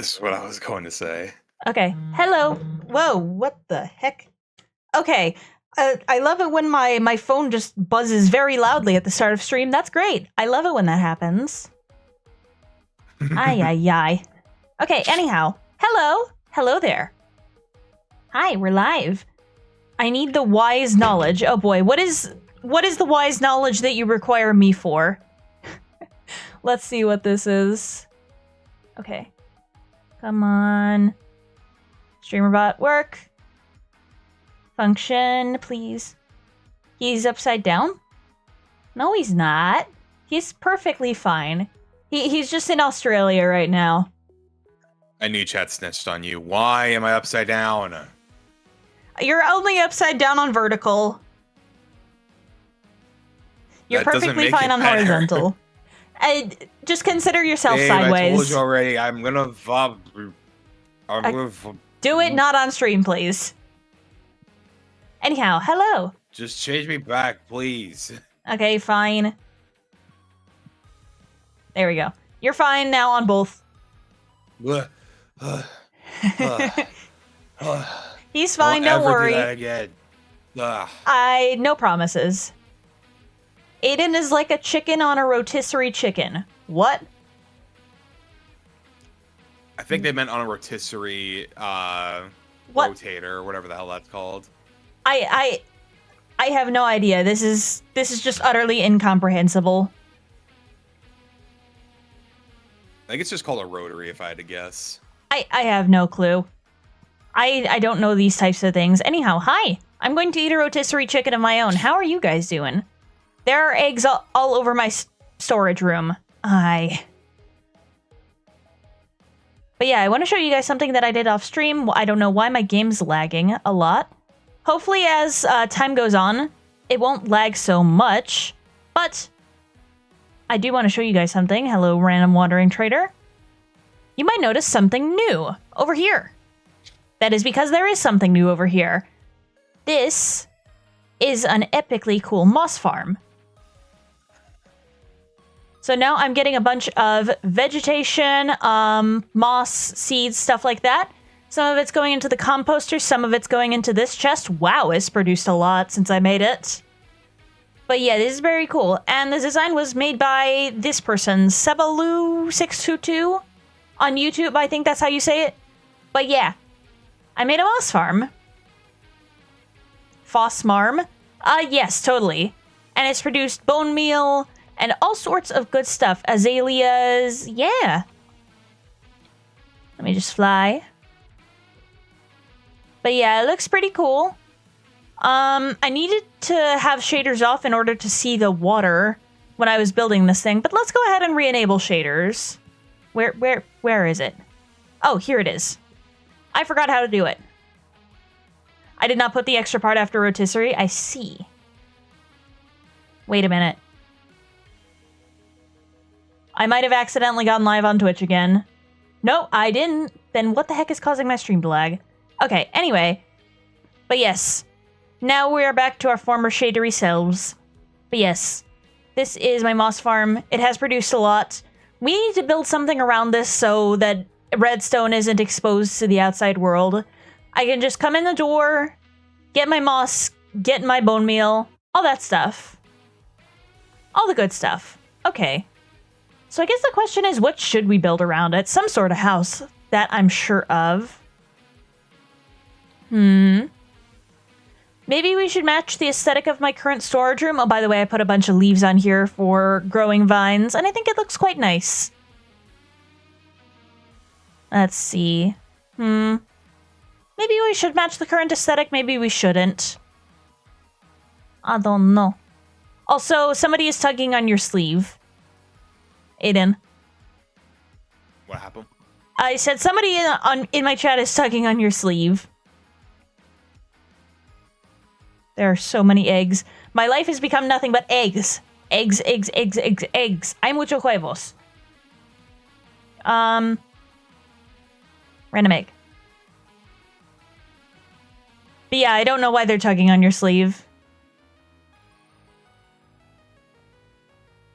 This is what I was going to say. Okay. Hello. Whoa, what the heck? Okay. I love it when my phone just buzzes very loudly at the start of stream. That's great. I love it when that happens. Ay, ay, ay. Okay, anyhow. Hello. Hello there. Hi, we're live. I need the wise knowledge. Oh boy, what is the wise knowledge that you require me for? Let's see what this is. Okay. Come on. StreamerBot, work. Function, please. He's upside down? No, he's not. He's perfectly fine. He's just in Australia right now. I knew chat snitched on you. Why am I upside down? You're only upside down on vertical. You're perfectly fine on horizontal. Just consider yourself sideways. I told you already. I'm gonna do it not on stream, please. Anyhow, hello. Just change me back, please. Okay, fine. There we go. You're fine now on both. He's fine, don't worry. Do that again. No promises. Aiden is like a chicken on a rotisserie chicken. What? I think they meant on a rotisserie rotator, or whatever the hell that's called. I have no idea. This is just utterly incomprehensible. I think it's just called a rotary, if I had to guess. I have no clue. I don't know these types of things. Anyhow, hi. I'm going to eat a rotisserie chicken of my own. How are you guys doing? There are eggs all over my storage room. But yeah, I want to show you guys something that I did off stream. I don't know why my game's lagging a lot. Hopefully as time goes on, it won't lag so much. But I do want to show you guys something. Hello, random wandering trader. You might notice something new over here. That is because there is something new over here. This is an epically cool moss farm. So now I'm getting a bunch of vegetation, moss, seeds, stuff like that. Some of it's going into the composter, some of it's going into this chest. Wow, it's produced a lot since I made it. But yeah, this is very cool. And the design was made by this person, Sebalu622 on YouTube. I think that's how you say it. But yeah, I made a moss farm. Fossmarm? Yes, totally. And it's produced bone meal and all sorts of good stuff. Azaleas, yeah. Let me just fly. But yeah, it looks pretty cool. I needed to have shaders off in order to see the water when I was building this thing, but let's go ahead and re-enable shaders. Where is it? Oh, here it is. I forgot how to do it. I did not put the extra part after rotisserie. I see. Wait a minute. I might have accidentally gone live on Twitch again. No, I didn't. Then what the heck is causing my stream to lag? Okay, anyway. But yes. Now we are back to our former shadery selves. But yes. This is my moss farm. It has produced a lot. We need to build something around this so that redstone isn't exposed to the outside world. I can just come in the door, get my moss, get my bone meal, all that stuff. All the good stuff. Okay. So I guess the question is, what should we build around it? Some sort of house that I'm sure of. Maybe we should match the aesthetic of my current storage room. Oh, by the way, I put a bunch of leaves on here for growing vines, and I think it looks quite nice. Let's see. Maybe we should match the current aesthetic, maybe we shouldn't. I don't know. Also, somebody is tugging on your sleeve. Aiden. What happened? I said somebody in my chat is tugging on your sleeve. There are so many eggs. My life has become nothing but eggs. Eggs, eggs, eggs, eggs, eggs. Hay mucho huevos. Random egg. But yeah, I don't know why they're tugging on your sleeve.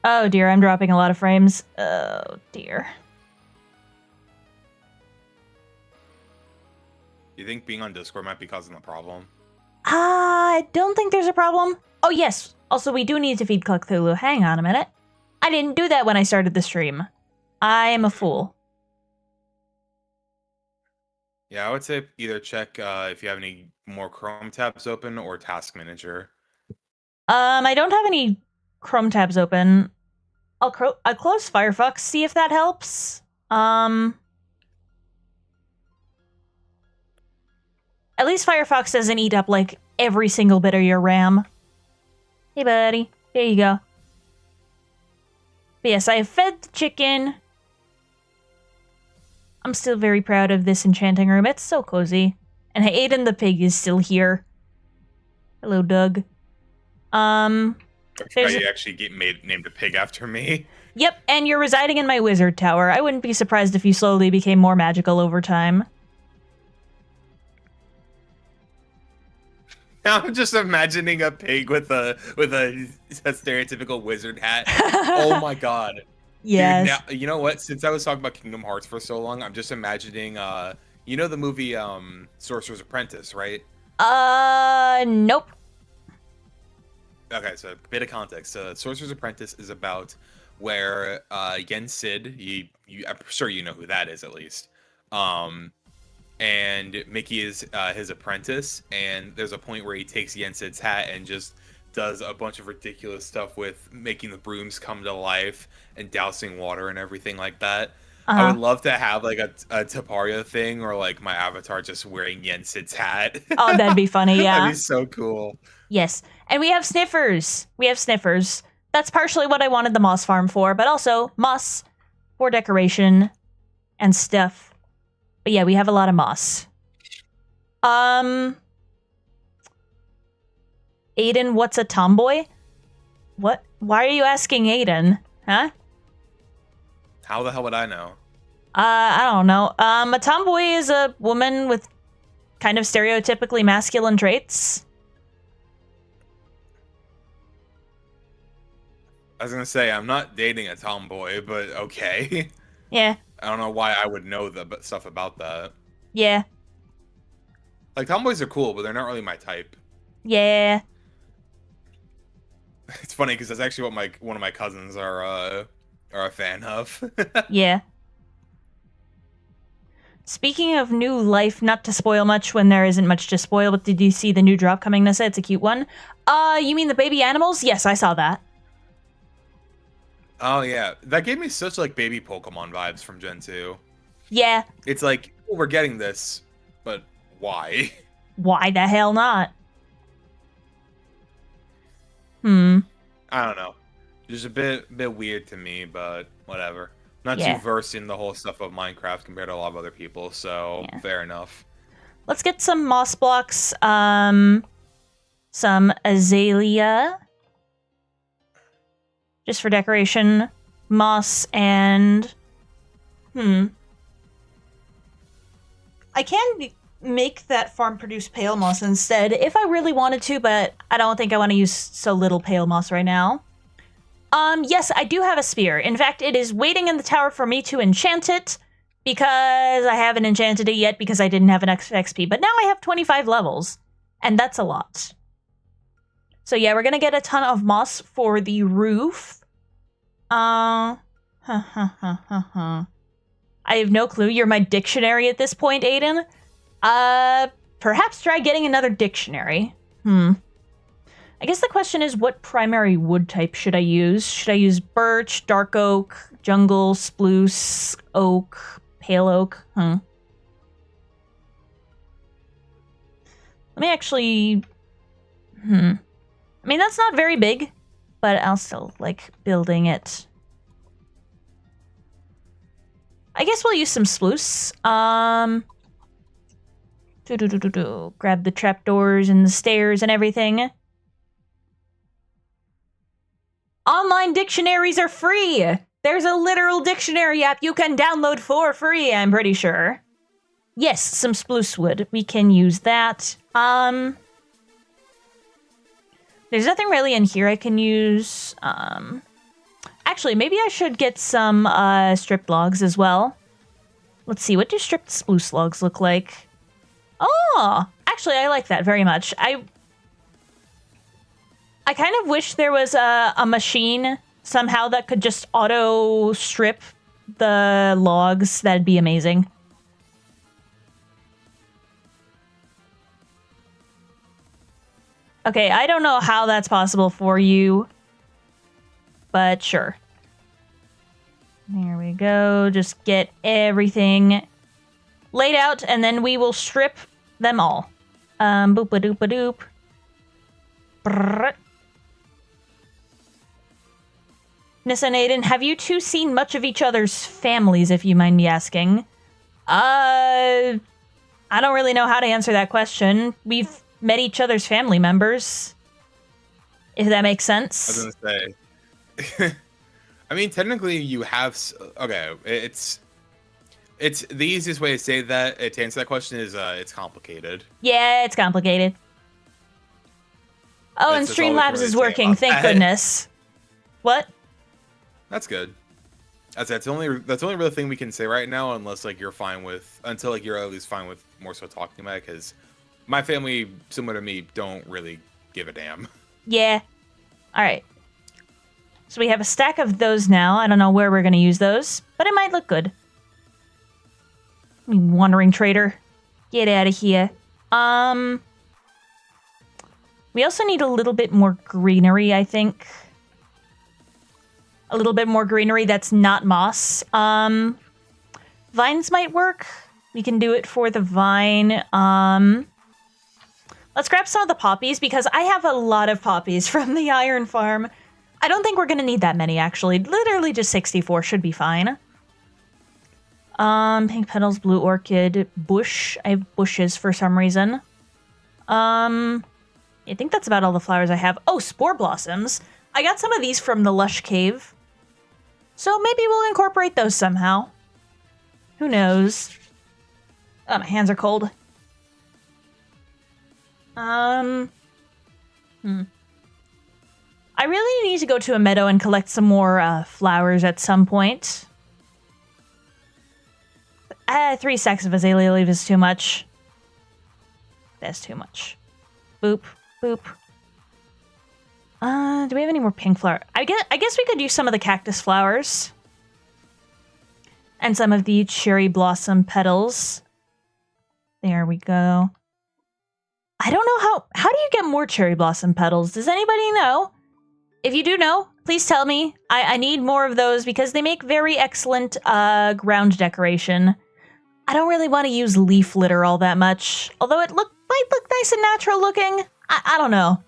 Oh dear, I'm dropping a lot of frames. Oh dear. You think being on Discord might be causing the problem? I don't think there's a problem. Oh, yes. Also, we do need to feed Cthulhu. Hang on a minute. I didn't do that when I started the stream. I am a fool. Yeah, I would say either check if you have any more Chrome tabs open or Task Manager. I don't have any Chrome tabs open. I'll close Firefox, see if that helps. At least Firefox doesn't eat up, like, every single bit of your RAM. Hey, buddy. There you go. But yes, I have fed the chicken. I'm still very proud of this enchanting room. It's so cozy. And Aiden the pig is still here. Hello, Doug. I forgot you actually named a pig after me. Yep, and you're residing in my wizard tower. I wouldn't be surprised if you slowly became more magical over time. I'm just imagining a pig with a stereotypical wizard hat. Oh my god. Yes. Dude, now, you know what? Since I was talking about Kingdom Hearts for so long, I'm just imagining you know the movie Sorcerer's Apprentice, right? Nope. Okay, so a bit of context. Sorcerer's Apprentice is about where Yen Sid, I'm sure you know who that is at least. And Mickey is his apprentice, and there's a point where he takes Yen Sid's hat and just does a bunch of ridiculous stuff with making the brooms come to life and dousing water and everything like that. I would love to have like a Taparia thing, or like my avatar just wearing Yen Sid's hat. Oh, that'd be funny, yeah. That'd be so cool. Yes, and we have sniffers. That's partially what I wanted the moss farm for, but also moss for decoration and stuff. But yeah, we have a lot of moss. Aiden, what's a tomboy? What? Why are you asking Aiden? Huh? How the hell would I know? I don't know. A tomboy is a woman with kind of stereotypically masculine traits. I was gonna say, I'm not dating a tomboy, but okay. Yeah. I don't know why I would know the stuff about that. Yeah. Like, tomboys are cool, but they're not really my type. Yeah. It's funny because that's actually what one of my cousins are a fan of. Yeah. Speaking of new life, not to spoil much when there isn't much to spoil, but did you see the new drop coming, Nyssa? It's a cute one. You mean the baby animals? Yes, I saw that. Oh yeah, that gave me such like baby Pokemon vibes from Gen 2. Yeah. It's like, oh, we're getting this, but why? Why the hell not? I don't know. Just a bit weird to me, but whatever. Not too versed in the whole stuff of Minecraft compared to a lot of other people, so fair enough. Let's get some moss blocks, some azalea. Just for decoration. Moss and... I can make that farm produce pale moss instead if I really wanted to, but I don't think I want to use so little pale moss right now. Yes, I do have a spear. In fact, it is waiting in the tower for me to enchant it because I haven't enchanted it yet because I didn't have an XP. But now I have 25 levels, and that's a lot. So yeah, we're gonna get a ton of moss for the roof. I have no clue. You're my dictionary at this point, Aiden. Perhaps try getting another dictionary. I guess the question is, what primary wood type should I use? Should I use birch, dark oak, jungle, spruce, oak, pale oak? Let me actually... I mean, that's not very big, but I'll still like building it. I guess we'll use some spruce. Grab the trapdoors and the stairs and everything. Online dictionaries are free! There's a literal dictionary app you can download for free, I'm pretty sure. Yes, some spruce wood. We can use that. There's nothing really in here I can use. Actually, maybe I should get some stripped logs as well. Let's see, what do stripped spruce logs look like? Oh, Huh. Actually, I like that very much. I kind of wish there was a machine somehow that could just auto strip the logs. That'd be amazing. Okay, I don't know how that's possible for you, but sure. There we go. Just get everything laid out, and then we will strip them all. Boop-a-doop-a-doop. Brrr. Nyssa and Aiden, have you two seen much of each other's families, if you mind me asking? I don't really know how to answer that question. We've met each other's family members, if that makes sense. I was gonna say. I mean, technically, you have. Okay, it's the easiest way to say that to answer that question is it's complicated. Yeah, it's complicated. Oh, and That's all we can Streamlabs really is say working. about Thank that. goodness. What? That's good. That's the only real thing we can say right now, unless like you're fine with you're at least fine with more so talking about it, because my family, similar to me, don't really give a damn. Yeah. All right. So we have a stack of those now. I don't know where we're going to use those, but it might look good. You wandering trader. Get out of here. We also need a little bit more greenery, I think. A little bit more greenery that's not moss. Vines might work. We can do it for the vine. Let's grab some of the poppies, because I have a lot of poppies from the iron farm. I don't think we're going to need that many, actually. Literally just 64 should be fine. Pink petals, blue orchid, bush. I have bushes for some reason. I think that's about all the flowers I have. Oh, spore blossoms. I got some of these from the lush cave. So maybe we'll incorporate those somehow. Who knows? Oh, my hands are cold. I really need to go to a meadow and collect some more flowers at some point. 3 stacks of azalea leaf is too much. That's too much. Boop, boop. Do we have any more pink flower? I guess we could use some of the cactus flowers. And some of the cherry blossom petals. There we go. I don't know how do you get more cherry blossom petals? Does anybody know? If you do know, please tell me. I need more of those because they make very excellent ground decoration. I don't really want to use leaf litter all that much, although it might look nice and natural looking. I don't know.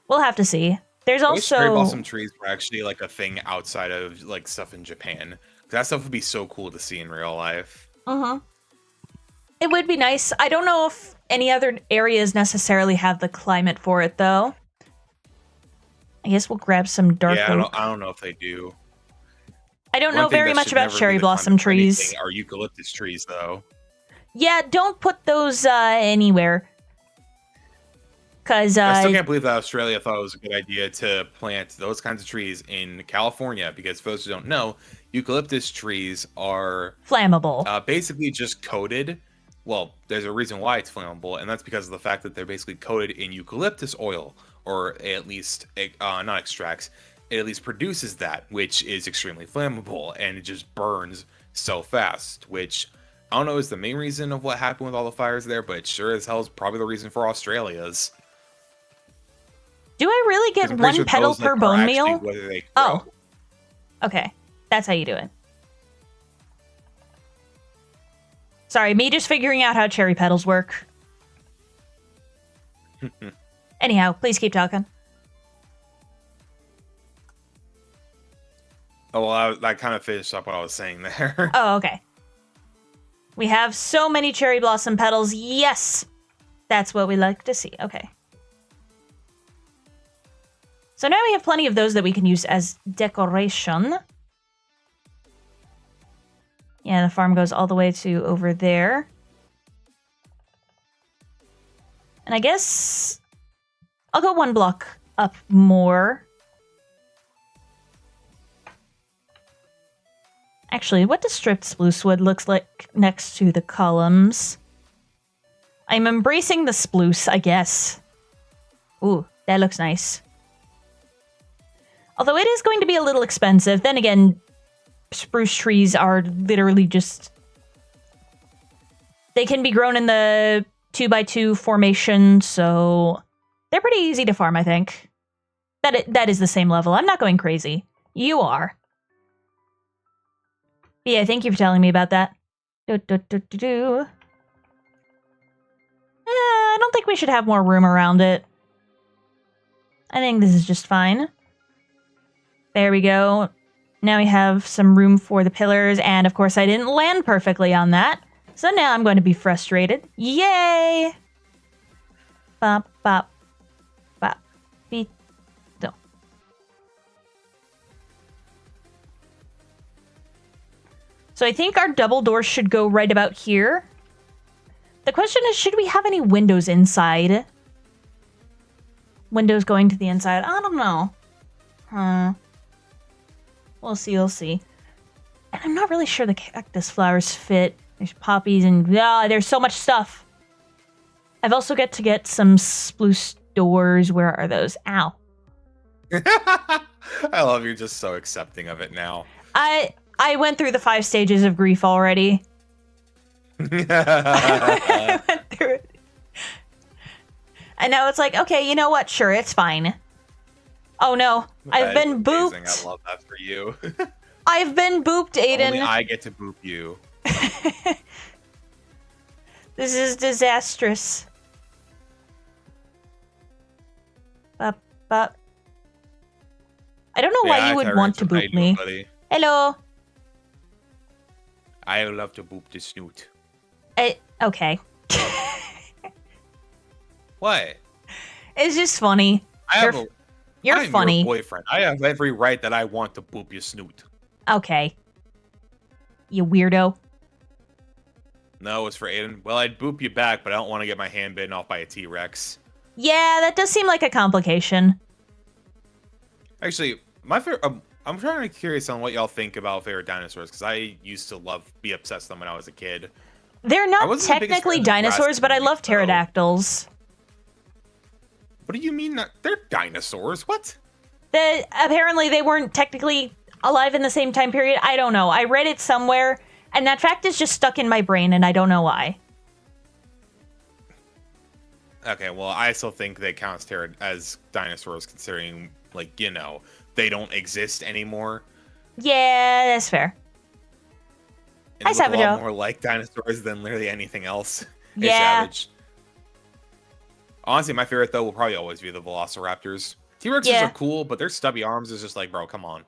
We'll have to see. There's also cherry blossom trees were actually like a thing outside of like stuff in Japan. That stuff would be so cool to see in real life. It would be nice. I don't know if any other areas necessarily have the climate for it, though. I guess we'll grab some dark oak. I don't know if they do. I don't know very much about cherry blossom trees. Are eucalyptus trees, though? Yeah, don't put those anywhere. Because I still can't believe that Australia thought it was a good idea to plant those kinds of trees in California, because for those who don't know, eucalyptus trees are flammable. Basically just coated. Well, there's a reason why it's flammable, and that's because of the fact that they're basically coated in eucalyptus oil, or at least not extracts. It at least produces that, which is extremely flammable, and it just burns so fast, which I don't know is the main reason of what happened with all the fires there, but sure as hell is probably the reason for Australia's. Do I really get one petal per bone meal? Oh. Okay. That's how you do it. Sorry, me just figuring out how cherry petals work. Anyhow, please keep talking. Oh, well, I kind of finished up what I was saying there. Oh, okay. We have so many cherry blossom petals. Yes! That's what we like to see. Okay. So now we have plenty of those that we can use as decoration. Yeah, the farm goes all the way to over there. And I guess I'll go one block up more. Actually, what does stripped spruce wood looks like next to the columns? I'm embracing the sploose, I guess. Ooh, that looks nice. Although it is going to be a little expensive. Then again, spruce trees are literally just... They can be grown in the 2x2 formation, so they're pretty easy to farm, I think. That is the same level. I'm not going crazy. You are. Yeah, thank you for telling me about that. I don't think we should have more room around it. I think this is just fine. There we go. Now we have some room for the pillars, and of course I didn't land perfectly on that. So now I'm going to be frustrated. Yay! Bop, bop, bop, beat. So I think our double doors should go right about here. The question is, should we have any windows inside? Windows going to the inside? I don't know. We'll see, we'll see. And I'm not really sure the cactus flowers fit. There's poppies and... there's so much stuff. I've also got to get some spruce doors. Where are those? Ow. I love you're just so accepting of it now. I went through the 5 stages of grief already. I went through it. And now it's like, okay, you know what? Sure, it's fine. Oh no, I've been booped. I love that for you. I've been booped, Aiden. Only I get to boop you. This is disastrous. Bop, bop. I don't know why you would want to boop me. Buddy. Hello. I love to boop the snoot. Okay. What? It's just funny. You're funny. Your boyfriend. I have every right that I want to boop your snoot. Okay. You weirdo. No, it's for Aiden. Well, I'd boop you back, but I don't want to get my hand bitten off by a T-Rex. Yeah, that does seem like a complication. Actually, my favorite... I'm trying to be curious on what y'all think about favorite dinosaurs, because I used to be obsessed with them when I was a kid. They're not technically dinosaurs, but I love pterodactyls. What do you mean? They're dinosaurs? What? Apparently, they weren't technically alive in the same time period. I don't know. I read it somewhere, and that fact is just stuck in my brain, and I don't know why. Okay, well, I still think they count as dinosaurs, considering, like, you know, they don't exist anymore. Yeah, that's fair. And they look a lot more like dinosaurs than literally anything else. Hey, yeah. Savage. Honestly, my favorite, though, will probably always be the Velociraptors. T-Rexes are cool, but their stubby arms is just like, bro, come on.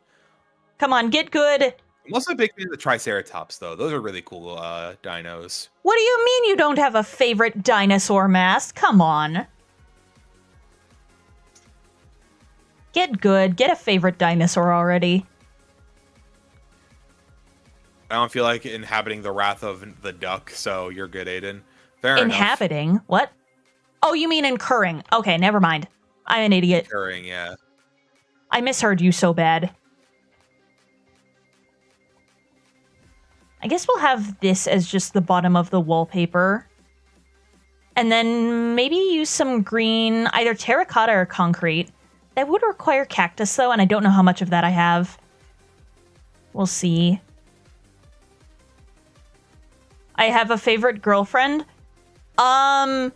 Come on, get good. I'm also a big fan of the Triceratops, though. Those are really cool dinos. What do you mean you don't have a favorite dinosaur mask? Come on. Get good. Get a favorite dinosaur already. I don't feel like inhabiting the wrath of the duck, so you're good, Aiden. Fair Inhabiting? Enough. What? Oh, you mean incurring. Okay, never mind. I'm an idiot. Incurring, yeah. I misheard you so bad. I guess we'll have this as just the bottom of the wallpaper. And then maybe use some green, either terracotta or concrete. That would require cactus, though, and I don't know how much of that I have. We'll see. I have a favorite girlfriend. Oh,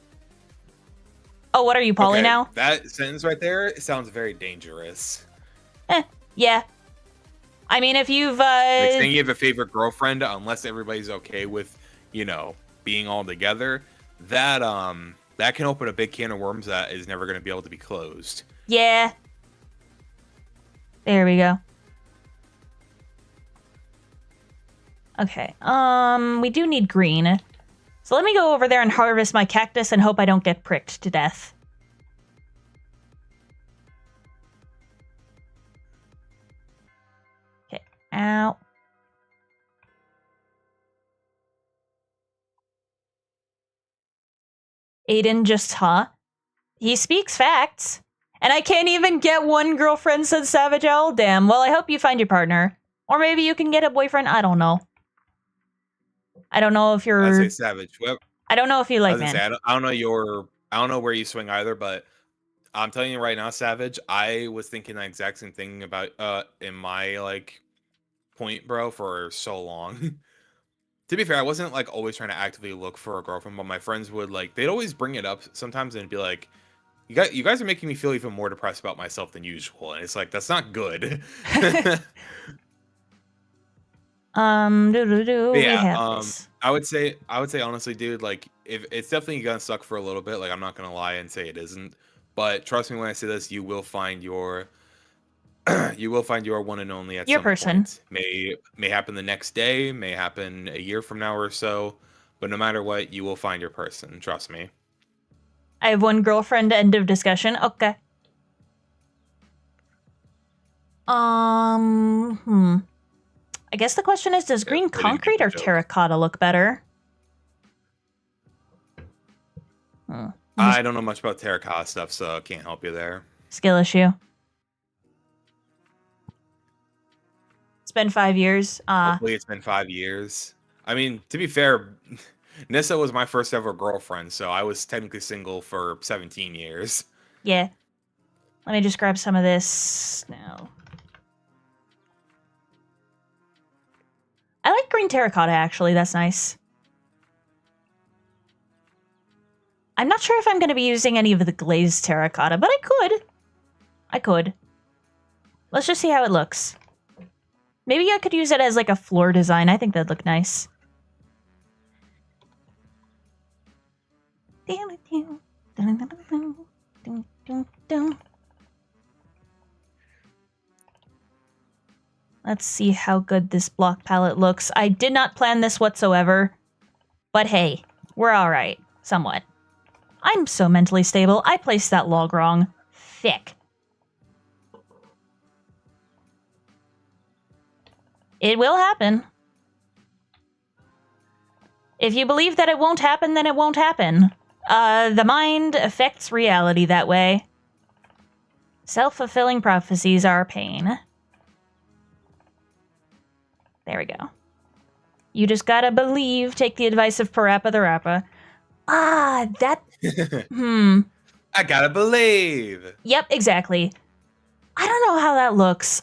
what are you, Polly, now? That sentence right there sounds very dangerous. Yeah. I mean, if you've, like saying you have a favorite girlfriend, unless everybody's okay with, you know, being all together, that can open a big can of worms that is never going to be able to be closed. Yeah. There we go. Okay. We do need green. So let me go over there and harvest my cactus and hope I don't get pricked to death. Okay. Ow. Aiden just, He speaks facts. And I can't even get one girlfriend, said Savage Owl. Damn. Well, I hope you find your partner. Or maybe you can get a boyfriend. I don't know. I don't know if you're... I say Savage. I don't know if you I like, was gonna say man. I don't know where you swing either, but I'm telling you right now, Savage, I was thinking the exact same thing about in my like point, bro, for so long. To be fair, I wasn't like always trying to actively look for a girlfriend, but my friends would like they'd always bring it up sometimes and be like, you guys are making me feel even more depressed about myself than usual." And it's like that's not good. But We yeah, have this. I would say honestly, dude, like if it's definitely gonna suck for a little bit, like I'm not gonna lie and say it isn't. But trust me when I say this, you will find your you will find your one and only at Your some person. point. May happen the next day, may happen a year from now or so, but no matter what, you will find your person. Trust me. I have one girlfriend, end of discussion. Okay. I guess the question is, does Yeah, green they didn't get concrete the or joke. terracotta look better? I don't know much about terracotta stuff, so I can't help you there. Skill issue. It's been 5 years. Hopefully, it's been 5 years. I mean, to be fair, Nyssa was my first ever girlfriend, so I was technically single for 17 years. Yeah. Let me just grab some of this now. I like green terracotta, actually. That's nice. I'm not sure if I'm going to be using any of the glazed terracotta, but I could. I could. Let's just see how it looks. Maybe I could use it as like a floor design. I think that'd look nice. Let's see how good this block palette looks. I did not plan this whatsoever, but hey, we're alright. Somewhat. I'm so mentally stable, I placed that log wrong. Thick. It will happen. If you believe that it won't happen, then it won't happen. The mind affects reality that way. Self-fulfilling prophecies are a pain. There we go. You just gotta believe, take the advice of Parappa the Rappa. Ah, that... I gotta believe! Yep, exactly. I don't know how that looks.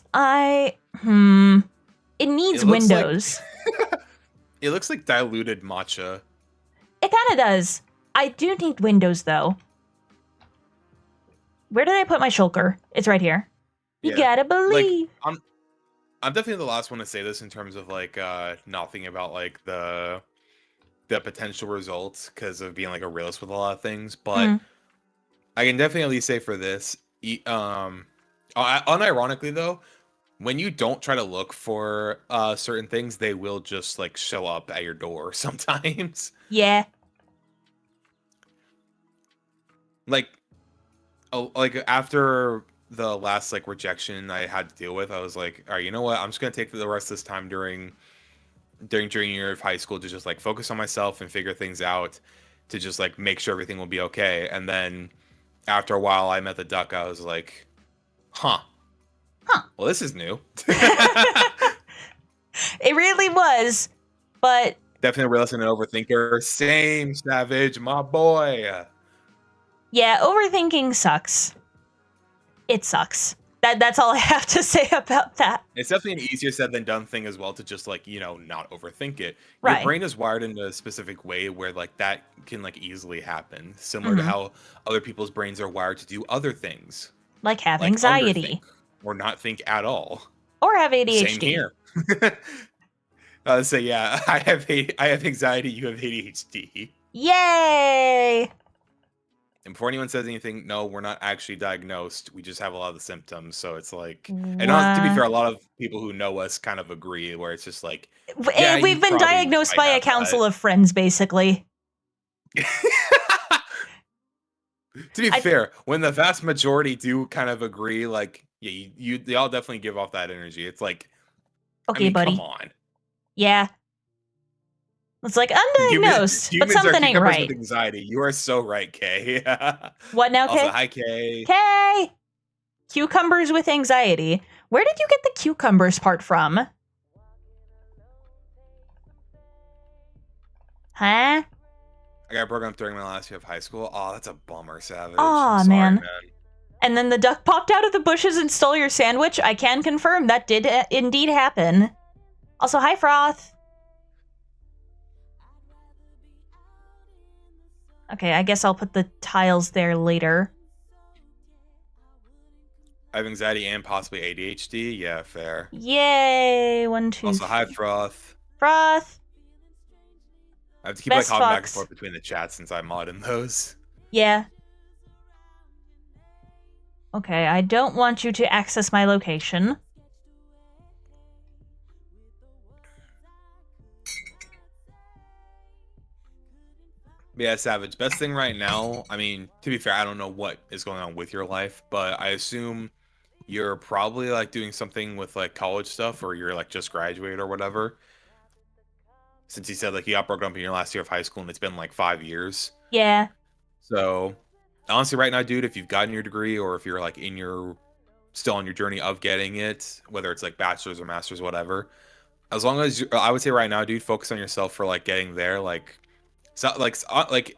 It needs windows. Like, it looks like diluted matcha. It kinda does. I do need windows, though. Where did I put my shulker? It's right here. You gotta believe. Like, I'm definitely the last one to say this in terms of like not thinking about like the potential results because of being like a realist with a lot of things, but I can definitely at least say for this, unironically though, when you don't try to look for certain things, they will just like show up at your door sometimes. Yeah. Like after the last like rejection I had to deal with, I was like, all right, you know what? I'm just gonna take the rest of this time during junior year of high school to just like focus on myself and figure things out, to just like make sure everything will be okay. And then after a while, I met the duck. I was like, huh. Well, this is new. It really was, but definitely a realist and an overthinker. Same, Savage, my boy. Yeah, overthinking sucks. It sucks. That's all I have to say about that. It's definitely an easier said than done thing as well to just like, you know, not overthink it. Right. Your brain is wired in a specific way where like that can like easily happen. Similar to how other people's brains are wired to do other things. Like have anxiety. Or not think at all. Or have ADHD. Same here. So yeah, I have anxiety, you have ADHD. Yay! And before anyone says anything, no, we're not actually diagnosed. We just have a lot of the symptoms. So it's like, and to be fair, a lot of people who know us kind of agree where it's just like, yeah, we've been diagnosed by a council of friends, basically. To be fair, when the vast majority do kind of agree, like, yeah, they all definitely give off that energy. It's like, okay, I mean, buddy. Come on. Yeah. It's like undiagnosed, but something ain't right. With anxiety. You are so right, Kay. What now, Kay? Also, hi, Kay. Kay! Cucumbers with anxiety. Where did you get the cucumbers part from? Huh? I got broken up during my last year of high school. Oh, that's a bummer, Savage. I'm Aw, sorry, man. man. And then the duck popped out of the bushes and stole your sandwich. I can confirm that did indeed happen. Also, hi, Froth. Okay, I guess I'll put the tiles there later. I have anxiety and possibly ADHD. Yeah, fair. Yay! 1, 2, Also, hi, 3. Froth. Froth. I have to keep Best hopping back and Fox. forth between the chats since I mod in those. Yeah. Okay, I don't want you to access my location. Yeah, Savage. Best thing right now, I mean, to be fair, I don't know what is going on with your life, but I assume you're probably like doing something with like college stuff or you're like just graduated or whatever. Since you said like you got broken up in your last year of high school and it's been like 5 years. Yeah. So honestly, right now, dude, if you've gotten your degree or if you're like still on your journey of getting it, whether it's like bachelor's or master's, whatever, as long as I would say right now, dude, focus on yourself for like getting there. Like again,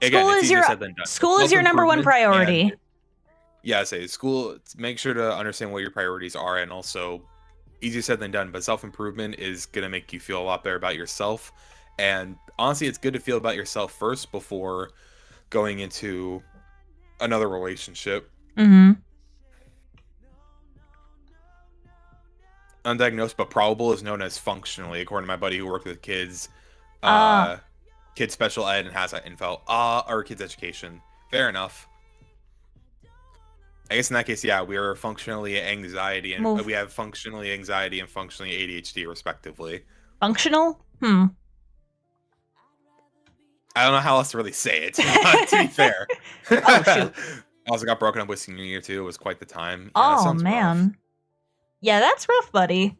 it's easier said than done. School is your number one priority. Yeah, I say school. Make sure to understand what your priorities are, and also easier said than done. But self-improvement is gonna make you feel a lot better about yourself. And honestly, it's good to feel about yourself first before going into another relationship. Mm-hmm. Undiagnosed but probable is known as functionally, according to my buddy who worked with kids, kids special ed and has that info. Or kids education. Fair enough. I guess in that case, yeah, we are functionally anxiety and we have functionally anxiety and functionally ADHD respectively. Functional? I don't know how else to really say it, to be fair. Oh, shoot. I also got broken up with senior year too. It was quite the time. Yeah, oh, man. Rough. Yeah, that's rough, buddy.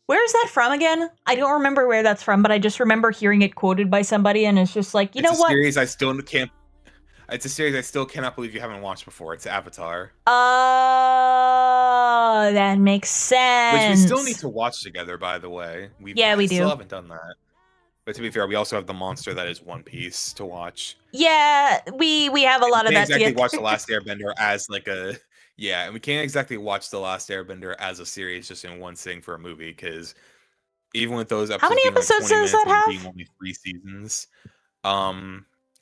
Where is that from again? I don't remember where that's from, but I just remember hearing it quoted by somebody, and it's just like, you know what? It's a series I still cannot believe you haven't watched before. It's Avatar. Oh, that makes sense. Which we still need to watch together, by the way. We do. Still haven't done that. But to be fair, we also have the monster that is One Piece to watch. Yeah, we have a lot of that. Exactly. Watch The Last Airbender as like a and we can't exactly watch The Last Airbender as a series just in one sitting for a movie because even with those episodes, how many episodes does that have? Being only 3 seasons, I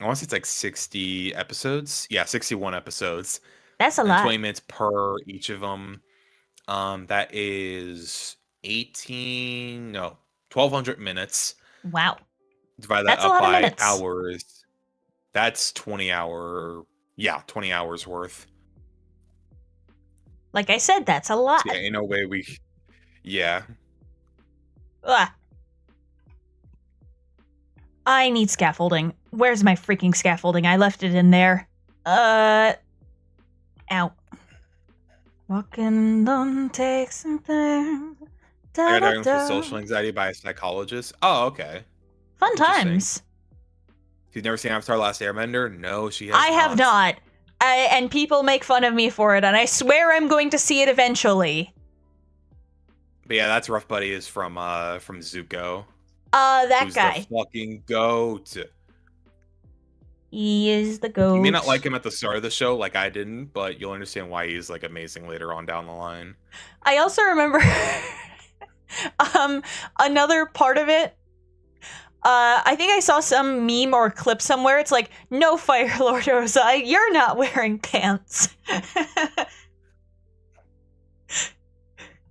want to say it's like 60 episodes. Yeah, 61 episodes. That's a lot. 20 minutes per each of them. That is 1,200 minutes. Wow. Divide that up by hours. That's 20 hours worth. Like I said, that's a lot. So yeah, in a way yeah. Ugh. I need scaffolding. Where's my freaking scaffolding? I left it in there. Ow. Walking don't take something. I got diagnosed with social anxiety by a psychologist. Oh, okay. Fun times. You've never seen Avatar: Last Airbender? No, she has I have not. And people make fun of me for it, and I swear I'm going to see it eventually. But yeah, that's Rough Buddy is from Zuko. That guy. The fucking goat. He is the goat. You may not like him at the start of the show, like I didn't, but you'll understand why he's like amazing later on down the line. I also remember another part of it. I think I saw some meme or clip somewhere. It's like, no, Fire Lord Ozai, you're not wearing pants.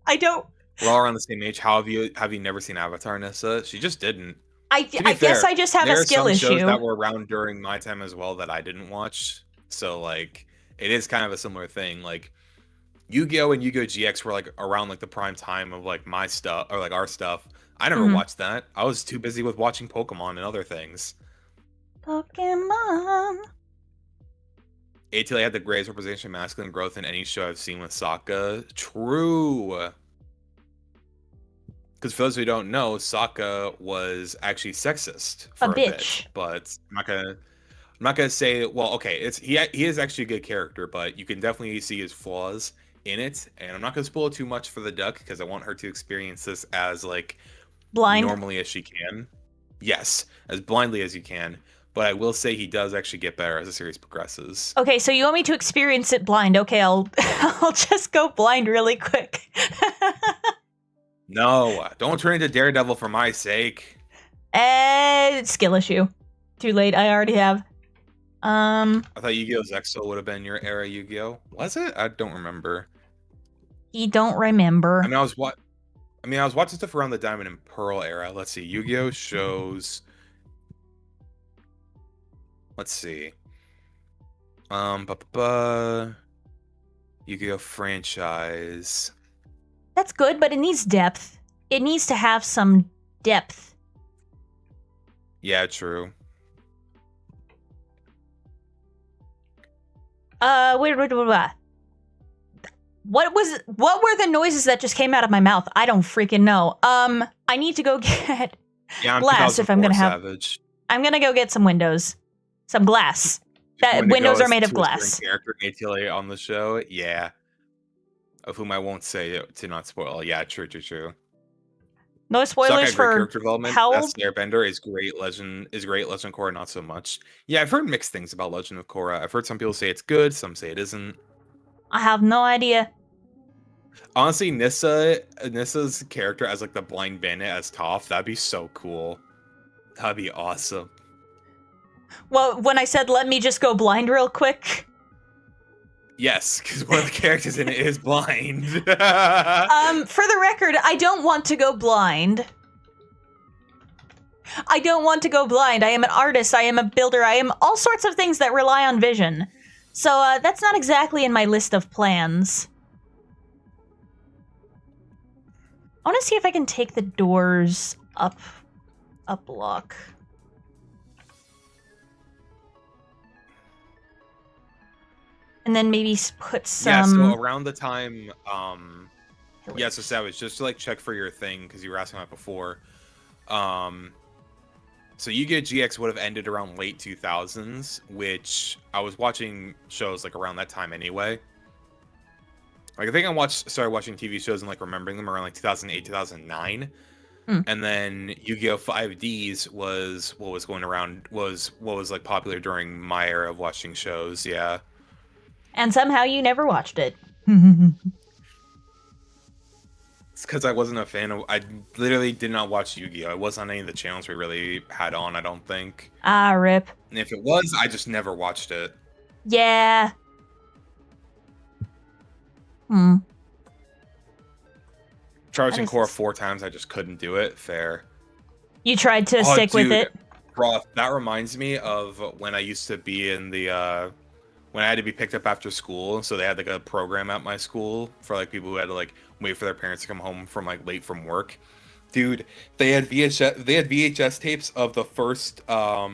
I don't. We're all around the same age. How have you never seen Avatar, Nyssa? She just didn't. I guess I just have a skill issue. There are some shows that were around during my time as well that I didn't watch. So like, it is kind of a similar thing. Like, Yu-Gi-Oh and Yu-Gi-Oh GX were like around like the prime time of like my stuff or like our stuff. I never watched that. I was too busy with watching Pokemon and other things. Pokemon. ATL had the greatest representation of masculine growth in any show I've seen with Sokka. True. Because for those who don't know, Sokka was actually sexist for a bit. But I'm not gonna say. Well, okay, he is actually a good character, but you can definitely see his flaws in it. And I'm not gonna spoil it too much for the duck because I want her to experience this as like blind normally as she can. Yes, as blindly as you can. but I will say he does actually get better as the series progresses. Okay, so you want me to experience it blind. Okay, I'll I'll just go blind really quick. No, don't turn into Daredevil for my sake. Skill issue. Too late, I already have. I thought Yu-Gi-Oh! Zexal would have been your era Yu-Gi-Oh! Was it? I don't remember. You don't remember. I was watching stuff around the Diamond and Pearl era. Let's see. Yu-Gi-Oh! Shows. Let's see. Yu-Gi-Oh! Franchise. That's good, but it needs depth. It needs to have some depth. Yeah, true. Wait. What were the noises that just came out of my mouth? I don't freaking know. I need to go get glass if I'm gonna have. Savage. I'm gonna go get some windows, some glass. That windows are made of glass. Character ATLA on the show, yeah. Of whom I won't say to not spoil. Yeah, true. No spoilers for character development. how That's old? Airbender is great. Legend of Korra, not so much. Yeah, I've heard mixed things about Legend of Korra. I've heard some people say it's good, some say it isn't. I have no idea. Honestly, Nissa's character as like the blind bandit as Toph, that'd be so cool. That'd be awesome. Well, when I said let me just go blind real quick. Yes, because one of the characters in it is blind. For the record, I don't want to go blind. I don't want to go blind. I am an artist. I am a builder. I am all sorts of things that rely on vision. So that's not exactly in my list of plans. I want to see if I can take the doors up a block. And then maybe put some... Yeah, so around the time... Yeah, so Savage, just to like check for your thing, because you were asking that before. So Yu-Gi-Oh! GX would have ended around late 2000s, which I was watching shows like around that time anyway. Like I think started watching TV shows and like remembering them around like 2008, 2009. And then Yu-Gi-Oh! 5Ds was what was going around, was what was like popular during my era of watching shows, yeah. And somehow you never watched it. It's because I wasn't a fan of... I literally did not watch Yu-Gi-Oh! It wasn't on any of the channels we really had on, I don't think. Ah, rip. And if it was, I just never watched it. Yeah. Tried watching Korra 4 times, I just couldn't do it. Fair. You tried to stick with it? Bro, that reminds me of when I used to be in the... when I had to be picked up after school, so they had like a program at my school for like people who had to like wait for their parents to come home from like late from work. Dude, they had VHS tapes of the first I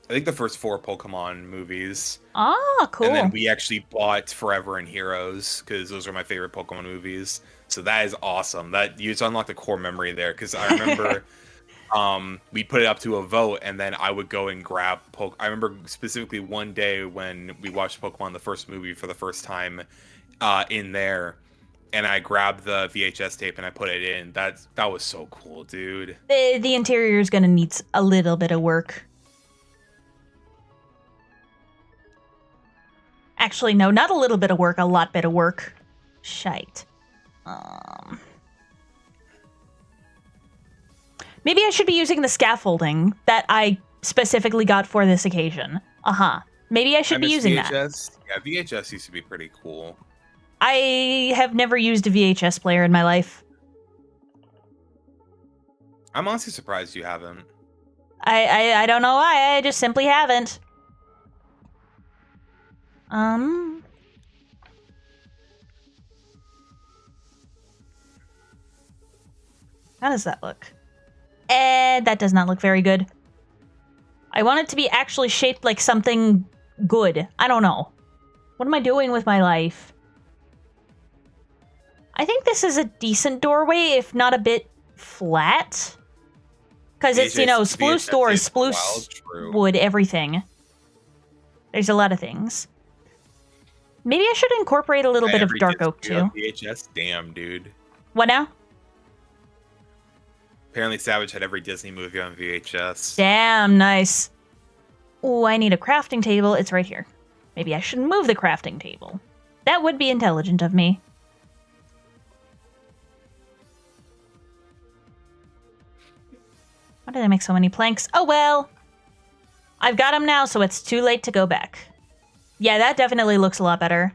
think the first 4 Pokemon movies. Ah, cool. And then we actually bought Forever and Heroes because those are my favorite Pokemon movies. So that is awesome. That you just unlocked a core memory there because I remember we put it up to a vote and then I would go and grab I remember specifically one day when we watched Pokemon the first movie for the first time in there, and I grabbed the VHS tape and I put it in. That was so cool, dude. The interior is gonna need a little bit of work. Actually, no, not a little bit of work, a lot bit of work. Shite. Maybe I should be using the scaffolding that I specifically got for this occasion. Maybe I should be using VHS. that. Yeah, VHS used to be pretty cool. I have never used a VHS player in my life. I'm honestly surprised you haven't. I don't know why, I just simply haven't. How does that look? That does not look very good. I want it to be actually shaped like something good. I don't know. What am I doing with my life? I think this is a decent doorway, if not a bit flat. Because it's, you know, sploose doors, sploose wood, everything. There's a lot of things. Maybe I should incorporate a little bit of dark oak, too. VHS? Damn, dude. What now? Apparently Savage had every Disney movie on VHS. Damn, nice. Oh, I need a crafting table. It's right here. Maybe I should move the crafting table. That would be intelligent of me. Why did I make so many planks? Oh well! I've got them now, so it's too late to go back. Yeah, that definitely looks a lot better.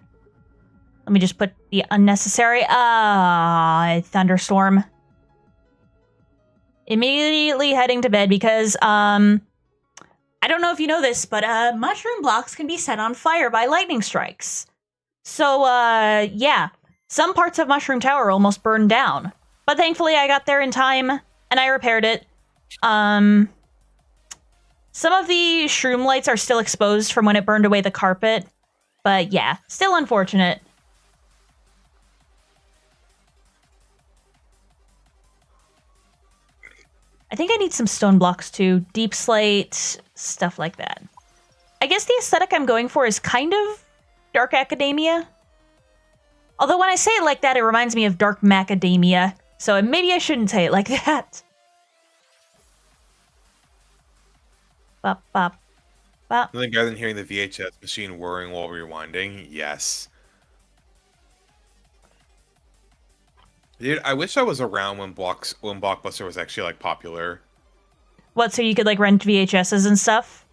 Let me just put the unnecessary... thunderstorm. Immediately heading to bed because, I don't know if you know this, but, mushroom blocks can be set on fire by lightning strikes. So, yeah. Some parts of Mushroom Tower almost burned down. But thankfully I got there in time, and I repaired it. Some of the shroom lights are still exposed from when it burned away the carpet. But yeah, still unfortunate. I think I need some stone blocks too. Deep slate, stuff like that. I guess the aesthetic I'm going for is kind of Dark Academia. Although when I say it like that, it reminds me of Dark Macadamia. So maybe I shouldn't say it like that. Bop, bop, bop. Nothing better than hearing the VHS machine whirring while rewinding. Yes. Dude, I wish I was around when Blockbuster was actually like popular. What, so you could like rent VHSs and stuff?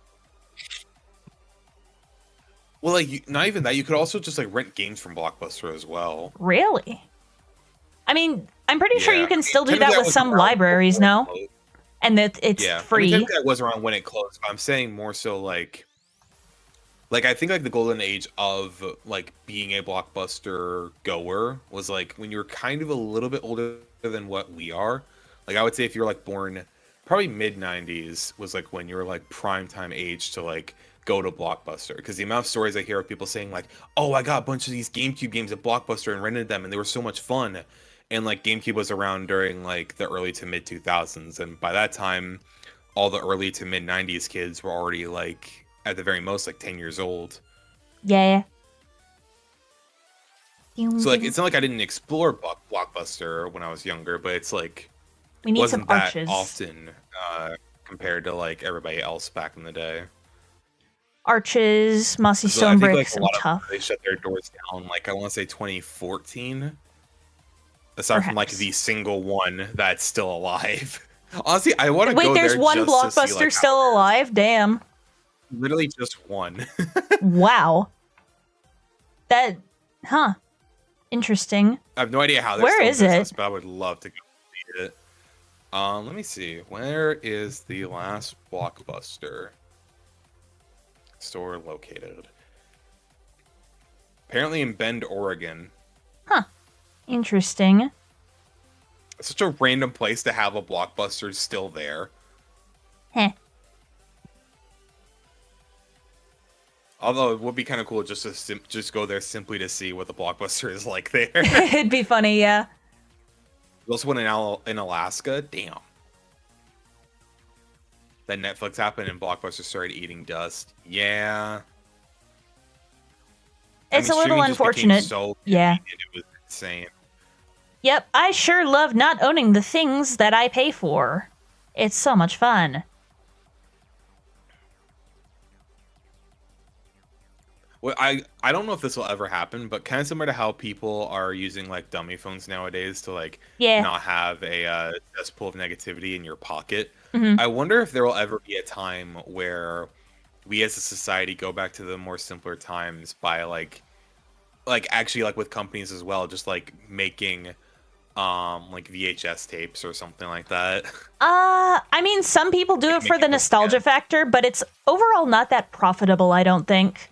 Well, like not even that. You could also just like rent games from Blockbuster as well. Really? I mean, I'm pretty sure you can still do technically that with some libraries, no? And that it's free. I mean, that was around when it closed. But I'm saying more so like I think like the golden age of like being a Blockbuster goer was like when you were kind of a little bit older than what we are. Like I would say if you were like born probably mid 90s was like when you were like prime time age to like go to Blockbuster, because the amount of stories I hear of people saying like, oh, I got a bunch of these GameCube games at Blockbuster and rented them and they were so much fun. And like GameCube was around during like the early to mid 2000s, and by that time all the early to mid 90s kids were already like at the very most like 10 years old. Yeah. So like it's not like I didn't explore Blockbuster when I was younger, but it's like we need wasn't some that arches. often compared to like everybody else back in the day. Arches, mossy So stone I think, bricks, like, and tough. They shut their doors down like I want to say 2014. Aside from like the single one that's still alive. Honestly, I want to go there. Wait, there's one just Blockbuster to see, like, still alive? Damn. Literally just one. Wow. That, huh. Interesting. I have no idea how they're Where still is in business, it? but I would love to go see it. Let me see. Where is the last Blockbuster store located? Apparently in Bend, Oregon. Huh. Interesting. It's such a random place to have a Blockbuster still there. Heh. Although it would be kind of cool just to just go there simply to see what the Blockbuster is like there. It'd be funny, yeah. You also went in Alaska? Damn. Then Netflix happened and Blockbuster started eating dust. Yeah. It's a little unfortunate. Yeah. It was insane. Yep, I sure love not owning the things that I pay for. It's so much fun. Well, I don't know if this will ever happen, but kind of similar to how people are using like dummy phones nowadays to like not have a cesspool of negativity in your pocket. Mm-hmm. I wonder if there will ever be a time where we as a society go back to the more simpler times by like actually like with companies as well, just like making like VHS tapes or something like that. I mean, some people do it for the nostalgia factor, but it's overall not that profitable, I don't think.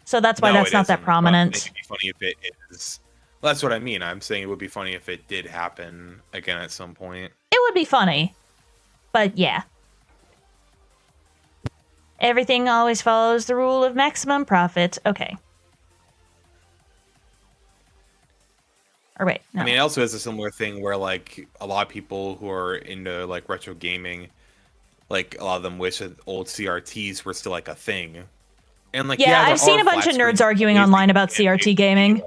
So that's why that's not that prominent. It would be funny if it is. Well, that's what I mean. I'm saying it would be funny if it did happen again at some point. It would be funny. But yeah. Everything always follows the rule of maximum profit. Okay. Or wait, no. I mean, it also is a similar thing where like a lot of people who are into like retro gaming, like a lot of them wish that old CRTs were still like a thing. And like I've seen a bunch of nerds arguing online about CRT gaming.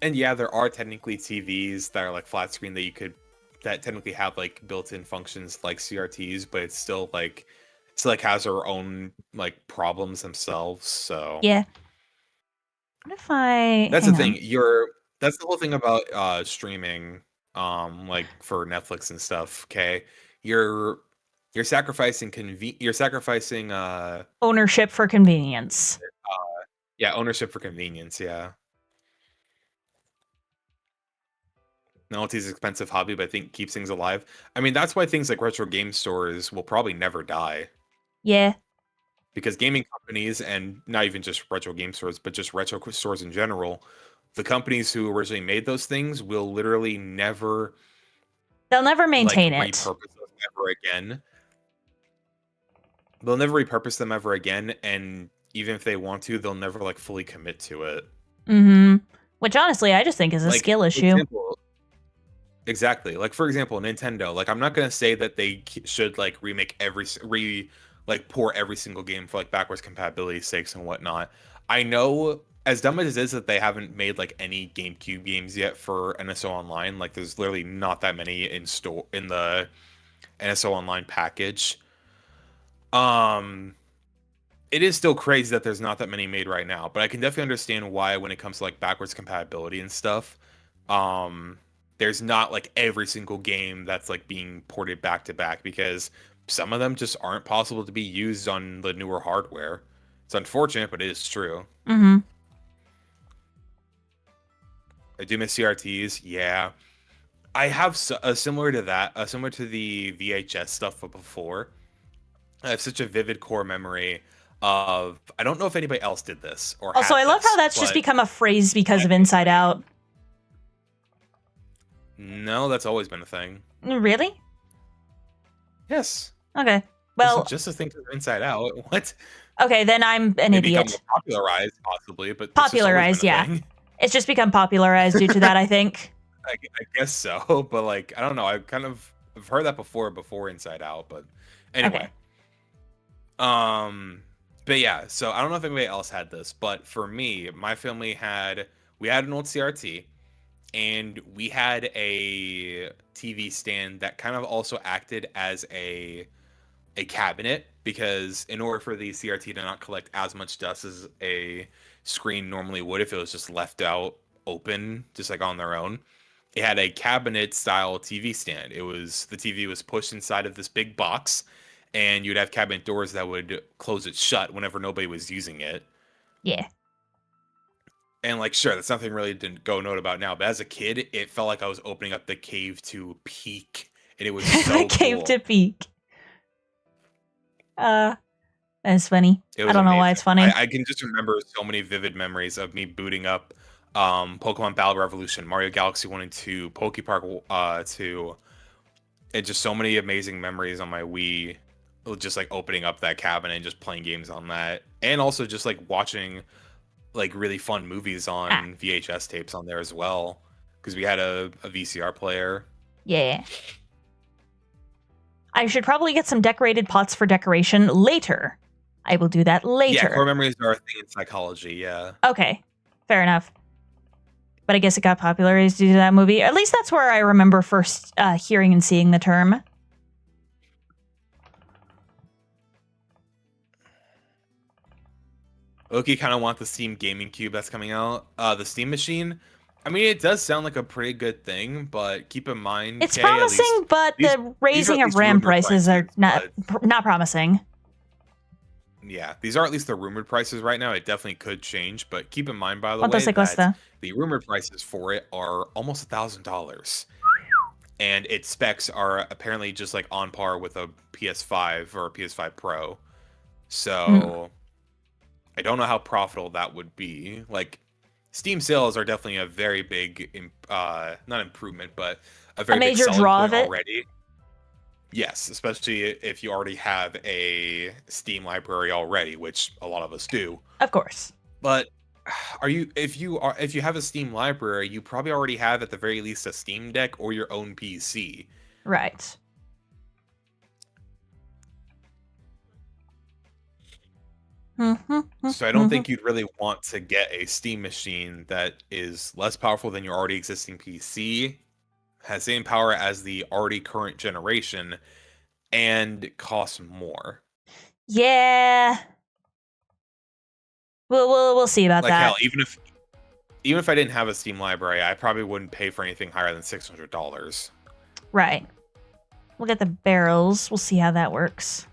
And yeah, there are technically TVs that are like flat screen that technically have like built-in functions like CRTs, but it's still like like has her own like problems themselves. So Yeah. What if I that's the hang thing. on? That's the whole thing about streaming, like for Netflix and stuff. Okay, you're you're sacrificing you're sacrificing Ownership for convenience. yeah, ownership for convenience. Yeah, Novelty's expensive hobby, but I think keeps things alive. I mean, that's why things like retro game stores will probably never die Yeah. because gaming companies and not even just retro game stores, but just retro stores in general, the companies who originally made those things will literally never They'll never like maintain it. repurpose those ever again. They'll never repurpose them ever again, and even if they want to, they'll never like fully commit to it. Mm-hmm. Which honestly, I just think is a Like skill for issue. example, exactly. Like for example, Nintendo. Like I'm not gonna say that they should like remake like pour every single game for like backwards compatibility sakes and whatnot. I know as dumb as it is that they haven't made like any GameCube games yet for NSO Online. Like there's literally not that many in store in the NSO Online package. Um, it is still crazy that there's not that many made right now, but I can definitely understand why when it comes to like backwards compatibility and stuff, um, there's not like every single game that's like being ported back to back because some of them just aren't possible to be used on the newer hardware. It's unfortunate, but it is true. Mm-hmm. I do miss CRTs, yeah. I have similar to that, similar to the VHS stuff from before. I have such a vivid core memory of I don't know if anybody else did this or Also, had I love how this, that's just but become a phrase because my of Inside family. Out. No, that's always been a thing. Really? Yes. Okay. This is Well, just a thing to Inside Out. What? okay, then I'm an They become more idiot. popularized, possibly, but it's just always been Popularized, a yeah. thing. It's just become popularized due to that, I think. I guess so, but like I don't know. I've heard that before Inside Out, but anyway. Okay. Um, but yeah. So I don't know if anybody else had this, but for me, my family we had an old CRT, and we had a TV stand that kind of also acted as a cabinet because in order for the CRT to not collect as much dust as a screen normally would if it was just left out open, just like on their own, it had a cabinet style TV stand. The TV was pushed inside of this big box, and you'd have cabinet doors that would close it shut whenever nobody was using it. Yeah. And like, sure, that's something really didn't go note about now, but as a kid, it felt like I was opening up the cave to peek, and it was The so cave to cool. peek. That's funny. It I was don't know why amazing. it's funny. I can just remember so many vivid memories of me booting up Pokemon Battle Revolution, Mario Galaxy 1 and 2, Pokepark 2, and just so many amazing memories on my Wii, just like opening up that cabinet and just playing games on that. And also just like watching like really fun movies Ah, on VHS tapes on there as well. Because we had a VCR player. yeah. I should probably get some decorated pots for decoration later. I will do that Yeah, core later. memories are a thing in psychology, yeah. Okay. Fair enough. But I guess it got popularized due to that movie. At least that's where I remember first hearing and seeing the term. Loki kind of want the Steam Gaming Cube that's coming out. The Steam Machine. I mean, it does sound like a pretty good thing, but keep in mind, It's Kay, at least promising, but these the are raising at of least RAM rumored prices are but not promising. yeah, these are at least the rumored prices right now. It definitely could change, but keep in mind, by the ¿Cuánto way, se that cuesta? the rumored prices for it are almost $1,000, and its specs are apparently just like on par with a PS5 or a PS5 Pro. Mm. So I don't know how profitable that would be. Like Steam sales are definitely a very big, not improvement, but a A very big major selling draw point of it? already. Yes, especially if you already have a Steam library already, which a lot of us do. Of course. But if you have a Steam library, you probably already have at the very least a Steam Deck or your own PC. Right. So I don't think you'd really want to get a Steam machine that is less powerful than your already existing PC, has same power as the already current generation, and costs more. Yeah. We'll see about Like that. hell, even if I didn't have a Steam library, I probably wouldn't pay for anything higher than $600. Right. We'll get the barrels. We'll see how that works.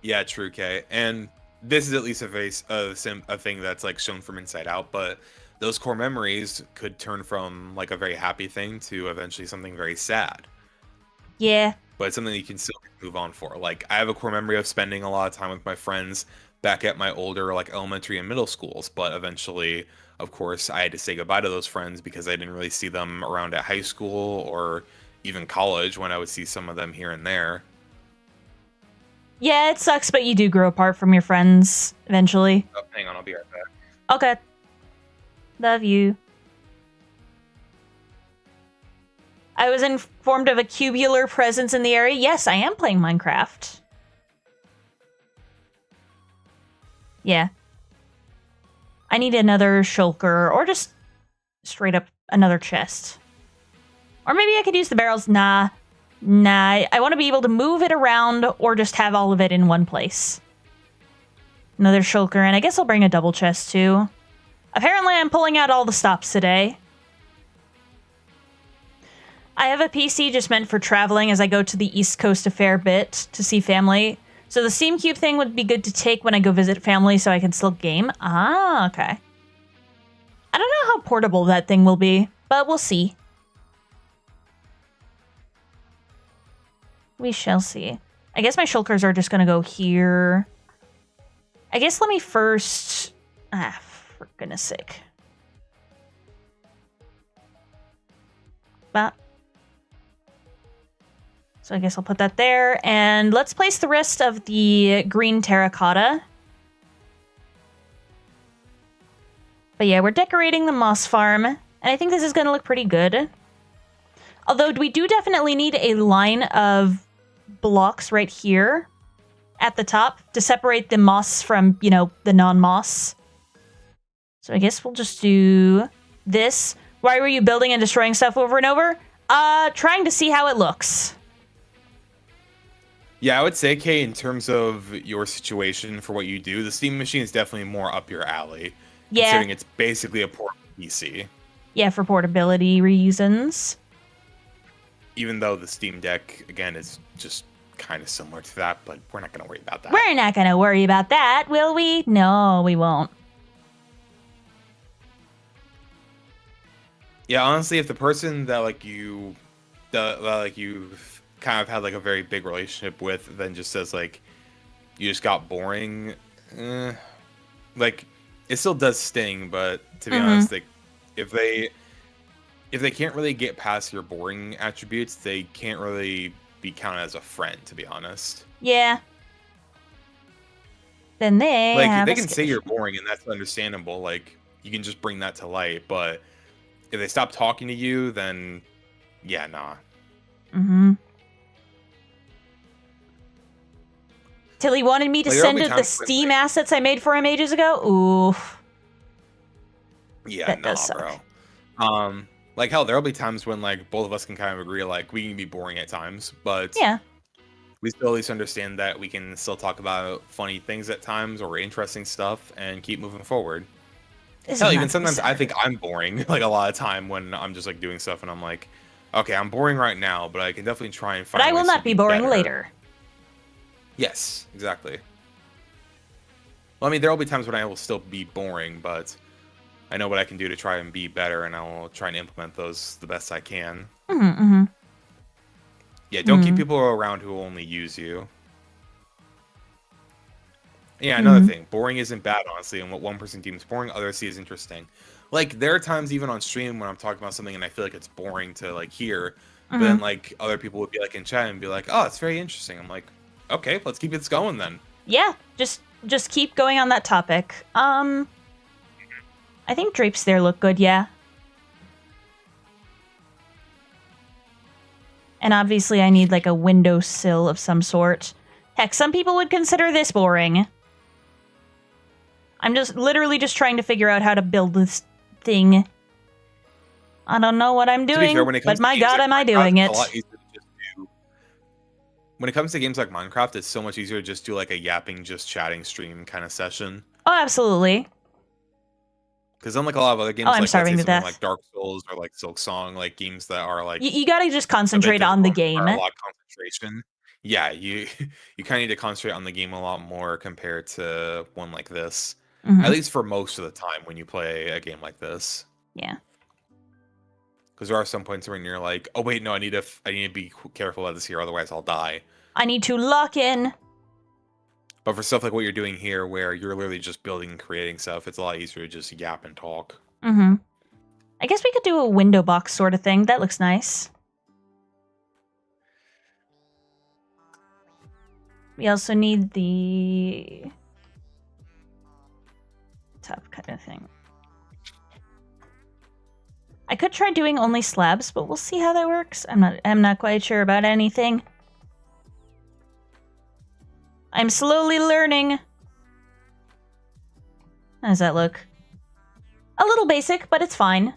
Yeah, true, Kay. And this is at least a thing that's like shown from inside out, but those core memories could turn from like a very happy thing to eventually something very sad. Yeah. But it's something you can still move on for. Like, I have a core memory of spending a lot of time with my friends back at my older, like, elementary and middle schools. But eventually, of course, I had to say goodbye to those friends because I didn't really see them around at high school or even college when I would see some of them here and there. Yeah, it sucks, but you do grow apart from your friends eventually. Oh, hang on, I'll be right back. Okay. Love you. I was informed of a cubular presence in the area. Yes, I am playing Minecraft. Yeah. I need another shulker, or just straight up another chest. Or maybe I could use the barrels. Nah. I want to be able to move it around, or just have all of it in one place. Another shulker, and I guess I'll bring a double chest too. Apparently I'm pulling out all the stops today. I have a PC just meant for traveling as I go to the East Coast a fair bit to see family. So the Steam Cube thing would be good to take when I go visit family so I can still game. Ah, okay. I don't know how portable that thing will be, but we'll see. We shall see. I guess my shulkers are just gonna go here. I guess let me first... for goodness sake. But... So I guess I'll put that there, and let's place the rest of the green terracotta. But yeah, we're decorating the moss farm, and I think this is going to look pretty good. Although we do definitely need a line of blocks right here at the top to separate the moss from, you know, the non-moss. So I guess we'll just do this. Why were you building and destroying stuff over and over? Trying to see how it looks. Yeah, I would say, Kay, in terms of your situation for what you do, the Steam Machine is definitely more up your alley. Yeah. Considering it's basically a portable PC. Yeah, for portability reasons. Even though the Steam Deck, again, is just kind of similar to that, but we're not going to worry about that. We're not going to worry about that, will we? No, we won't. Yeah, honestly, if the person that, like, you've kind of had, like, a very big relationship with then just says, like, you just got boring, like, it still does sting, but to be honest, like, if they can't really get past your boring attributes, they can't really be counted as a friend, to be honest. Yeah. Then they can say you're boring, and that's understandable. Like, you can just bring that to light, but if they stop talking to you, then yeah, nah. Tilly wanted me to send it the Steam assets I made for him ages ago. Oof. Yeah, that nah, does suck. bro. Like, hell, there'll be times when, like, both of us can kind of agree, like, we can be boring at times, but yeah, we still at least understand that we can still talk about funny things at times or interesting stuff and keep moving forward. Hell, even sometimes I think I'm boring, like, a lot of time when I'm just, like, doing stuff and I'm like, okay, I'm boring right now, but I can definitely try and find But I will ways not to be boring better. later. Yes, exactly. Well, I mean, there will be times when I will still be boring, but I know what I can do to try and be better, and I will try and implement those the best I can. Yeah, don't keep people around who only use you. Yeah, another thing. Boring isn't bad, honestly, and what one person deems boring, others see as interesting. Like, there are times even on stream when I'm talking about something and I feel like it's boring to, like, hear, but then, like, other people would be, like, in chat and be like, oh, it's very interesting. I'm like, okay, let's keep this going then. Yeah, just keep going on that topic. I think drapes there look good, yeah. And obviously I need, like, a windowsill of some sort. Heck, some people would consider this boring. I'm literally just trying to figure out how to build this thing. I don't know what I'm doing, but my god, am I doing it. when it comes to games like Minecraft, it's so much easier to just do like a yapping, just chatting stream kind of session. Oh, absolutely. Because unlike a lot of other games, Oh, I'm like let's starving say to something death. like Dark Souls or like Silk Song, like games that are like You gotta just a bit concentrate on the difficult, game. require a lot of concentration. Yeah, you you kind of need to concentrate on the game a lot more compared to one like this. At Hmm. least for most of the time when you play a game like this. Yeah. Because there are some points when you're like, oh wait, no, I need to be careful about this here, otherwise I'll die. I need to lock in. But for stuff like what you're doing here, where you're literally just building and creating stuff, it's a lot easier to just yap and talk. Mm-hmm. I guess we could do a window box sort of thing. That looks nice. We also need the top kind of thing. I could try doing only slabs, but we'll see how that works. I'm not quite sure about anything. I'm slowly learning. How does that look? A little basic, but it's fine.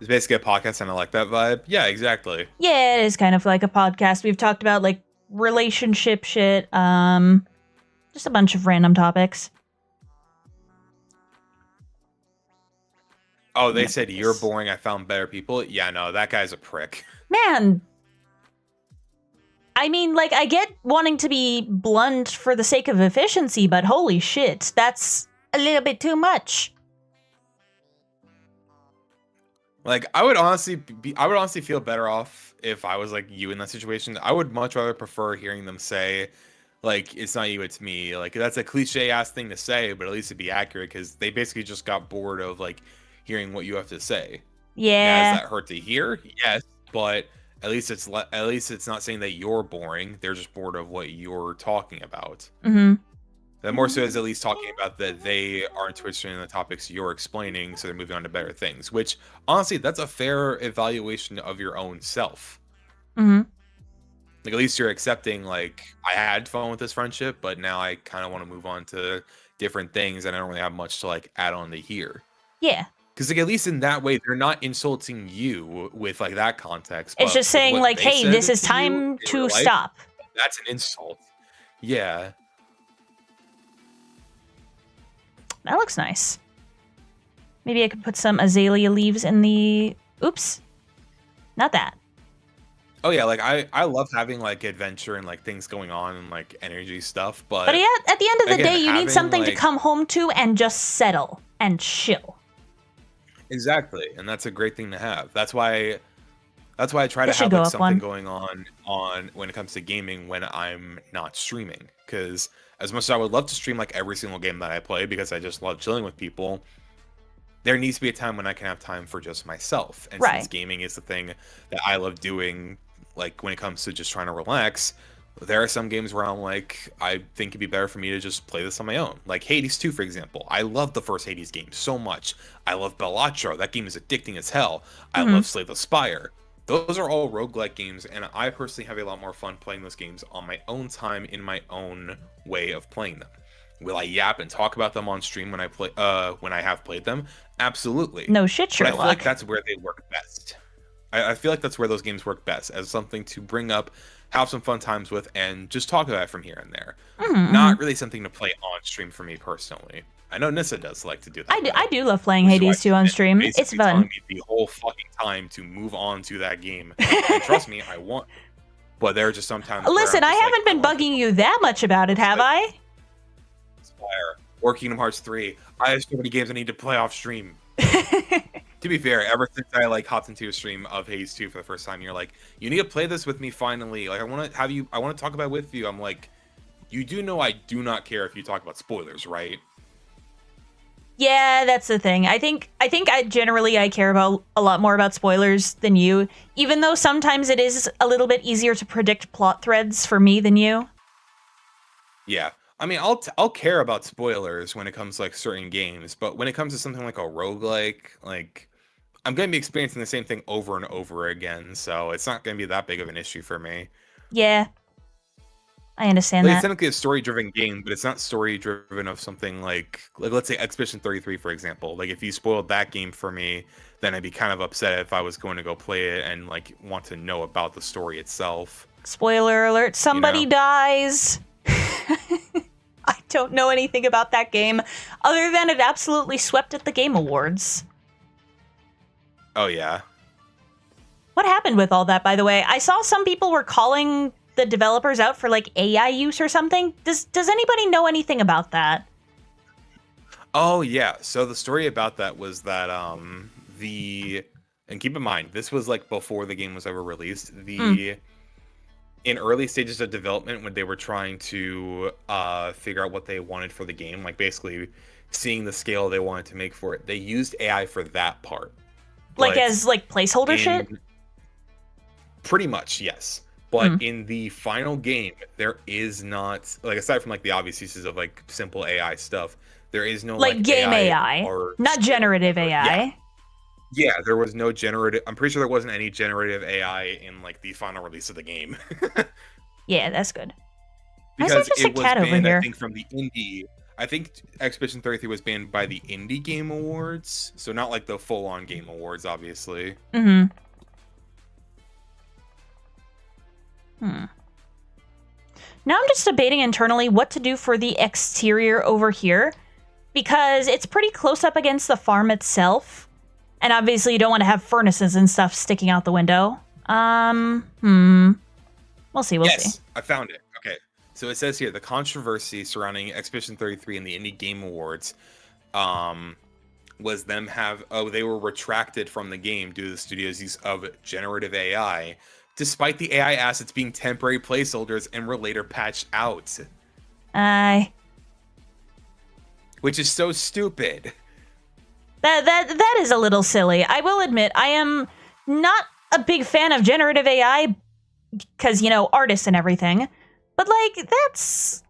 It's basically a podcast, and I like that vibe. Yeah, exactly. Yeah, it is kind of like a podcast. We've talked about like relationship shit, just a bunch of random topics. Oh, they said you're boring. I found better people. Yeah, no, that guy's a prick. Man. I mean, like, I get wanting to be blunt for the sake of efficiency, but holy shit, that's a little bit too much. Like, I would honestly feel better off if I was like you in that situation. I would much rather prefer hearing them say, like, it's not you, it's me. Like, that's a cliche ass thing to say, but at least it'd be accurate because they basically just got bored of like hearing what you have to say. Yeah. Now, does that hurt to hear? Yes, but at least it's not saying that you're boring. They're just bored of what you're talking about. Mm-hmm. That more so is at least talking about that they aren't interested in the topics you're explaining, so they're moving on to better things. Which honestly, that's a fair evaluation of your own self. Mm-hmm. Like at least you're accepting, like, I had fun with this friendship, but now I kind of want to move on to different things, and I don't really have much to like add on to here. Yeah. Because like at least in that way, they're not insulting you with like that context. It's just saying like, hey, this is time to stop. That's an insult. Yeah. That looks nice. Maybe I could put some azalea leaves in the... Oops. Not that. Oh yeah, like I love having like adventure and like things going on and like energy stuff, but yeah, at the end of the again, day, you need something to like, come home to and just settle and chill. Exactly, and that's a great thing to have. That's why I try to have like something going on when it comes to gaming when I'm not streaming. Because as much as I would love to stream like every single game that I play because I just love chilling with people, there needs to be a time when I can have time for just myself. And since gaming is the thing that I love doing, like when it comes to just trying to relax, there are some games where I'm like, I think it'd be better for me to just play this on my own. Like Hades 2, for example. I love the first Hades game so much. I love Bellatro. That game is addicting as hell. I love Slay the Spire. Those are all roguelike games, and I personally have a lot more fun playing those games on my own time in my own way of playing them. Will I yap and talk about them on stream when I have played them? Absolutely. No shit, Sherlock. But I feel like that's where they work best. I feel like that's where those games work best, as something to bring up, have some fun times with, and just talk about it from here and there. Not really something to play on stream for me personally. I know Nyssa does like to do that. I do love playing Hades 2 on stream. It's fun. Me the whole fucking time to move on to that game. And trust me, I want. But there are just sometimes. Listen, I haven't been bugging you that much about it, have I? Spire or Kingdom Hearts 3. I have so many games I need to play off stream. To be fair, ever since I like hopped into a stream of Hades 2 for the first time, you're like, you need to play this with me finally. Like I want to talk about it with you. I'm like, you do know I do not care if you talk about spoilers, right? Yeah, that's the thing. I think I generally care about a lot more about spoilers than you, even though sometimes it is a little bit easier to predict plot threads for me than you. Yeah. I mean, I'll care about spoilers when it comes to like certain games, but when it comes to something like a roguelike, like I'm going to be experiencing the same thing over and over again, so it's not going to be that big of an issue for me. Yeah. I understand like, that. It's technically a story-driven game, but it's not story-driven of something like let's say Expedition 33, for example. Like, if you spoiled that game for me, then I'd be kind of upset if I was going to go play it and, like, want to know about the story itself. Spoiler alert, somebody You know? dies. I don't know anything about that game, other than it absolutely swept at the Game Awards. Oh, yeah. What happened with all that, by the way? I saw some people were calling the developers out for, like, AI use or something. Does anybody know anything about that? Oh, yeah. So the story about that was that and keep in mind, this was like before the game was ever released. In early stages of development, when they were trying to figure out what they wanted for the game, like basically seeing the scale they wanted to make for it, they used AI for that part. Like, But as, like, placeholder shit? Pretty much, yes. But in the final game, there is not, like, aside from like the obvious uses of like simple AI stuff, there is no Like game AI, or not generative AI. Yeah, there was no generative. I'm pretty sure there wasn't any generative AI in like the final release of the game. Yeah, that's good. Because Why is there just it a was cat over banned, here? I think, from the indie. I think Expedition 33 was banned by the Indie Game Awards, so not like the full-on Game Awards, obviously. Hmm. Now I'm just debating internally what to do for the exterior over here, because it's pretty close up against the farm itself, and obviously you don't want to have furnaces and stuff sticking out the window. We'll see, we'll see. Yes, I found it. Okay, so it says here, the controversy surrounding Expedition 33 and the Indie Game Awards was they were retracted from the game due to the studio's use of generative AI, despite the AI assets being temporary placeholders and were later patched out. Which is so stupid. That is a little silly. I will admit, I am not a big fan of generative AI, because, you know, artists and everything. But, like, that's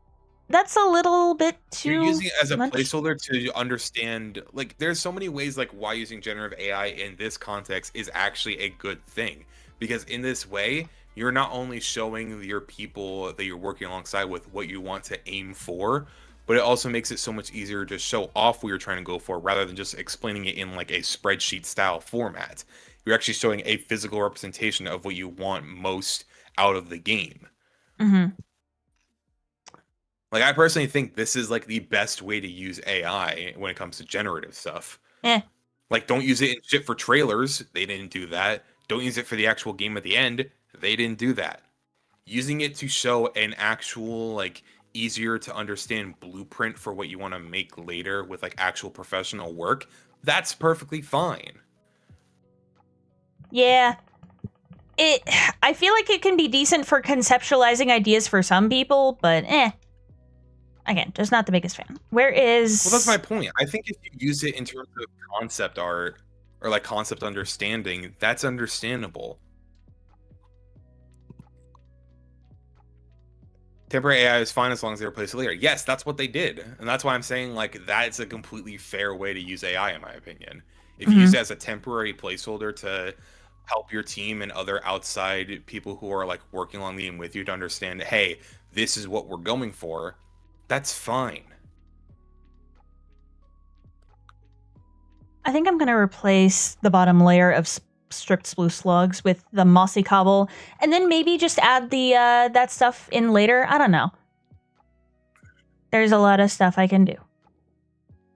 a little bit too You're using it as a much. placeholder to understand, like, there's so many ways, like, why using generative AI in this context is actually a good thing. Because in this way, you're not only showing your people that you're working alongside with what you want to aim for, but it also makes it so much easier to show off what you're trying to go for rather than just explaining it in, like, a spreadsheet style format. You're actually showing a physical representation of what you want most out of the game. Mm-hmm. Like, I personally think this is like the best way to use AI when it comes to generative stuff. Like, don't use it in shit for trailers. They didn't do that. Don't use it for the actual game at the end. They didn't do that. Using it to show an actual, like, easier to understand blueprint for what you want to make later with, like, actual professional work, that's perfectly fine. Yeah. I feel like it can be decent for conceptualizing ideas for some people, but again, just not the biggest fan. Where is... Well, that's my point. I think if you use it in terms of concept art or like concept understanding, that's understandable. Temporary AI is fine as long as they replace it later. Yes, that's what they did. And that's why I'm saying, like, that's a completely fair way to use AI, in my opinion. If you use it as a temporary placeholder to help your team and other outside people who are, like, working along the game with you to understand, hey, this is what we're going for, that's fine. I think I'm going to replace the bottom layer of stripped spruce slugs with the mossy cobble, and then maybe just add the that stuff in later. I don't know. There's a lot of stuff I can do.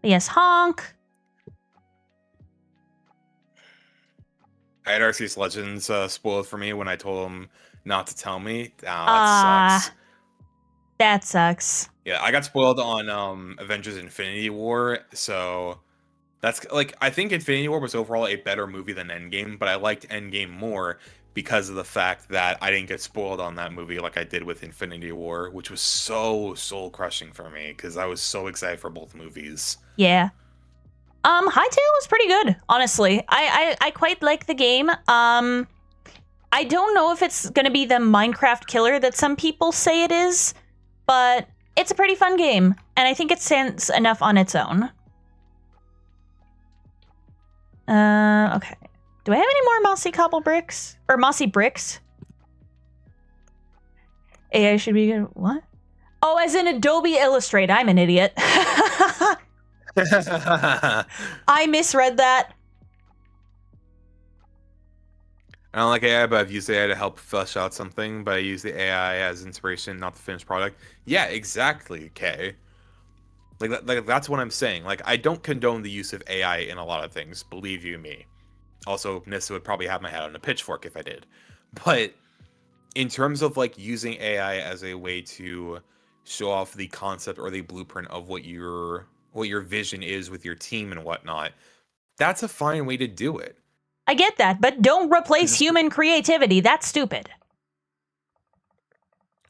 But yes, Honk. I had Arceus Legends spoiled for me when I told him not to tell me. That sucks. That sucks. Yeah, I got spoiled on Avengers Infinity War, so that's, like, I think Infinity War was overall a better movie than Endgame, but I liked Endgame more because of the fact that I didn't get spoiled on that movie like I did with Infinity War, which was so soul-crushing for me because I was so excited for both movies. Yeah. Hytale was pretty good, honestly. I quite like the game. I don't know if it's gonna be the Minecraft killer that some people say it is, but it's a pretty fun game, and I think it stands enough on its own. Okay. Do I have any more mossy cobble bricks? Or mossy bricks? AI should be good. What? Oh, as in Adobe Illustrator. I'm an idiot. I misread that. I don't like AI, but I've used AI to help flesh out something, but I use the AI as inspiration, not the finished product. Yeah, exactly, Kay. Like that's what I'm saying. Like I don't condone the use of AI in a lot of things, believe you me. Also, Nyssa would probably have my head on a pitchfork if I did. But in terms of like using AI as a way to show off the concept or the blueprint of what your vision is with your team and whatnot, that's a fine way to do it. I get that, but don't replace Just human creativity. That's stupid.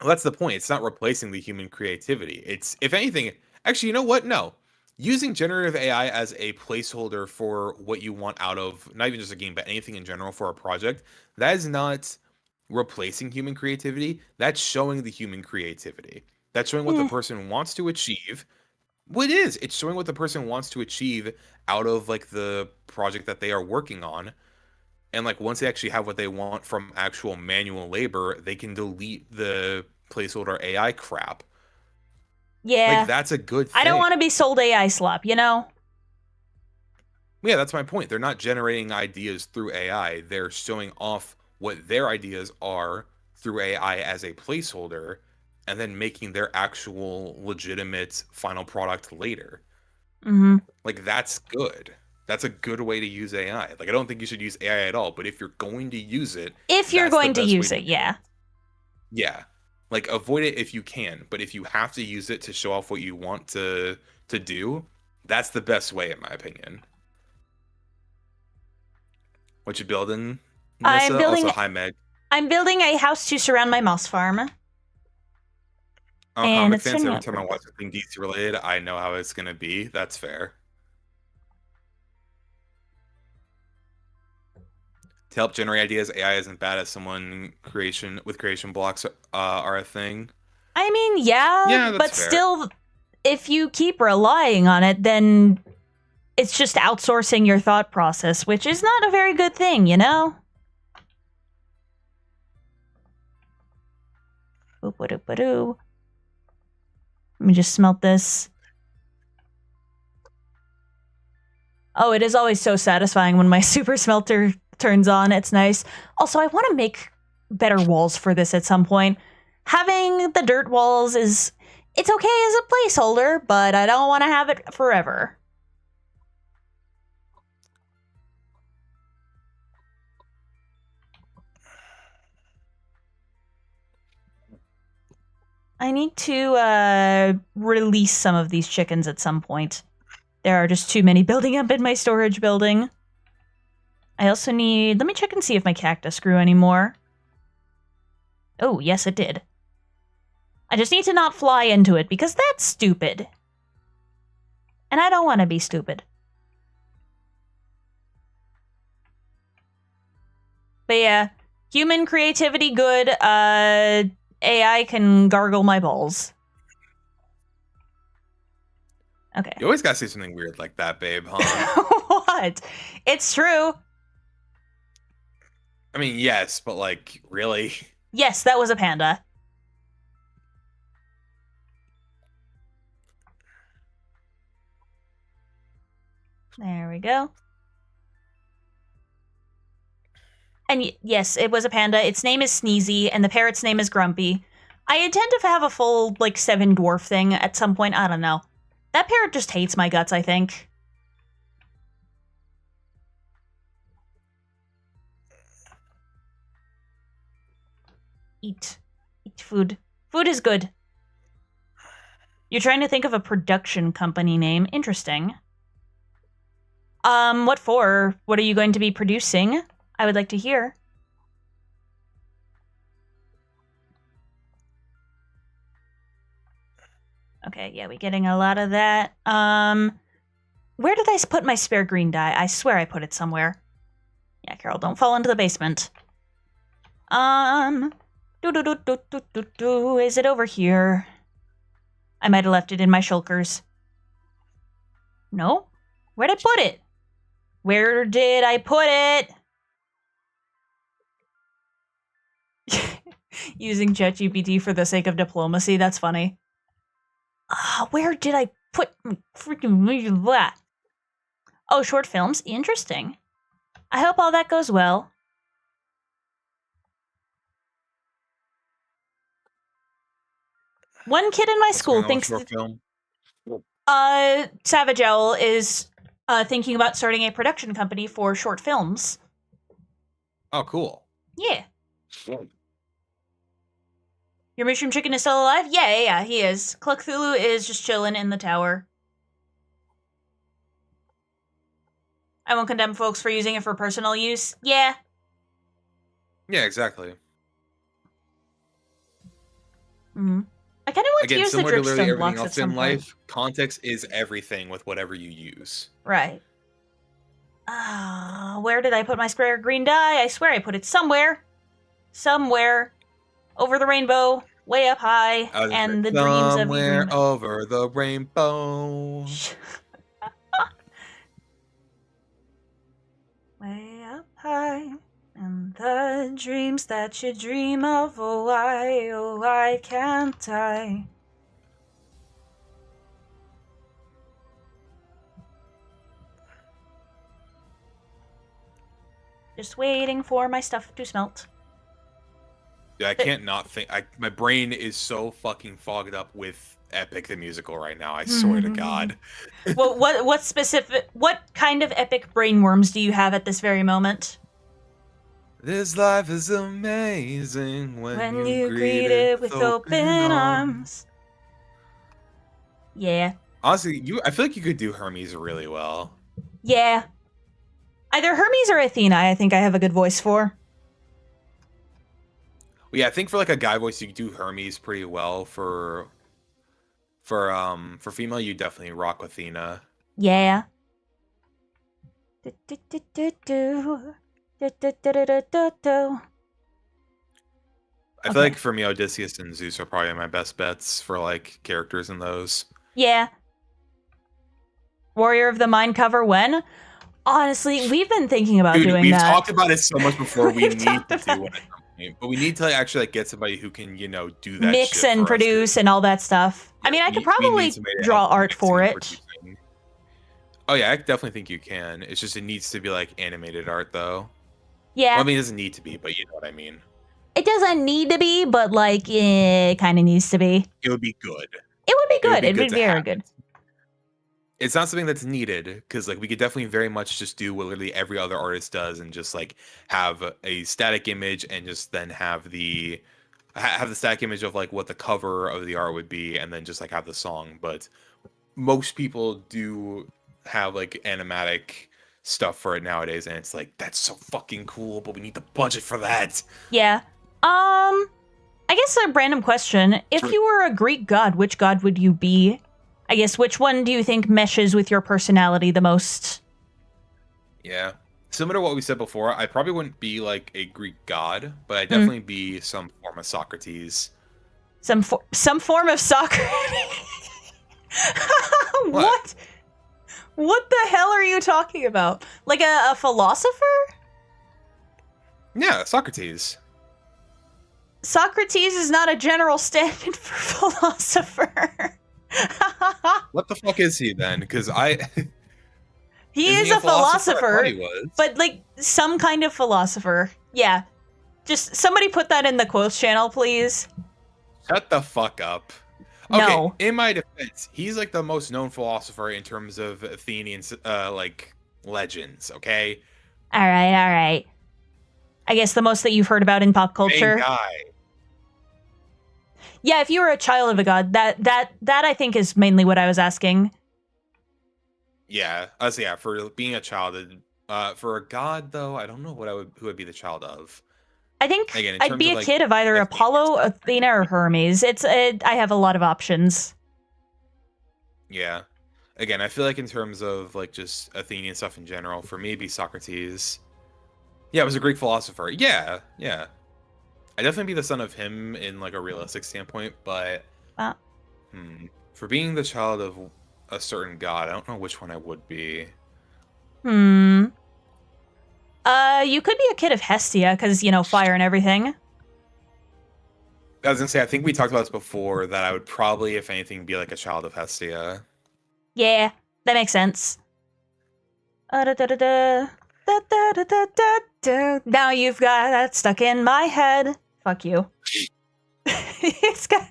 Well, that's the point. It's not replacing the human creativity. It's, if anything, actually, you know what? No. Using generative AI as a placeholder for what you want out of not even just a game, but anything in general for a project, that is not replacing human creativity. That's showing the human creativity. That's showing what the Eh. person wants to achieve. What it is, it's showing what the person wants to achieve out of like the project that they are working on, and like once they actually have what they want from actual manual labor, they can delete the placeholder AI crap. Like Yeah. that's a good I don't thing. want to be sold AI slop, you know? Yeah, that's my point. They're not generating ideas through AI. They're showing off what their ideas are through AI as a placeholder and then making their actual legitimate final product later. Mm-hmm. Like that's good. That's a good way to use AI. Like I don't think you should use AI at all, but if you're going to use it, If you're that's the going to best way use to it, do it. yeah. Yeah. Like avoid it if you can, but if you have to use it to show off what you want to do, that's the best way in my opinion. What you building, I'm Nissa? Also, building hi Meg. I'm building a house to surround my moss farm, I'm a and comic it's fan, so turning every out time I pretty good. watch something DC related, I know how it's gonna be. That's fair. To help generate ideas, AI isn't bad as someone creation with creation blocks are a thing. I mean, yeah, Yeah, that's but fair. still, if you keep relying on it, then it's just outsourcing your thought process, which is not a very good thing, you know? Boop-a-doop-a-doo. Let me just smelt this. Oh, it is always so satisfying when my super smelter turns on. It's nice. Also, I want to make better walls for this at some point. Having the dirt walls is it's okay as a placeholder, but I don't want to have it forever. I need to release some of these chickens at some point. There are just too many building up in my storage building. I also need... Let me check and see if my cactus grew anymore. Oh, yes, it did. I just need to not fly into it, because that's stupid. And I don't want to be stupid. But yeah, human creativity good. AI can gargle my balls. Okay. You always gotta say something weird like that, babe, huh? What? It's true. I mean, yes, but like, really? Yes, that was a panda. There we go. And yes, it was a panda. Its name is Sneezy, and the parrot's name is Grumpy. I intend to have a full, like, 7 dwarf thing at some point. I don't know. That parrot just hates my guts, I think. Eat. Eat food. Food is good. You're trying to think of a production company name. Interesting. What for? What are you going to be producing? I would like to hear. Okay, yeah, we're getting a lot of that. Where did I put my spare green dye? I swear I put it somewhere. Yeah, Carol, don't fall into the basement. Is it over here? I might have left it in my shulkers. No? Where'd I put it? Where did I put it? Using ChatGPT for the sake of diplomacy, that's funny. Where did I put freaking that? Oh, short films? Interesting. I hope all that goes well. One kid in my What's school going on with thinks short film? Savage Owl is thinking about starting a production company for short films. Oh, cool. Yeah. Your mushroom chicken is still alive? Yeah, he is. Clucthulu is just chilling in the tower. I won't condemn folks for using it for personal use. Yeah. Yeah, exactly. Mm-hmm. I kind of want to use the Similar to literally dripstone everything blocks at else in some point. life, context is everything with whatever you use. Right. Where did I put my spare green dye? I swear I put it somewhere. Somewhere. Over the rainbow. Way up high. And the dreams of you Somewhere dream. over the rainbow. Way up high. And the dreams that you dream of. Oh, why can't I? Just waiting for my stuff to smelt. Yeah, I can't not think. My brain is so fucking fogged up with Epic the musical right now. I swear to God. Well, what kind of epic brainworms do you have at this very moment? This life is amazing when you greet it it with open arms. Yeah. Honestly, I feel like you could do Hermes really well. Yeah. Either Hermes or Athena, I think I have a good voice for. Well, yeah, I think for like a guy voice, you could do Hermes pretty well. For female, you definitely rock Athena. Yeah. I feel like for me, Odysseus and Zeus are probably my best bets for like characters in those. Yeah. Warrior of the Mind cover when? Honestly, we've been thinking about doing we've that. We've talked about it so much before. We need to do it at some point. But we need to actually like get somebody who can, do that mix shit and for produce us, and all that stuff. yeah, I mean, I could probably draw art for it. Oh yeah, I definitely think you can. It's just it needs to be like animated art though. Yeah. Well, I mean, it doesn't need to be, but you know what I mean. It doesn't need to be, but like it kind of needs to be. It would be good. It would be good. It would be very good. It's not something that's needed because like we could definitely very much just do what literally every other artist does and just like have a static image and just then have the static image of like what the cover of the art would be and then just like have the song. But most people do have like animatic stuff for it nowadays, and it's like that's so fucking cool, but we need the budget for that. Yeah. I guess a random question. If you were a Greek god, which god would you be? I guess which one do you think meshes with your personality the most? Yeah. Similar to what we said before, I probably wouldn't be like a Greek god, but I'd definitely be some form of Socrates. Some form of Socrates? What? What the hell are you talking about? Like a philosopher? Yeah, Socrates. Socrates is not a general stand-in for philosopher. What the fuck is he then? Because he is a philosopher, but like some kind of philosopher. Yeah. Just somebody put that in the quotes channel, please. Shut the fuck up. Okay, no. In my defense, he's like the most known philosopher in terms of Athenian like legends, okay? All right. I guess the most that you've heard about in pop culture. Main guy. Yeah, if you were a child of a god, that I think is mainly what I was asking. Yeah, for being a child, for a god though, I don't know who would be the child of. I think I'd be a kid of either Apollo, Athena, or Hermes. I have a lot of options. Yeah. Again, I feel like in terms of like just Athenian stuff in general, for me it'd be Socrates. Yeah, it was a Greek philosopher. Yeah. I'd definitely be the son of him in like a realistic standpoint, but for being the child of a certain god, I don't know which one I would be. You could be a kid of Hestia, because, fire and everything. I was gonna say, I think we talked about this before, that I would probably, if anything, be like a child of Hestia. Yeah, that makes sense. Now you've got that stuck in my head. Fuck you. It's got...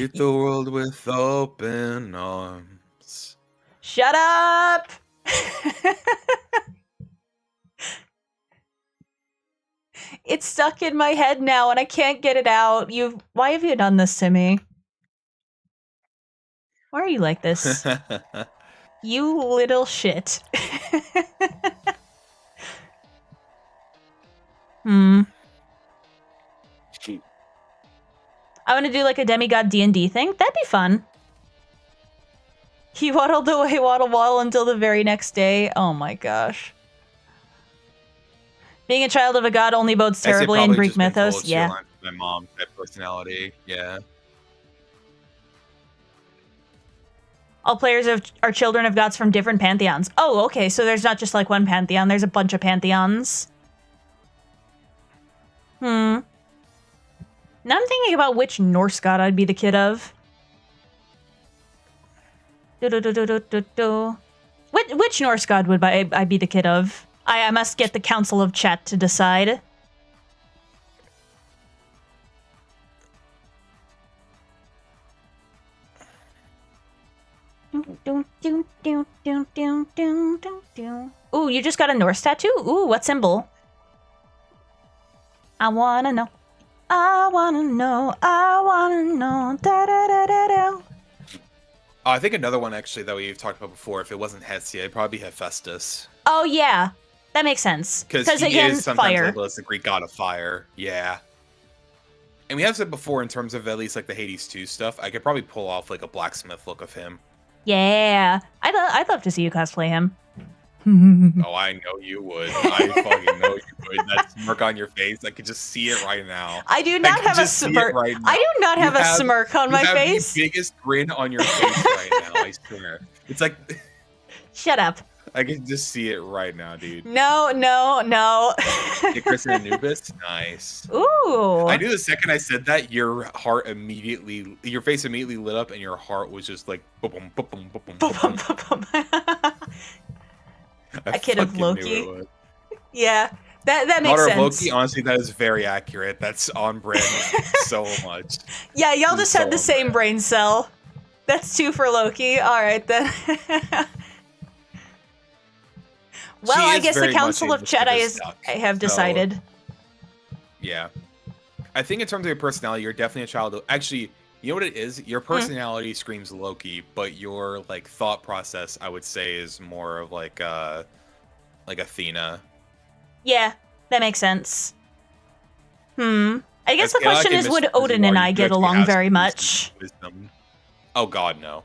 Greet the world with open arms. Shut up! It's stuck in my head now and I can't get it out. Why have you done this to me? Why are you like this? You little shit. I want to do like a demigod D&D thing. That'd be fun. He waddled away, waddle until the very next day. Oh my gosh. Being a child of a god only bodes terribly in Greek mythos. Yeah. My mom, that personality. Yeah. All players are children of gods from different pantheons. Oh, okay. So there's not just like one pantheon. There's a bunch of pantheons. Now I'm thinking about which Norse god I'd be the kid of. Which Norse god would I be the kid of? I must get the Council of Chat to decide. Ooh, you just got a Norse tattoo? Ooh, what symbol? I wanna know. I wanna know. I wanna know. Da da da da da. I think another one actually that we've talked about before, if it wasn't Hestia, it'd probably be Hephaestus. Oh yeah, that makes sense. Because he again, is sometimes fire. labeled as the Greek god of fire. Yeah. And we have said before, in terms of at least like the Hades 2 stuff, I could probably pull off like a blacksmith look of him. Yeah, I'd love to see you cosplay him. Oh, I know you would. I fucking know you would. That smirk on your face, I could just see it right now. I do not have a smirk. Right I do not have a smirk on my face. The biggest grin on your face right now. I swear. It's like. Shut up. I can just see it right now, dude. No. Hey, Chris and Anubis, nice. Ooh. I knew the second I said that, your face immediately lit up, and your heart was just like, boom, boom, boom, boom, boom, boom. A kid of Loki. Yeah, that makes Daughter sense. Of Loki, honestly, that is very accurate. That's on brand so much. Yeah, y'all just had the same brain cell. That's 2 for Loki. All right then. Well, I guess the Council of Chat I have decided. So, yeah. I think in terms of your personality, you're definitely a child of... Actually, you know what it is? Your personality screams Loki, but your like thought process, I would say, is more of like Athena. Yeah, that makes sense. I guess the question is, would Odin and I get along very much? Wisdom. Oh god, no.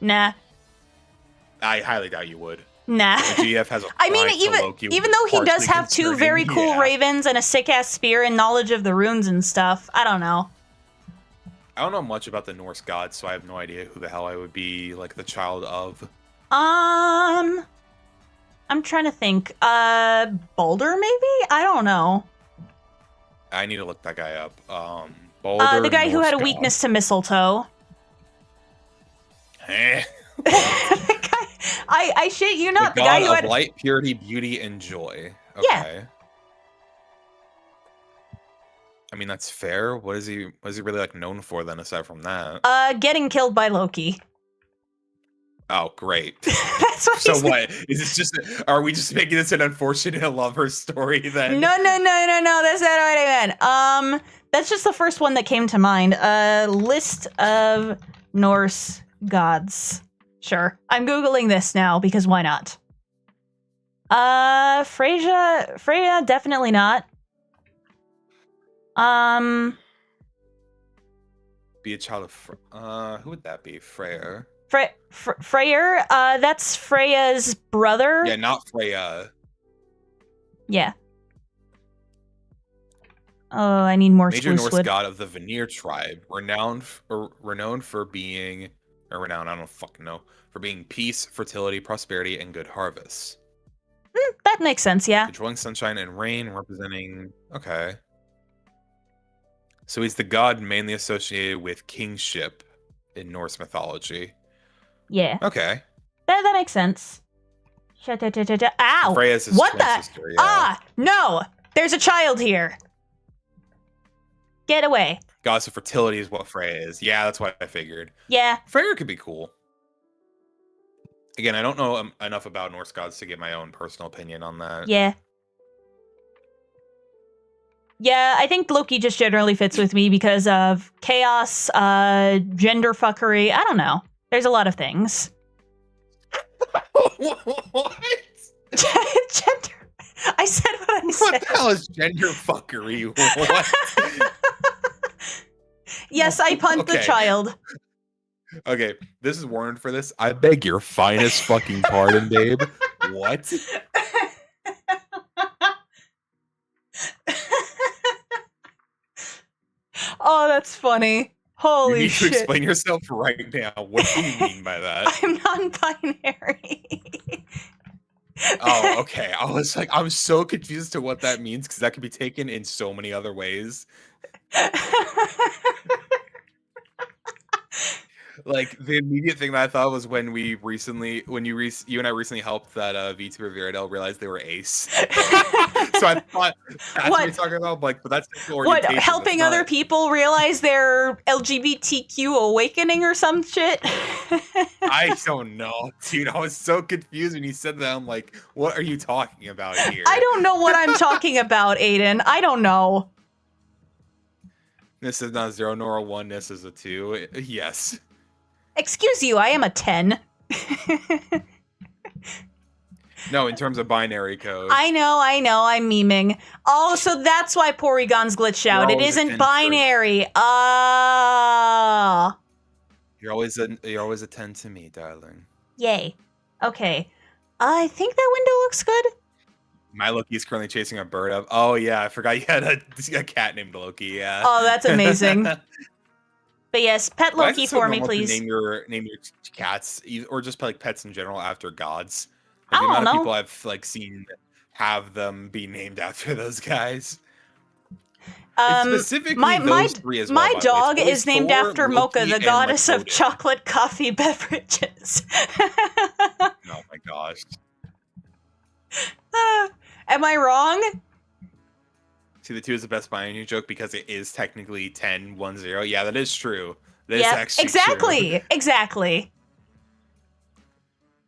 Nah. I highly doubt you would. Nah. The GF has a even though he does have 2 very cool ravens and a sick-ass spear and knowledge of the runes and stuff, I don't know. I don't know much about the Norse gods, so I have no idea who the hell I would be, like, the child of. I'm trying to think. Baldur, maybe? I don't know. I need to look that guy up. Baldur, the guy Norse who had a god. weakness to mistletoe. I shit you not. The guy who had light, purity, beauty, and joy. Okay. Yeah. I mean, that's fair. What is he really like known for then, aside from that? Getting killed by Loki. Oh, great. That's what so what? Is this just? Are we just making this an unfortunate lover story then? No. That's not what I meant. That's just the first one that came to mind. List of Norse gods. Sure. I'm Googling this now because why not? Freya, definitely not. Be a child of who would that be? Freyr. Freyr, that's Freya's brother. Yeah, not Freya. Yeah. Oh, I need more Major spruce Norse wood. god of the Vanir tribe, renowned for being, or renowned, I don't fucking know, for being peace, fertility, prosperity, and good harvests. That makes sense, yeah. Controlling sunshine and rain, representing. Okay. So he's the god mainly associated with kingship in Norse mythology. Yeah. Okay. That makes sense. Ow! Freya's his what twin the? sister, yeah. Ah! No! There's a child here! Get away. Goddess of fertility is what Freya is. Yeah, that's what I figured. Yeah. Freya could be cool. Again, I don't know enough about Norse gods to get my own personal opinion on that. Yeah. Yeah, I think Loki just generally fits with me because of chaos, gender fuckery. I don't know. There's a lot of things. What? Gender. I said what I said. What the hell is gender fuckery? What? Yes, I punt the Okay. child. Okay, this is warranted for this. I beg your finest fucking pardon, babe. What? Oh, that's funny. Holy You need shit. to explain yourself right now. What do you mean by that? I'm non-binary. Oh, okay. I was like, I'm so confused to what that means because that could be taken in so many other ways. Like the immediate thing that I thought was when you and I recently helped that VTuber Viradel realize they were ace. So I thought that's what you're talking about, but that's what, helping other people realize their LGBTQ awakening or some shit? I don't know, dude. I was so confused when you said that. I'm like, what are you talking about here? I don't know what I'm talking about, Aiden. I don't know. This is not a 0 nor a 1. This is a 2. Yes. Excuse you, I am a 10. No, in terms of binary code. I know, I'm memeing. Oh, so that's why Porygon's glitched out. It isn't binary. Ah. You're always a 10 to me, darling. Yay. Okay. I think that window looks good. My Loki is currently chasing a bird up. Oh yeah, I forgot you had a cat named Loki. Yeah. Oh, that's amazing. But yes, pet Loki so for me, please. Name your cats, or just like pets in general after gods. Like, I the don't amount of know. people I've like seen have them be named after those guys. Specifically, those three as well, my dog it's is named Thor, after Loki, Mocha, the goddess of Odin. chocolate coffee beverages. Oh my gosh. Am I wrong? See, the 2 is the best binary joke because it is technically 10-1-0. Yeah, that is true. That is Yeah, actually exactly. true. Exactly.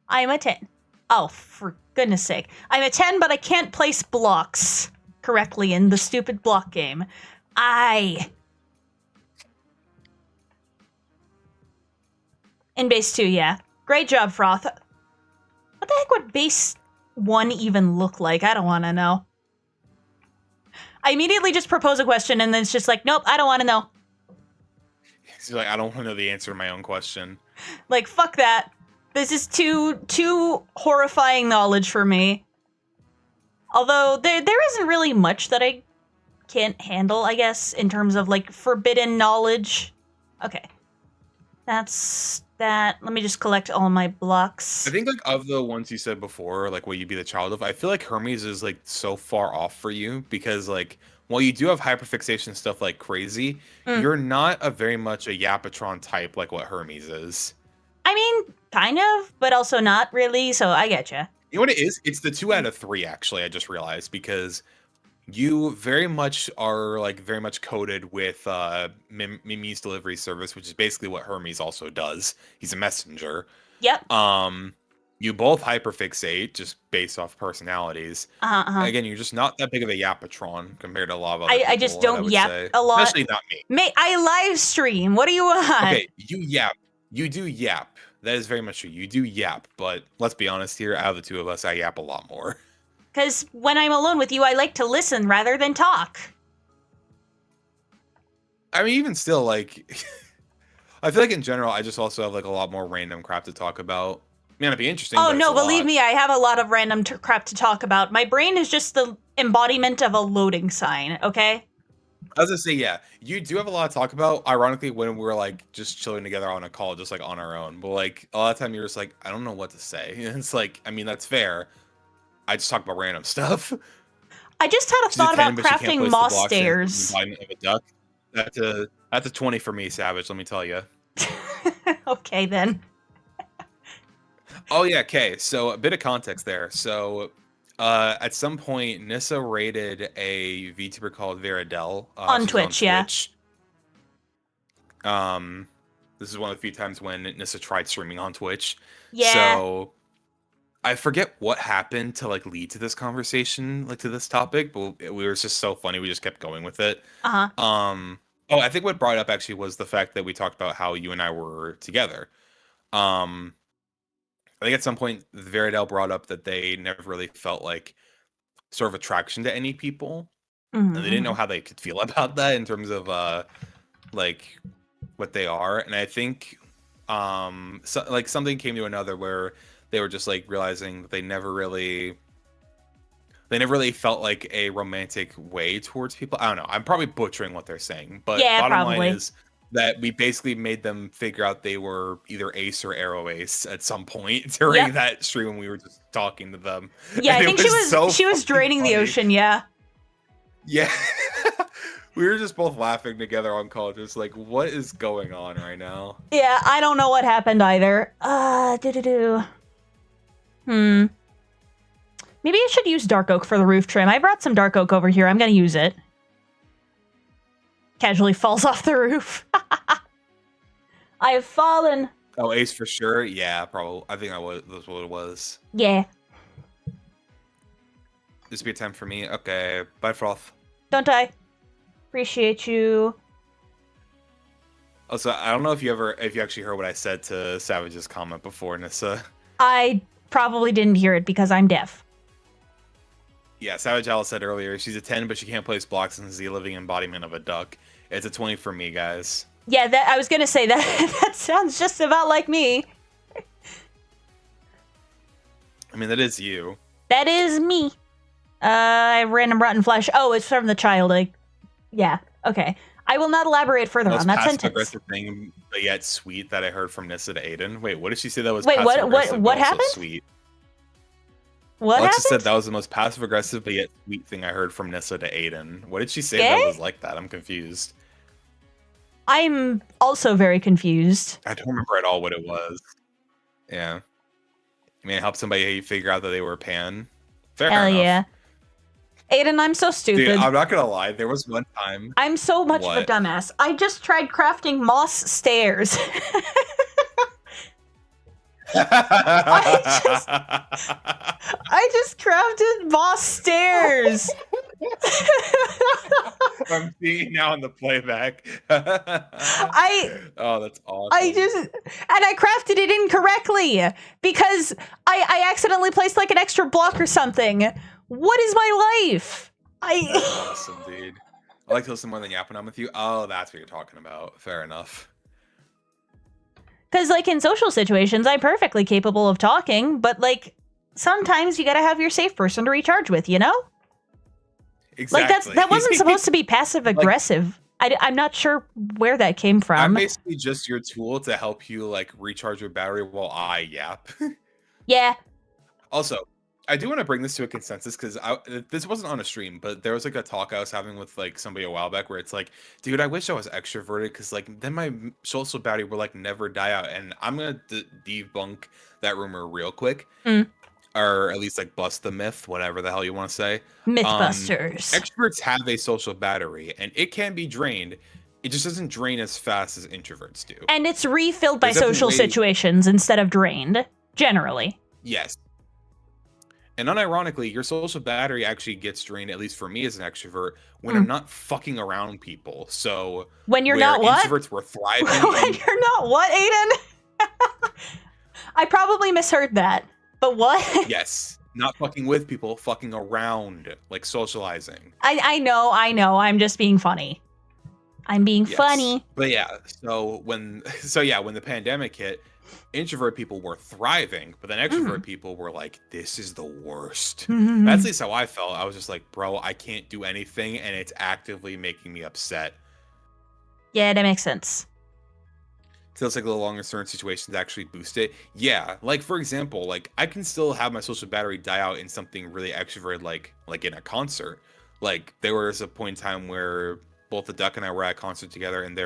I'm a 10. Oh, for goodness sake. I'm a 10, but I can't place blocks correctly in the stupid block game. In base 2, yeah. Great job, Froth. What the heck would base 1 even look like? I don't want to know. I immediately just propose a question, and then it's just like, nope, I don't want to know. He's like, I don't want to know the answer to my own question. Like, fuck that. This is too horrifying knowledge for me. Although, there isn't really much that I can't handle, I guess, in terms of, like, forbidden knowledge. Okay. That's that. Let me just collect all my blocks. I think, like, of the ones you said before, like, what you'd be the child of, I feel like Hermes is, like, so far off for you because, like, while you do have hyperfixation stuff like crazy, you're not very much a Yapatron type like what Hermes is. I mean, kind of, but also not really, so I getcha. You know what it is? It's the 2 out of 3, actually, I just realized, because you very much are, like, very much coded with Mimi's delivery service, which is basically what Hermes also does. He's a messenger. Yep. You both hyperfixate, just based off personalities. Again, you're just not that big of a Yapatron compared to a lot of other people, I just don't yap a lot. Especially not me. I live stream. What do you want? Okay, you yap. You do yap. That is very much true. You do yap, but let's be honest here, out of the 2 of us, I yap a lot more. Because when I'm alone with you, I like to listen rather than talk. I mean, even still, like, I feel like in general, I just also have, like, a lot more random crap to talk about. Man, it'd be interesting. Oh, no, believe me, I have a lot of random crap to talk about. My brain is just the embodiment of a loading sign, okay? I was gonna say, yeah, you do have a lot to talk about. Ironically, when we're, like, just chilling together on a call, just, like, on our own. But, like, a lot of time you're just like, I don't know what to say. And it's like, I mean, that's fair. I just talk about random stuff. I just had a thought about crafting moss stairs. That's a 20 for me, Savage, let me tell you. Okay, then. Oh, yeah, okay. So, a bit of context there. So, at some point, Nyssa raided a VTuber called Viradel. On Twitch, yeah. This is one of the few times when Nyssa tried streaming on Twitch. Yeah. So I forget what happened to like lead to this conversation, like to this topic, but we were just so funny. We just kept going with it. Uh-huh. Oh, I think what brought it up actually was the fact that we talked about how you and I were together. Um, I think at some point Veridel brought up that they never really felt like sort of attraction to any people, and they didn't know how they could feel about that in terms of like what they are. And I think so, like something came to another where they were just like realizing that they never really felt like a romantic way towards people. I don't know. I'm probably butchering what they're saying, but Yeah, bottom probably. line is that we basically made them figure out they were either ace or arrow ace at some point during that stream when we were just talking to them. Yeah, And I think she was fucking draining the funny. ocean, yeah. Yeah. We were just both laughing together on call, just like, what is going on right now? Yeah, I don't know what happened either. Maybe I should use dark oak for the roof trim. I brought some dark oak over here. I'm gonna use it. Casually falls off the roof. I have fallen. Oh, ace for sure. Yeah, probably. I think that's what it was. Yeah. This would be a time for me. Okay, bye, Froth. Don't die. Appreciate you. Also, I don't know if you actually heard what I said to Savage's comment before, Nyssa. I probably didn't hear it because I'm deaf. Yeah, Savage Alice said earlier, she's a 10, but she can't place blocks and is the living embodiment of a duck. It's a 20 for me, guys. Yeah, I was gonna say that. That sounds just about like me. I mean, that is you. That is me. Random rotten flesh. Oh, it's from the child. Yeah. Okay. I will not elaborate further on that sentence. Aggressive thing, but yet sweet that I heard from Nyssa to Aiden. Wait, what did she say that was? Wait, what happened? Sweet. What Alexa happened? said that was the most passive aggressive but yet sweet thing I heard from Nyssa to Aiden. What did she say Gay? that was like that? I'm confused. I'm also very confused. I don't remember at all what it was. Yeah. I mean, it helped somebody figure out that they were pan. Fair Hell enough. yeah. Aiden, I'm so stupid. Dude, I'm not gonna lie. There was one time. I'm so much of a dumbass. I just tried crafting moss stairs. I just crafted moss stairs. I'm seeing it now in the playback. Oh, that's awesome. I crafted it incorrectly because I accidentally placed like an extra block or something. What is my life? That's awesome, dude. I like to listen more than yapping on with you. Oh, that's what you're talking about. Fair enough. Because, like, in social situations, I'm perfectly capable of talking, but, like, sometimes you gotta have your safe person to recharge with, you know? Exactly. Like, that wasn't supposed to be passive-aggressive. I'm not sure where that came from. I'm basically just your tool to help you, like, recharge your battery while I yap. Yeah. Also, I do want to bring this to a consensus because this wasn't on a stream, but there was like a talk I was having with like somebody a while back where it's like, dude, I wish I was extroverted because like then my social battery will like never die out. And I'm gonna debunk that rumor real quick, or at least like bust the myth, whatever the hell you want to say. Mythbusters. Extroverts have a social battery, and it can be drained. It just doesn't drain as fast as introverts do. And it's refilled by social situations instead of drained, generally. Yes. And unironically, your social battery actually gets drained, at least for me as an extrovert, when I'm not fucking around people. So when you're not what? Introverts were thriving. When you're not what, Aiden? I probably misheard that. But what? Yes. Not fucking with people, fucking around, like socializing. I know. I'm just being funny. I'm being funny. But yeah, when the pandemic hit, introvert people were thriving, but then extrovert people were like, this is the worst. That's at least how I felt. I was just like, bro, I can't do anything, and it's actively making me upset. Yeah, that makes sense. Feels like the longer certain situations actually boost it. Yeah, like for example, like I can still have my social battery die out in something really extroverted, like in a concert. Like there was a point in time where both the Duck and I were at a concert together, and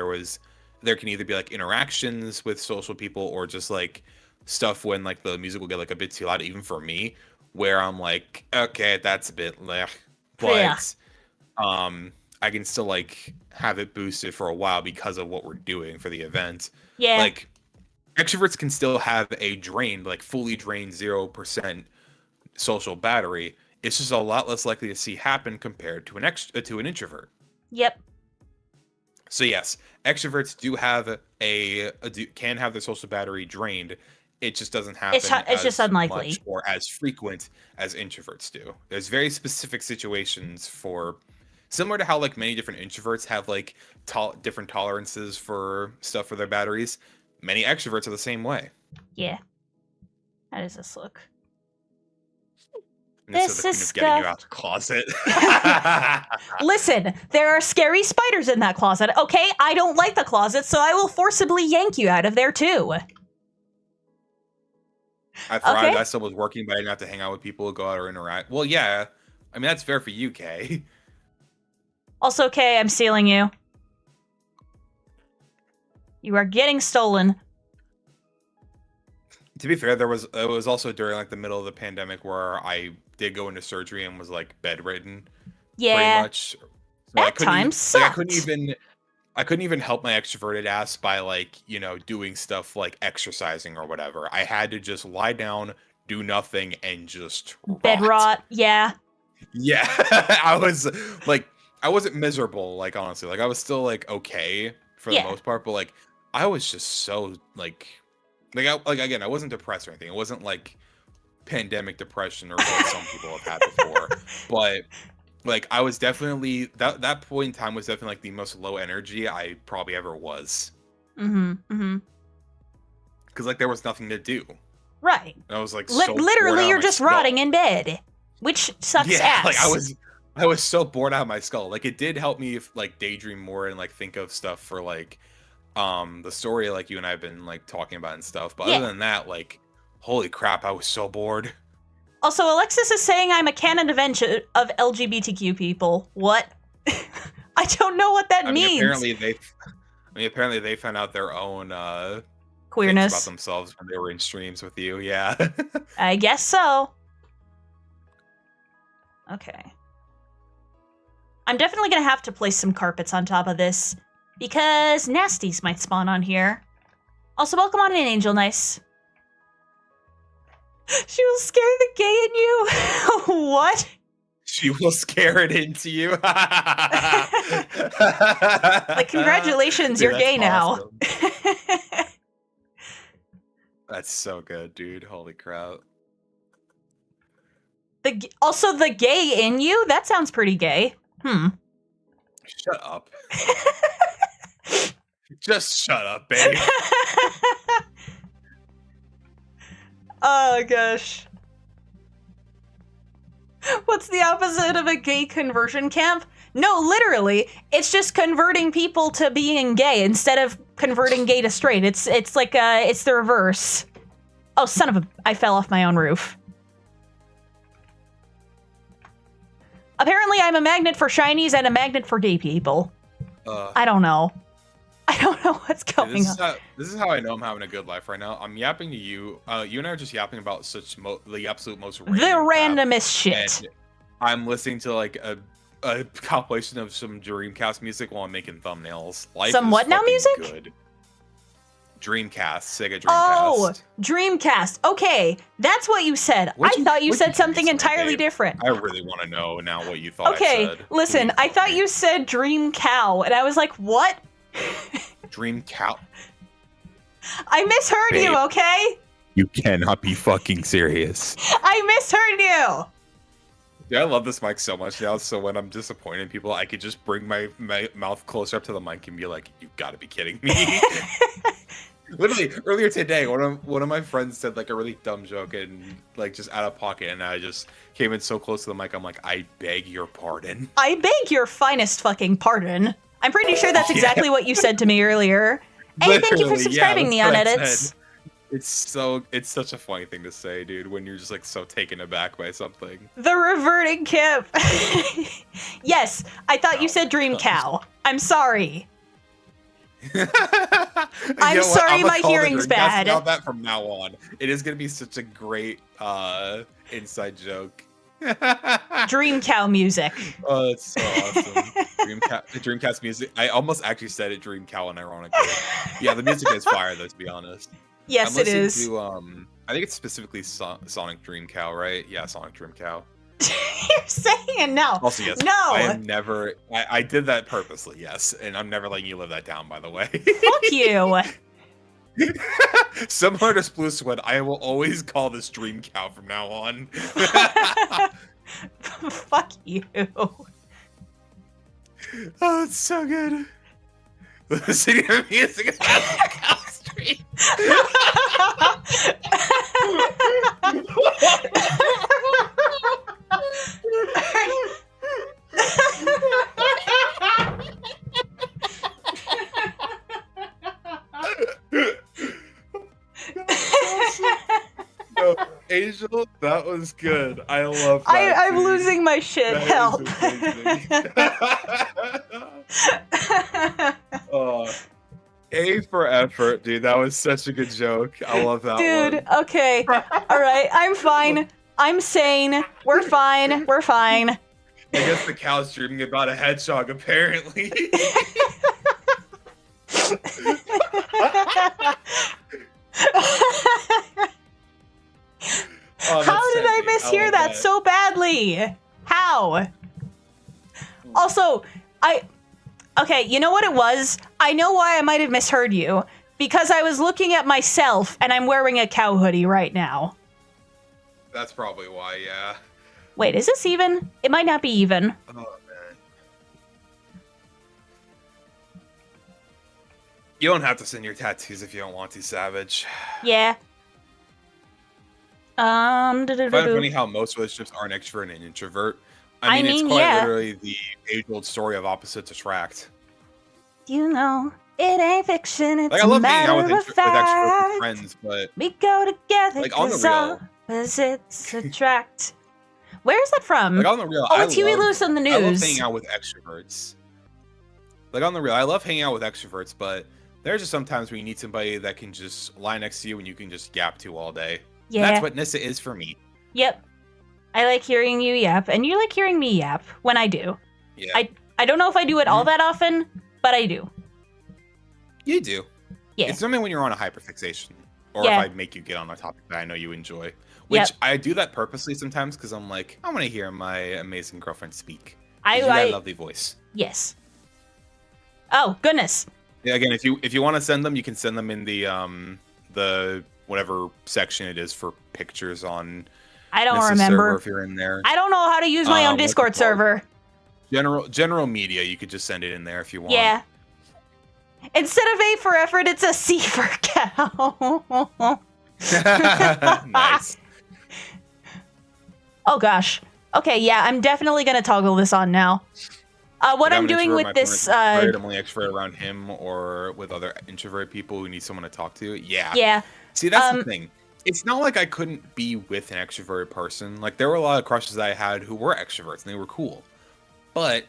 there can either be like interactions with social people or just like stuff when like the music will get like a bit too loud, even for me, where I'm like, okay, that's a bit blech. But I can still like have it boosted for a while because of what we're doing for the event. Yeah. Like extroverts can still have a drained, like fully drained 0% social battery. It's just a lot less likely to see happen compared to an introvert. Yep. So yes, extroverts do have can have their social battery drained. It just doesn't happen It's just unlikely. much or as frequent as introverts do. There's very specific situations for similar to how like many different introverts have like different tolerances for stuff for their batteries. Many extroverts are the same way. Yeah. How does this look? This is getting you out the closet. Listen, there are scary spiders in that closet. Okay, I don't like the closet, so I will forcibly yank you out of there too. I thrive. I still was working, but I didn't have to hang out with people, go out or interact. Well, yeah. I mean, that's fair for you, Kay. Also, Kay, I'm stealing you. You are getting stolen. To be fair, it was also during like the middle of the pandemic where I did go into surgery and was like bedridden. Yeah. Pretty much. So that time sucked. Like, I couldn't even help my extroverted ass by like, you know, doing stuff like exercising or whatever. I had to just lie down, do nothing, and just bed rot. Yeah. Yeah. I wasn't miserable, like honestly. Like I was still like okay for the most part, but like I was just so like again, I wasn't depressed or anything. It wasn't like pandemic depression or what some people have had before. But like I was definitely that point in time was definitely like the most low energy I probably ever was. Because like there was nothing to do. Right. And I was like literally you're just rotting in bed, which sucks ass. Like I was so bored out of my skull. Like it did help me like daydream more and like think of stuff for like the story like you and I have been like talking about and stuff. But other than that, like holy crap, I was so bored. Also, Alexis is saying I'm a canon of LGBTQ people. What? I don't know what that means. Apparently they found out their own queerness about themselves when they were in streams with you. Yeah. I guess so. Okay. I'm definitely gonna have to place some carpets on top of this because nasties might spawn on here. Also, welcome on in, Angel Nice. She will scare the gay in you. What? She will scare it into you. Like, congratulations, dude, you're gay awesome. Now. That's so good, dude. Holy crap. Also, the gay in you? That sounds pretty gay. Shut up. Just shut up, baby. Oh, gosh. What's the opposite of a gay conversion camp? No, literally, it's just converting people to being gay instead of converting gay to straight. It's like, it's the reverse. Oh, son of a... I fell off my own roof. Apparently, I'm a magnet for shinies and a magnet for gay people. I don't know. I don't know what's going on. This is how I know I'm having a good life right now. I'm yapping to you. You and I are just yapping about the absolute most randomest shit. And I'm listening to like a compilation of some Dreamcast music while I'm making thumbnails. Life some what now music? Good. Dreamcast, Sega Dreamcast. Oh, Dreamcast. Okay, that's what you said. I thought you said something entirely different. I really want to know now what you thought. Okay, I said. Listen, I thought you said Dream Cow, and I was like, what? Dream Cow. I misheard you, okay? You cannot be fucking serious. I misheard you. Yeah, I love this mic so much now, so when I'm disappointed in people, I could just bring my mouth closer up to the mic and be like, you gotta be kidding me. Literally, earlier today, one of my friends said like a really dumb joke and like just out of pocket, and I just came in so close to the mic, I'm like, I beg your pardon. I beg your finest fucking pardon. I'm pretty sure that's exactly what you said to me earlier. Hey, thank you for subscribing, Neon Edits. It's such a funny thing to say, dude, when you're just like so taken aback by something. The reverting Kip. Yes, I thought you said Dream Cow. I'm sorry. I'm sorry, my hearing's bad. Now that from now on, it is gonna be such a great inside joke. Dream cow music. Oh, that's so awesome. Dreamcast music. I almost actually said it Dream Cow unironically. Yeah, the music is fire though, to be honest. Yes, I'm it listening is. to I think it's specifically Sonic Dream Cow, right? Yeah, Sonic Dream Cow. You're saying it now. Also, yes. No. I am never. I did that purposely, yes, and I'm never letting you live that down. By the way. Fuck you. Similar to Blue Sweat, I will always call this Dream Cow from now on. Fuck you. Oh, it's so good. Listening to music on the cow street. No, Angel, that was good. I love that. I'm losing my shit. That Help. A for effort, dude. That was such a good joke. I love that Dude, one. okay. All right, I'm fine. I'm sane. We're fine. We're fine. I guess the cow's dreaming about a hedgehog, apparently. Oh, How did I mishear that so badly? How? Also, okay, you know what it was? I know why I might have misheard you. Because I was looking at myself, and I'm wearing a cow hoodie right now. That's probably why, yeah. Wait, is this even? It might not be even. Oh, man. You don't have to send your tattoos if you don't want to, Savage. Yeah. I find it funny how most relationships are an extrovert and an introvert. I mean, it's quite yeah. literally the age-old story of opposites attract. You know, it ain't fiction, it's Like, I love a hanging out matter with of extroverted fact. friends, but We go together like on the 'cause real, opposites attract. Where is that from? like on the real, Oh, it's Huey Lewis on the I love news. hanging out with extroverts. Like on the real, I love hanging out with extroverts, but there's just sometimes when you need somebody that can just lie next to you and you can just yap to all day. Yeah. And that's what Nyssa is for me. Yep. I like hearing you yap, and you like hearing me yap when I do. Yeah. I don't know if I do it all that often, but I do. You do. Yeah. It's normally when you're on a hyperfixation, or Yeah. if I make you get on a topic that I know you enjoy. Which Yep. I do that purposely sometimes because I'm like, I want to hear my amazing girlfriend speak. I You got a lovely voice. Yes. Oh, goodness. Yeah, again, if you want to send them, you can send them in the whatever section it is for pictures on. I don't Nyssa remember. server if you're in there. I don't know how to use my own What's it Discord called? server. General media, you could just send it in there if you want. Yeah. Instead of A for effort, it's a C for cow. Nice. Oh gosh. Okay, yeah, I'm definitely gonna toggle this on now. What Like, I'm an doing introvert, with my this, partner's I'm only extrovert around him or with other introverted people who need someone to talk to. Yeah. yeah, See, that's the thing. It's not like I couldn't be with an extroverted person. Like, there were a lot of crushes that I had who were extroverts, and they were cool. But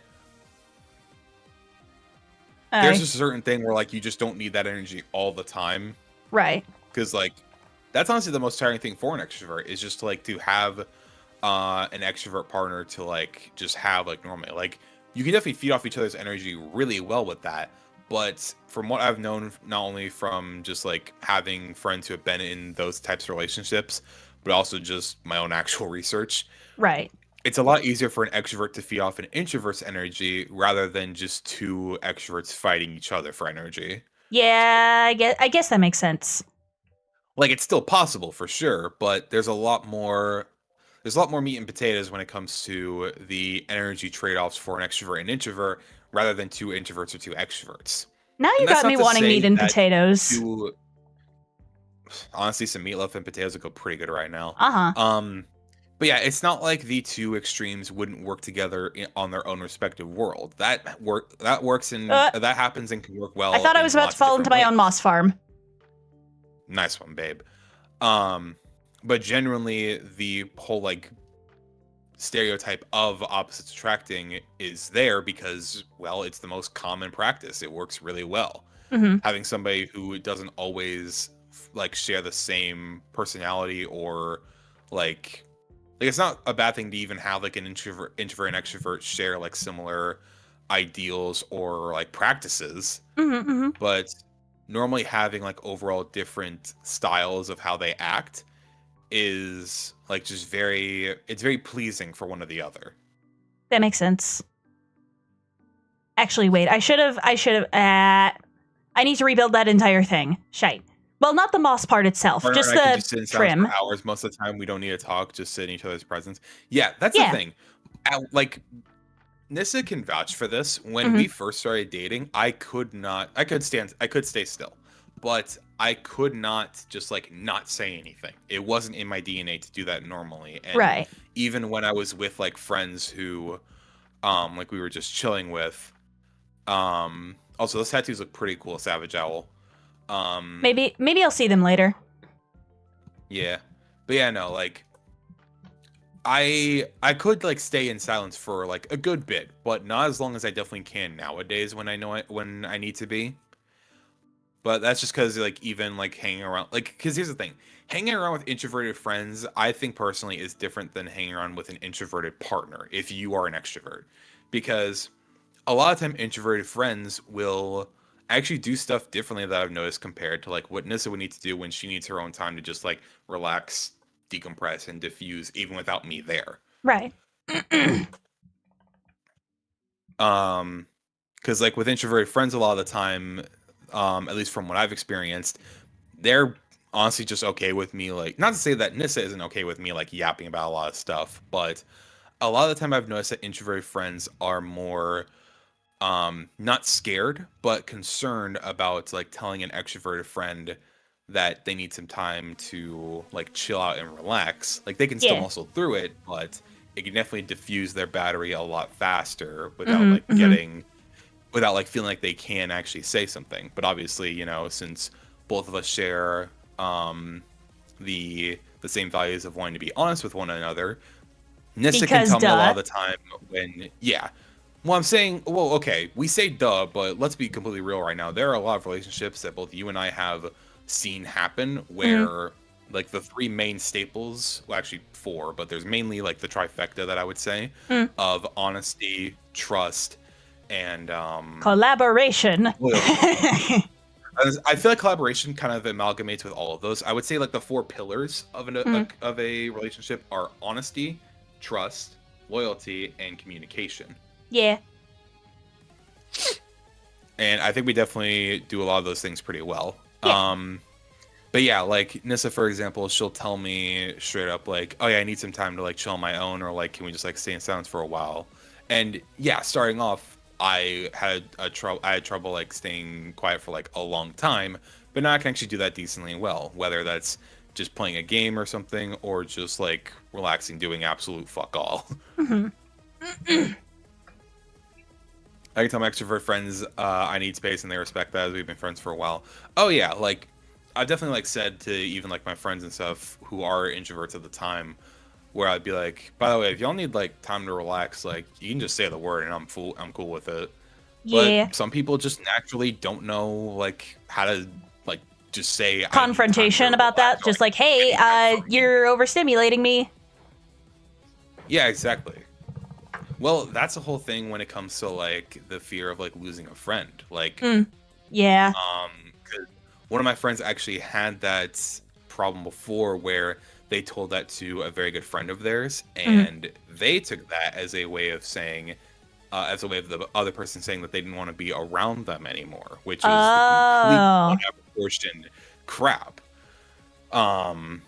there's a certain thing where, like, you just don't need that energy all the time. right. Because, like, that's honestly the most tiring thing for an extrovert is just, like, to have an extrovert partner to, like, just have, like, normally. Like, you can definitely feed off each other's energy really well with that. But from what I've known, not only from just like having friends who have been in those types of relationships, but also just my own actual research, Right. it's a lot easier for an extrovert to feed off an introvert's energy rather than just two extroverts fighting each other for energy. Yeah, I guess that makes sense. Like, it's still possible for sure, but there's a lot more meat and potatoes when it comes to the energy trade-offs for an extrovert and introvert rather than two introverts or two extroverts. Now you And that's got me not to wanting say meat and that potatoes. Honestly, some meatloaf and potatoes would go pretty good right now. Uh-huh. But yeah, it's not like the two extremes wouldn't work together on their own respective world. That works and that happens and can work well. I thought I was about to fall into my own moss farm. Nice one, babe. But generally, the whole like stereotype of opposites attracting is there because, well, it's the most common practice. It works really well. Mm-hmm. Having somebody who doesn't always like share the same personality or like like it's not a bad thing to even have like an introvert and extrovert share like similar ideals or like practices, Mm-hmm. but normally having like overall different styles of how they act is like just it's very pleasing for one or the other. That makes sense. Actually, wait. I should have. I need to rebuild that entire thing. Shite. Well, not the moss part itself, Partner just and I can the just sit in silence trim. for hours most of the time. We don't need to talk, just sit in each other's presence. Yeah, that's the Yeah. thing. Like Nyssa can vouch for this. When Mhm. we first started dating, I could stay still, but I could not just like not say anything. It wasn't in my DNA to do that normally. And Right. even when I was with like friends who, like we were just chilling with, also those tattoos look pretty cool, Savage Owl. Maybe I'll see them later. Yeah, but yeah, no, like I could like stay in silence for like a good bit, but not as long as I definitely can nowadays when I know it when I need to be. But that's just because like even like hanging around like because here's the thing, hanging around with introverted friends, I think personally is different than hanging around with an introverted partner if you are an extrovert, because a lot of time introverted friends will actually do stuff differently that I've noticed compared to like what Nissa would need to do when she needs her own time to just like relax, decompress, and diffuse even without me there. Right. Because like with introverted friends a lot of the time, at least from what I've experienced, they're honestly just okay with me, like not to say that Nissa isn't okay with me like yapping about a lot of stuff, but a lot of the time I've noticed that introverted friends are more not scared but concerned about like telling an extroverted friend that they need some time to like chill out and relax. Like they can still Yeah. muscle through it, but it can definitely diffuse their battery a lot faster without Mhm, like mhm. without like feeling like they can actually say something. But obviously, you know, since both of us share the same values of wanting to be honest with one another, Nissa can Because tell me a lot duh. of the time when, yeah. Well, I'm saying, well, okay, we say duh, but let's be completely real right now. There are a lot of relationships that both you and I have seen happen Mhm. where, like, the three main staples, well, actually four, but there's mainly, like, the trifecta that I would say Mm. of honesty, trust, and Collaboration. loyalty. I feel like collaboration kind of amalgamates with all of those. I would say like the four pillars of Mm. of a relationship are honesty, trust, loyalty, and communication. Yeah. And I think we definitely do a lot of those things pretty well. Yeah. But yeah, like Nissa, for example, she'll tell me straight up like, "Oh yeah, I need some time to like chill on my own," or like, "Can we just like stay in silence for a while?" And yeah, starting off, I had trouble like staying quiet for like a long time, but now I can actually do that decently well. Whether that's just playing a game or something, or just like relaxing, doing absolute fuck all. Mhm. I can tell my extrovert friends I need space, and they respect that as we've been friends for a while. Oh yeah, like I've definitely like said to even like my friends and stuff who are introverts at the time, where I'd be like, by the way, if y'all need like time to relax, like you can just say the word and I'm cool with it. But Yeah. some people just naturally don't know like how to like just say I need time to Confrontation about that. relax or Just like, I hey, need time for me. you're overstimulating me. Yeah, exactly. Well, that's the whole thing when it comes to like the fear of like losing a friend. Like, Mm. Yeah. 'cause one of my friends actually had that problem before where they told that to a very good friend of theirs, Mhm. and they took that as a way of saying, as a way of the other person saying that they didn't want to be around them anymore, which is the complete Oh. unproportioned crap. Um,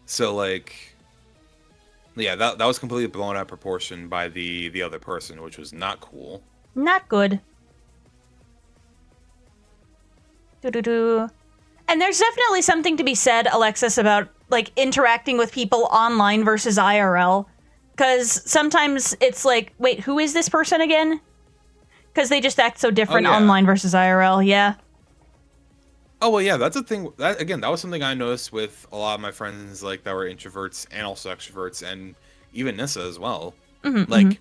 so like, yeah, that was completely blown out of proportion by the other person, which was not cool. Not good. Doo-doo-doo. And there's definitely something to be said, Alexis, about like interacting with people online versus IRL. Because sometimes it's like, wait, who is this person again? Because they just act so different Yeah. online versus IRL, yeah. Oh well, yeah, that's a thing. That again, that was something I noticed with a lot of my friends, like that were introverts and also extroverts, and even Nissa as well. Mm-hmm, Like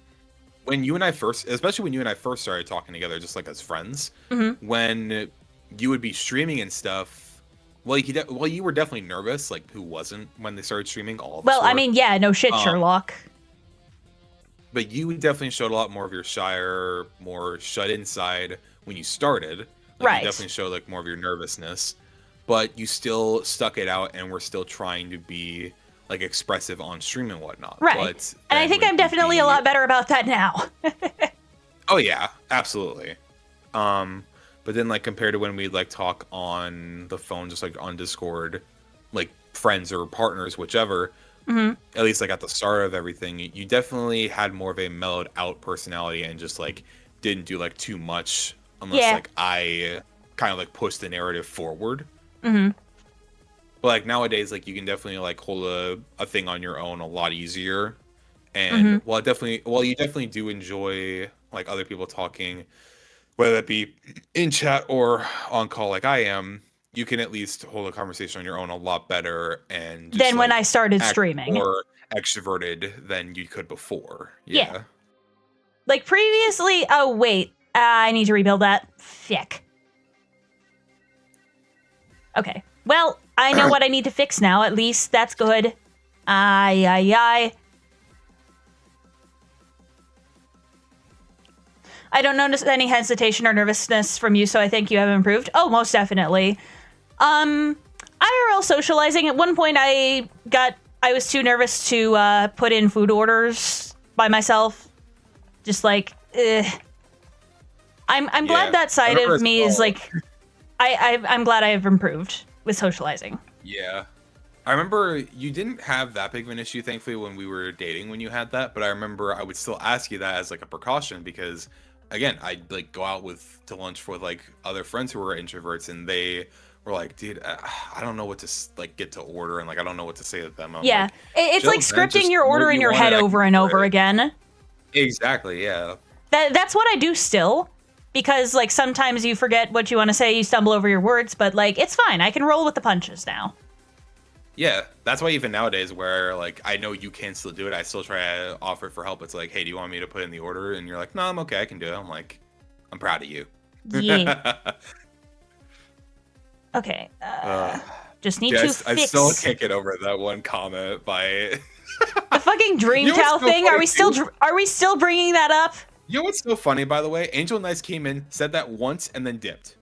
when you and I first, especially when you and I first started talking together, just like as friends, mm-hmm. when you would be streaming and stuff, Well, you were definitely nervous. Like, who wasn't when they started streaming? All of us Well, I were. mean, yeah, no shit, Um, Sherlock. But you definitely showed a lot more of your shyer, more shut inside when you started. Like, Right. You definitely showed like more of your nervousness, but you still stuck it out, and we're still trying to be like expressive on stream and whatnot. Right. But And I think I'm definitely a lot better about that now. Oh yeah, absolutely. But then like compared to when we'd like talk on the phone, just like on Discord, like friends or partners, whichever. Mm-hmm. At least like at the start of everything, you definitely had more of a mellowed out personality and just like didn't do like too much unless like I kind of like pushed the narrative forward. Mm-hmm. But like nowadays, like you can definitely like hold a thing on your own a lot easier. And while you definitely do enjoy like other people talking, whether that be in chat or on call like I am, you can at least hold a conversation on your own a lot better and just, than when like, I started act streaming. more extroverted than you could before. Yeah. Like previously, oh wait, I need to rebuild that. Fick. Okay. Well, I know what I need to fix now, at least. That's good. Aye. I don't notice any hesitation or nervousness from you, so I think you have improved. Oh, most definitely. IRL socializing, at one point I was too nervous to put in food orders by myself. Just like, I'm glad that side of me is like, I'm glad I have improved with socializing. Yeah. I remember you didn't have that big of an issue, thankfully, when we were dating when you had that, but I remember I would still ask you that as like a precaution because, again, I'd like go out to lunch with like other friends who were introverts, and they were like, dude, I don't know what to like get to order, and like I don't know what to say to them. I'm like, it's like scripting your order in your head over and over again. Exactly, yeah. That's what I do still, because like sometimes you forget what you want to say, you stumble over your words, but like it's fine. I can roll with the punches now. Yeah, that's why even nowadays where like I know you can still do it, I still try to offer for help. It's like, hey, do you want me to put in the order? And you're like, no, I'm okay, I can do it. I'm like, I'm proud of you. Yeah. Okay. Just need to fix. I still can't get over that one comment by the fucking dream towel thing. Are we still bringing that up? You know what's so funny, by the way? Angel Nice came in, said that once, and then dipped.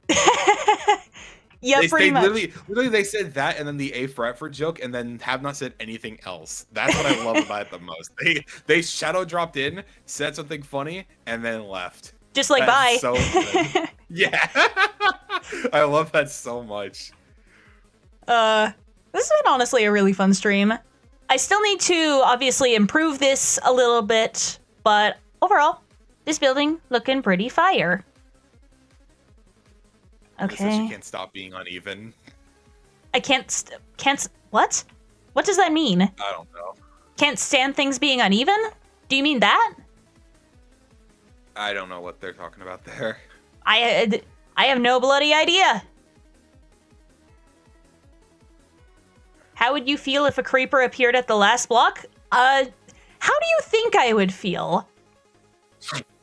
Yeah, pretty much. Literally, they said that, and then the A for effort joke, and then have not said anything else. That's what I love about it the most. They shadow dropped in, said something funny, and then left. Just like, That's bye. So good. Yeah. I love that so much. This has been honestly a really fun stream. I still need to obviously improve this a little bit, but overall, this building looking pretty fire. Okay. You can't stop being uneven. I can't what? What does that mean? I don't know. Can't stand things being uneven? Do you mean that? I don't know what they're talking about there. I have no bloody idea. How would you feel if a creeper appeared at the last block? How do you think I would feel?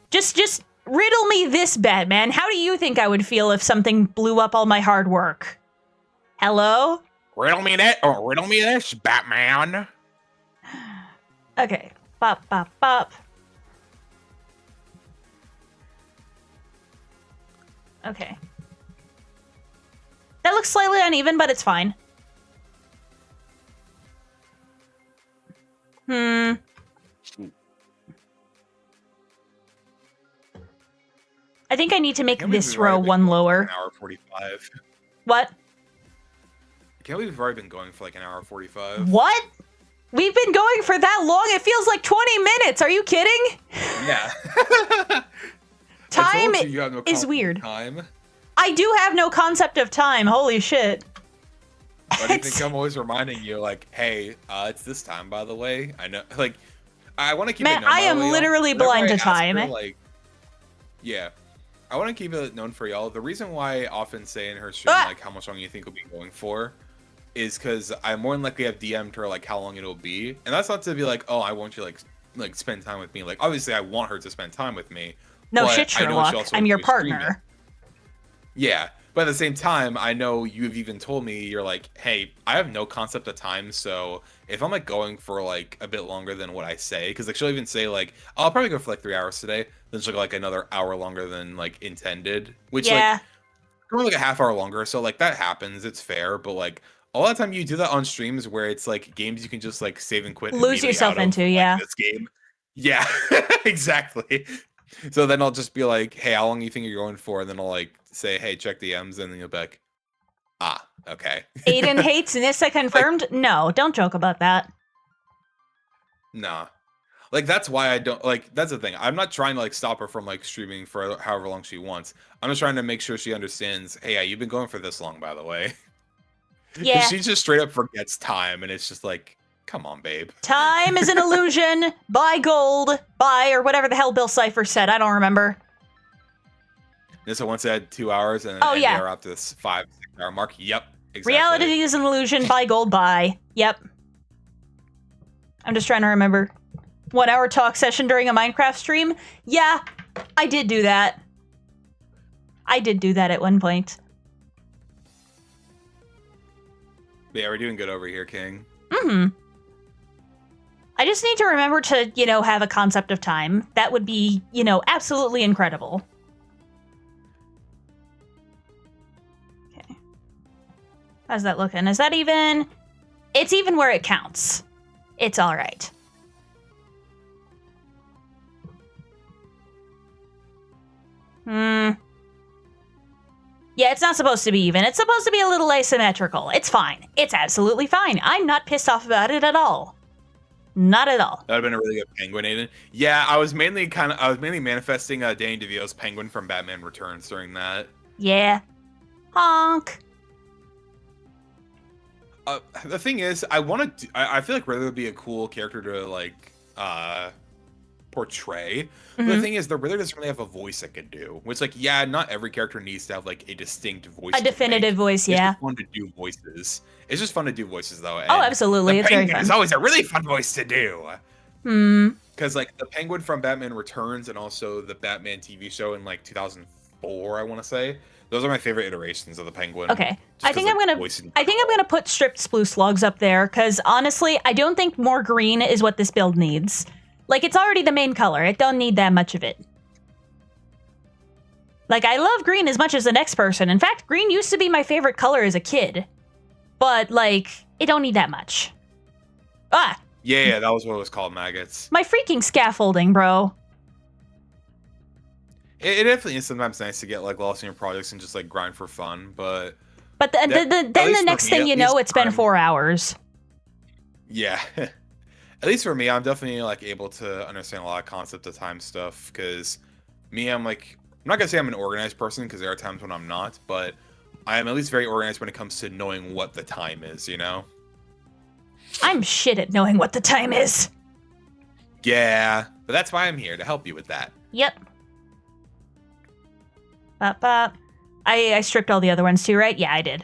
Just riddle me this, Batman. How do you think I would feel if something blew up all my hard work? Hello? Riddle me this, Batman. Okay. Bop, bop, bop. Okay. That looks slightly uneven, but it's fine. I think I need to make this row one lower. An hour 45. What? I can't believe we've already been going for like an hour 45. What? We've been going for that long? It feels like 20 minutes. Are you kidding? Yeah. Time no is weird. Time. I do have no concept of time. Holy shit. But I think I'm always reminding you, like, hey, it's this time, by the way. I know, like, I want to keep it known. I am literally blind to time. Yeah. I want to keep it known for y'all. The reason why I often say in her stream, like, how much longer you think we'll be going for is because I more than likely have DM'd her, like, how long it'll be. And that's not to be like, oh, I want you, like spend time with me. Like, obviously, I want her to spend time with me. No shit, Sherlock. I'm your partner. Yeah. But But at the same time, I know you've even told me, you're like, hey, I have no concept of time, so if I'm like going for like a bit longer than what I say, because like she'll even say like, oh, I'll probably go for like 3 hours today, then she'll go like another hour longer than like intended, which like Yeah. go like a half hour longer, so like that happens, it's fair, but like a lot of time you do that on streams where it's like games you can just like save and quit Lose immediately yourself out of, into, like, yeah. this game. Yeah, exactly. So then I'll just be like, hey, how long do you think you're going for? And then I'll like say, hey, check the M's, and then you'll be like, ah, okay. Aiden hates Nyssa confirmed? Like, no, don't joke about that. nah. Like that's why I don't like. That's the thing. I'm not trying to like stop her from like streaming for however long she wants. I'm just trying to make sure she understands. Hey, yeah, you've been going for this long, by the way. Because Yeah. she just straight up forgets time, and it's just like, come on, babe. Time is an illusion. Buy gold. Buy, or whatever the hell Bill Cipher said. I don't remember. Nyssa once said 2 hours, and Oh, yeah. they're up to this 5-6 hour mark. Yep, exactly. Reality is an illusion. Buy gold. Buy. Yep. I'm just trying to remember. 1 hour talk session during a Minecraft stream? Yeah, I did do that. I did do that at one point. But yeah, we're doing good over here, King. Mm-hmm. I just need to remember to, have a concept of time. That would be, absolutely incredible. Okay. How's that looking? Is that even? It's even where it counts. It's all right. Yeah, it's not supposed to be even. It's supposed to be a little asymmetrical. It's fine. It's absolutely fine. I'm not pissed off about it at all. Not at all. That would have been a really good penguin, Aiden. Yeah, I was mainly manifesting Danny DeVito's penguin from Batman Returns during that. Yeah. Honk. The thing is, I feel like Riddler would be a cool character to like portray. But the thing is, the Riddler doesn't really have a voice it could do. Which, like, yeah, not every character needs to have like a distinct voice. A definitive voice, yeah. It's just fun to do voices. It's just fun to do voices, though. Oh, absolutely, it's very fun. It's always a really fun voice to do. Because like the Penguin from Batman Returns and also the Batman TV show in like 2004, I want to say. Those are my favorite iterations of the Penguin. Okay, I think I'm gonna put stripped sploose logs up there because honestly, I don't think more green is what this build needs. Like, it's already the main color. It don't need that much of it. Like, I love green as much as the next person. In fact, green used to be my favorite color as a kid. But, like, it don't need that much. Ah! Yeah, that was what it was called, maggots. My freaking scaffolding, bro. It definitely is sometimes nice to get, like, lost in your projects and just, like, grind for fun, but... But then the next thing you know, it's been 4 hours. Yeah. At least for me, I'm definitely, like, able to understand a lot of concept of time stuff, because me, I'm, like... I'm not gonna say I'm an organized person, because there are times when I'm not, but I am at least very organized when it comes to knowing what the time is, you know? I'm shit at knowing what the time is. Yeah, but that's why I'm here, to help you with that. Yep. Bop. I stripped all the other ones too, right? Yeah, I did.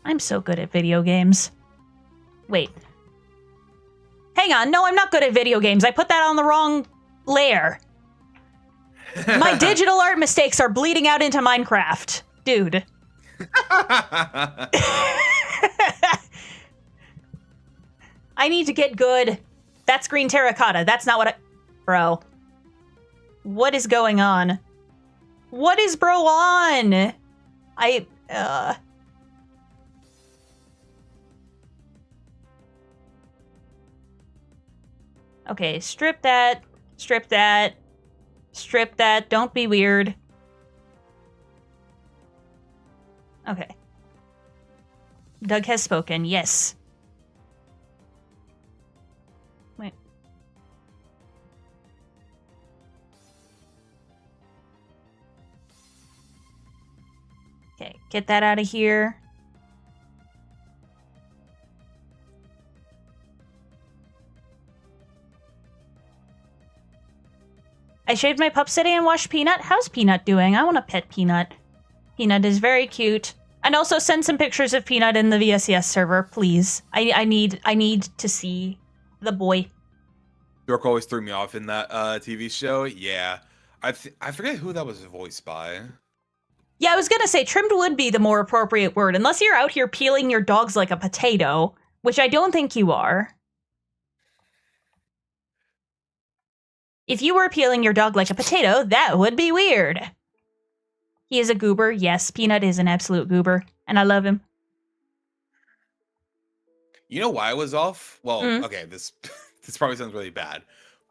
I'm so good at video games. Wait. Hang on. No, I'm not good at video games. I put that on the wrong layer. My digital art mistakes are bleeding out into Minecraft. Dude. I need to get good. That's green terracotta. That's not what I... Bro. What is going on? What is bro on? Okay, strip that. Strip that. Strip that. Don't be weird. Okay. Doug has spoken. Yes. Wait. Okay, get that out of here. I shaved my pups today and washed Peanut. How's Peanut doing? I want to pet Peanut. Peanut is very cute. And also send some pictures of Peanut in the VSES server, please. I need to see the boy. York always threw me off in that TV show. Yeah. I forget who that was voiced by. Yeah, I was gonna say trimmed would be the more appropriate word, unless you're out here peeling your dogs like a potato, which I don't think you are. If you were peeling your dog like a potato, that would be weird. He is a goober. Yes, Peanut is an absolute goober, and I love him. You know why I was off? Well, okay, this this probably sounds really bad,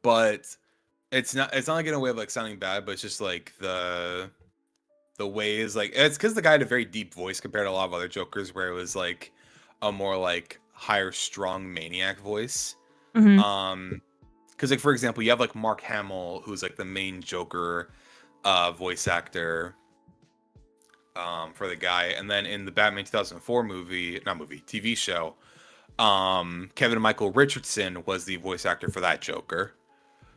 but it's not like in a way of like sounding bad, but it's just like the ways, like it's because the guy had a very deep voice compared to a lot of other Jokers, where it was like a more like higher strung maniac voice. Because like for example, you have like Mark Hamill, who's like the main Joker voice actor for the guy, and then in the Batman 2004 TV show, Kevin Michael Richardson was the voice actor for that Joker.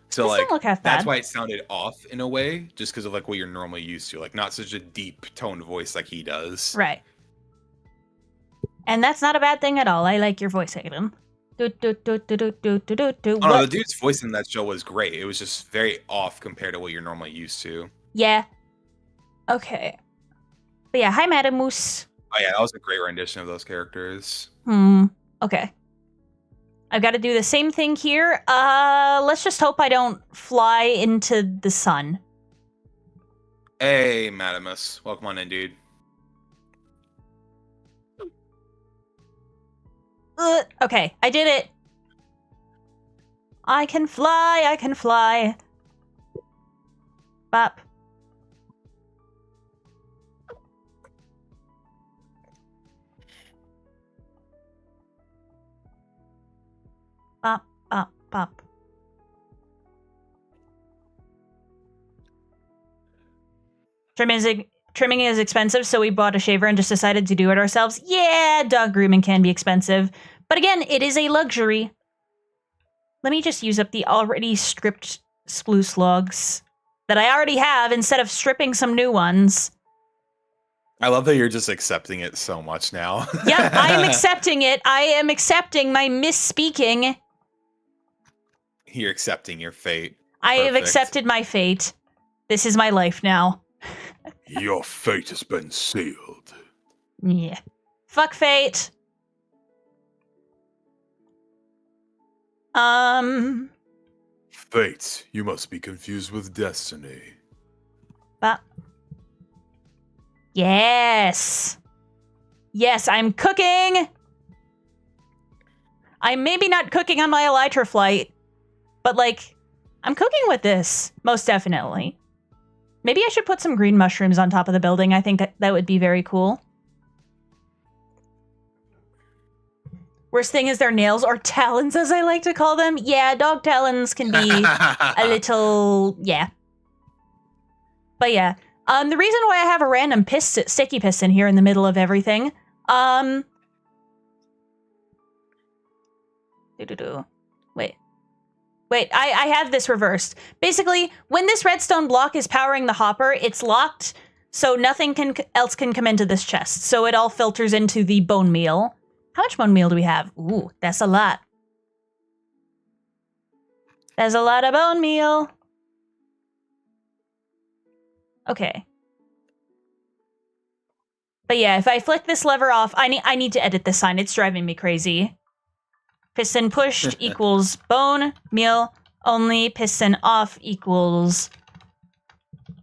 So This like don't look half that's bad. why it sounded off in a way, just because of like what you're normally used to, like not such a deep toned voice like he does. Right. And that's not a bad thing at all. I like your voice, Aiden. Oh no, the dude's voice in that show was great. It was just very off compared to what you're normally used to. Yeah. Okay. But yeah, hi, Madam Moose. Oh yeah, that was a great rendition of those characters. Okay. I've got to do the same thing here. Let's just hope I don't fly into the sun. Hey, Madamus. Welcome on in, dude. Okay, I did it. I can fly, I can fly. Bop. Bop, bop, bop. Trimming is expensive, so we bought a shaver and just decided to do it ourselves. Yeah, dog grooming can be expensive. But again, it is a luxury. Let me just use up the already stripped sploose logs that I already have instead of stripping some new ones. I love that you're just accepting it so much now. Yep, I am accepting it. I am accepting my misspeaking. You're accepting your fate. I have accepted my fate. This is my life now. Your fate has been sealed. Yeah. Fuck fate. Fate, you must be confused with destiny. But yes. Yes, I'm cooking. I'm maybe not cooking on my Elytra flight, but like, I'm cooking with this, most definitely. Maybe I should put some green mushrooms on top of the building. I think that would be very cool. Worst thing is their nails, or talons as I like to call them. Yeah, dog talons can be a little, yeah. But yeah, the reason why I have a random sticky piston here in the middle of everything, Wait, I have this reversed. Basically, when this redstone block is powering the hopper, it's locked, so nothing else can come into this chest. So it all filters into the bone meal. How much bone meal do we have? Ooh, that's a lot. There's a lot of bone meal. Okay. But yeah, if I flick this lever off, I need to edit this sign. It's driving me crazy. Piston pushed equals bone meal only. Piston off equals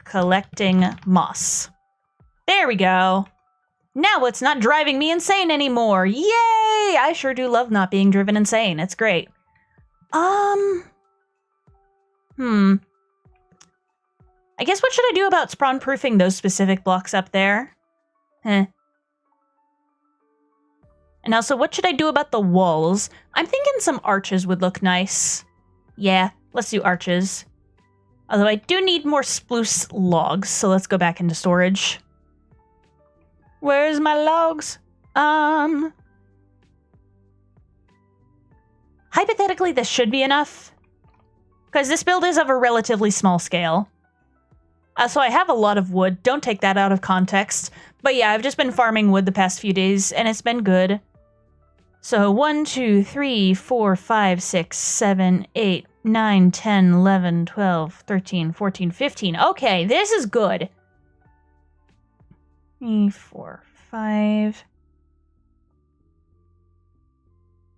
collecting moss. There we go. Now it's not driving me insane anymore. Yay! I sure do love not being driven insane. It's great. I guess what should I do about spawn-proofing those specific blocks up there? And also, what should I do about the walls? I'm thinking some arches would look nice. Yeah, let's do arches. Although I do need more spruce logs, so let's go back into storage. Where's my logs? Hypothetically, this should be enough. Because this build is of a relatively small scale. So I have a lot of wood. Don't take that out of context. But yeah, I've just been farming wood the past few days, and it's been good. So 1, 2, 3, 4, 5, 6, 7, 8. 9, 10, 11, 12, 13, 14, 15. Okay, this is good. 3, 4, 5.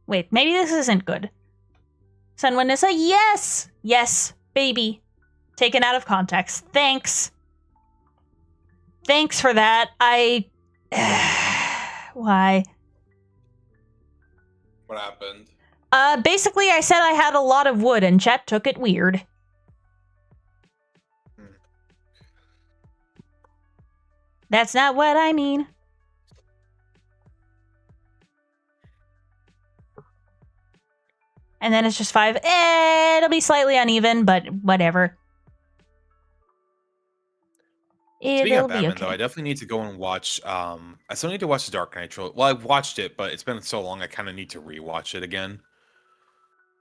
Wait, maybe this isn't good. Sun Wind Nyssa, yes! Yes, baby. Taken out of context. Thanks. Thanks for that. Why? What happened? Basically, I said I had a lot of wood, and chat took it weird. That's not what I mean. And then it's just 5. It'll be slightly uneven, but whatever. Speaking It'll of be Batman, okay. though, I definitely need to go and watch. I still need to watch the Dark Knight trilogy. Well, I've watched it, but it's been so long. I kind of need to rewatch it again.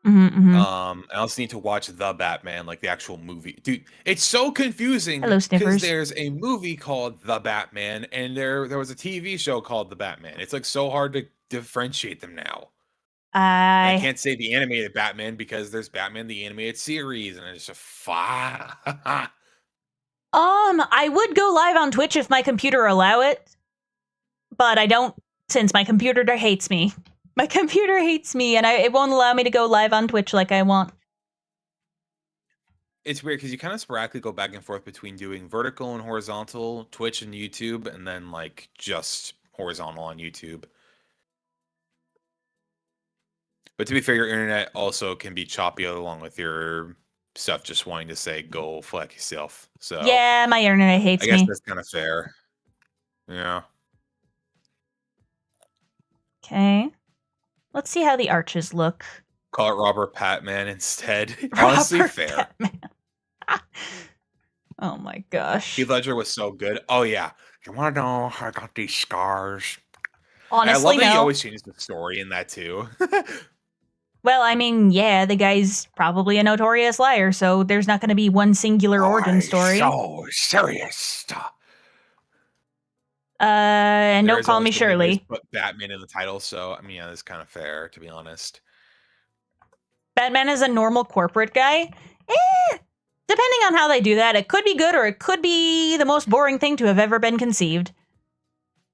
Mm-hmm. I also need to watch The Batman, like the actual movie. Dude, it's so confusing Hello, because Sniffers. there's a movie called The Batman, and there was a TV show called The Batman. It's like so hard to differentiate them now. And I can't say the animated Batman because there's Batman the animated series, and it's just I would go live on Twitch if my computer allow it, but I don't, since my computer hates me. My computer hates me, and it won't allow me to go live on Twitch like I want. It's weird because you kind of sporadically go back and forth between doing vertical and horizontal Twitch and YouTube, and then like just horizontal on YouTube. But to be fair, your internet also can be choppy along with your stuff just wanting to say go flex yourself. So yeah, my internet hates I guess me. that's kind of fair. Yeah. Okay. Let's see how the arches look. Call it Robert Patman instead. Honestly, Robert fair. Oh my gosh. Heath Ledger was so good. Oh yeah. You want to know how I got these scars? Honestly, I love that he no. always changes the story in that too. Well, I mean, yeah, the guy's probably a notorious liar, so there's not going to be one singular origin story. So serious. And don't call me Shirley. Put Batman in the title, so I mean, yeah, that's kind of fair, to be honest. Batman is a normal corporate guy. Depending on how they do that, it could be good or it could be the most boring thing to have ever been conceived.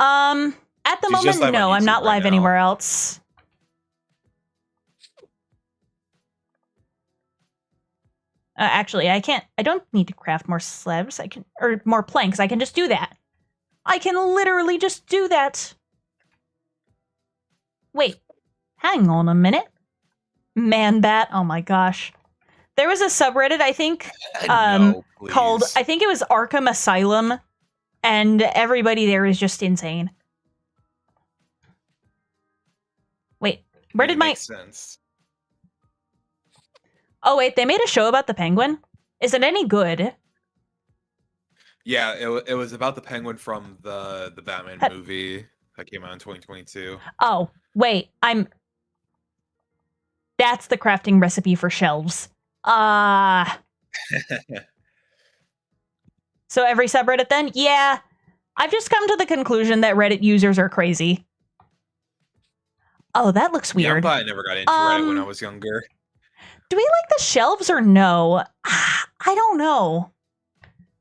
At the moment, no, I'm not live anywhere else. Actually, I don't need to craft more slabs. Or more planks. I can just do that. I can literally just do that. Wait, hang on a minute. Man Bat, oh my gosh. There was a subreddit, I think, called, I think it was Arkham Asylum, and everybody there is just insane. Wait, where did my... Makes sense. Oh wait, they made a show about the Penguin? Is it any good? Yeah, it was about the Penguin from the Batman movie that came out in 2022. Oh, wait, that's the crafting recipe for shelves. So every subreddit then? Yeah. I've just come to the conclusion that Reddit users are crazy. Oh, that looks weird. Yeah, I never got into Reddit when I was younger. Do we like the shelves or no? I don't know.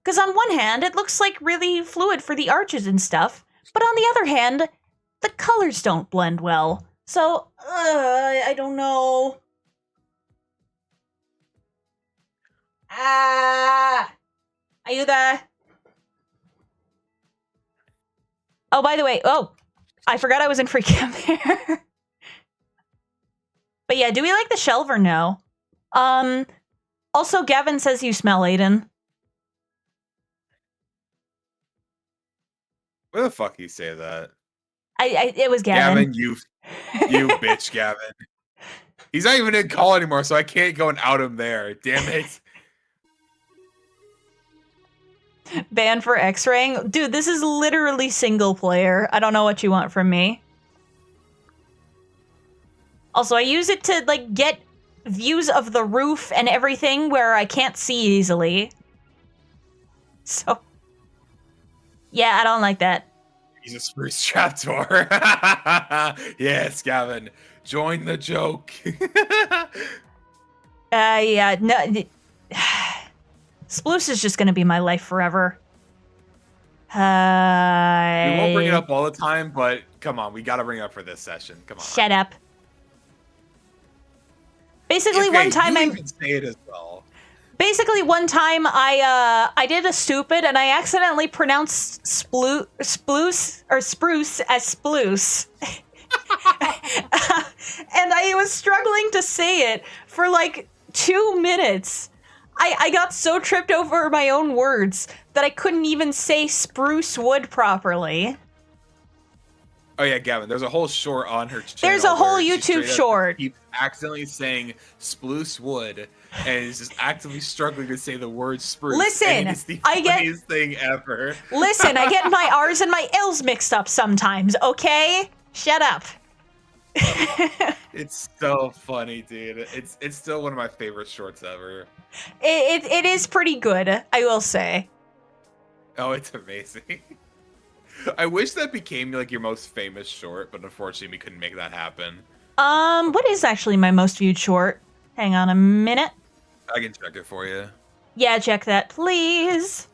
Because on one hand, it looks like really fluid for the arches and stuff, but on the other hand, the colors don't blend well. So, I don't know. Are you there? Oh, by the way, I forgot I was in free cam there. But yeah, do we like the shelf or no? Also, Gavin says you smell, Aiden. Where the fuck you say that? It was Gavin. Gavin, you bitch, Gavin. He's not even in call anymore, so I can't go and out him there. Damn it. Ban for X-raying? Dude, this is literally single player. I don't know what you want from me. Also, I use it to, like, get views of the roof and everything where I can't see easily. So, yeah, I don't like that. He's a spruce trapdoor. Yes, Gavin. Join the joke. Yeah, no. Sploose is just gonna be my life forever. We won't bring it up all the time, but come on, we gotta bring it up for this session. Come on. Shut up. Basically, Okay, one time you I even say it as well. Basically, one time I did a stupid and I accidentally pronounced sploose or spruce as sploose. And I was struggling to say it for like 2 minutes. I got so tripped over my own words that I couldn't even say spruce wood properly. Oh yeah, Gavin, there's a whole short on her channel. There's a whole where she YouTube straight up short. keeps accidentally saying sploose wood and is just actively struggling to say the word spruce. Listen, and it's the funniest thing ever. Listen, I get my R's and my L's mixed up sometimes, okay? Shut up. It's so funny, dude. It's still one of my favorite shorts ever. It is pretty good, I will say. Oh, it's amazing. I wish that became like your most famous short, but unfortunately we couldn't make that happen. What is actually my most viewed short? Hang on a minute. I can check it for you. Yeah, check that, please.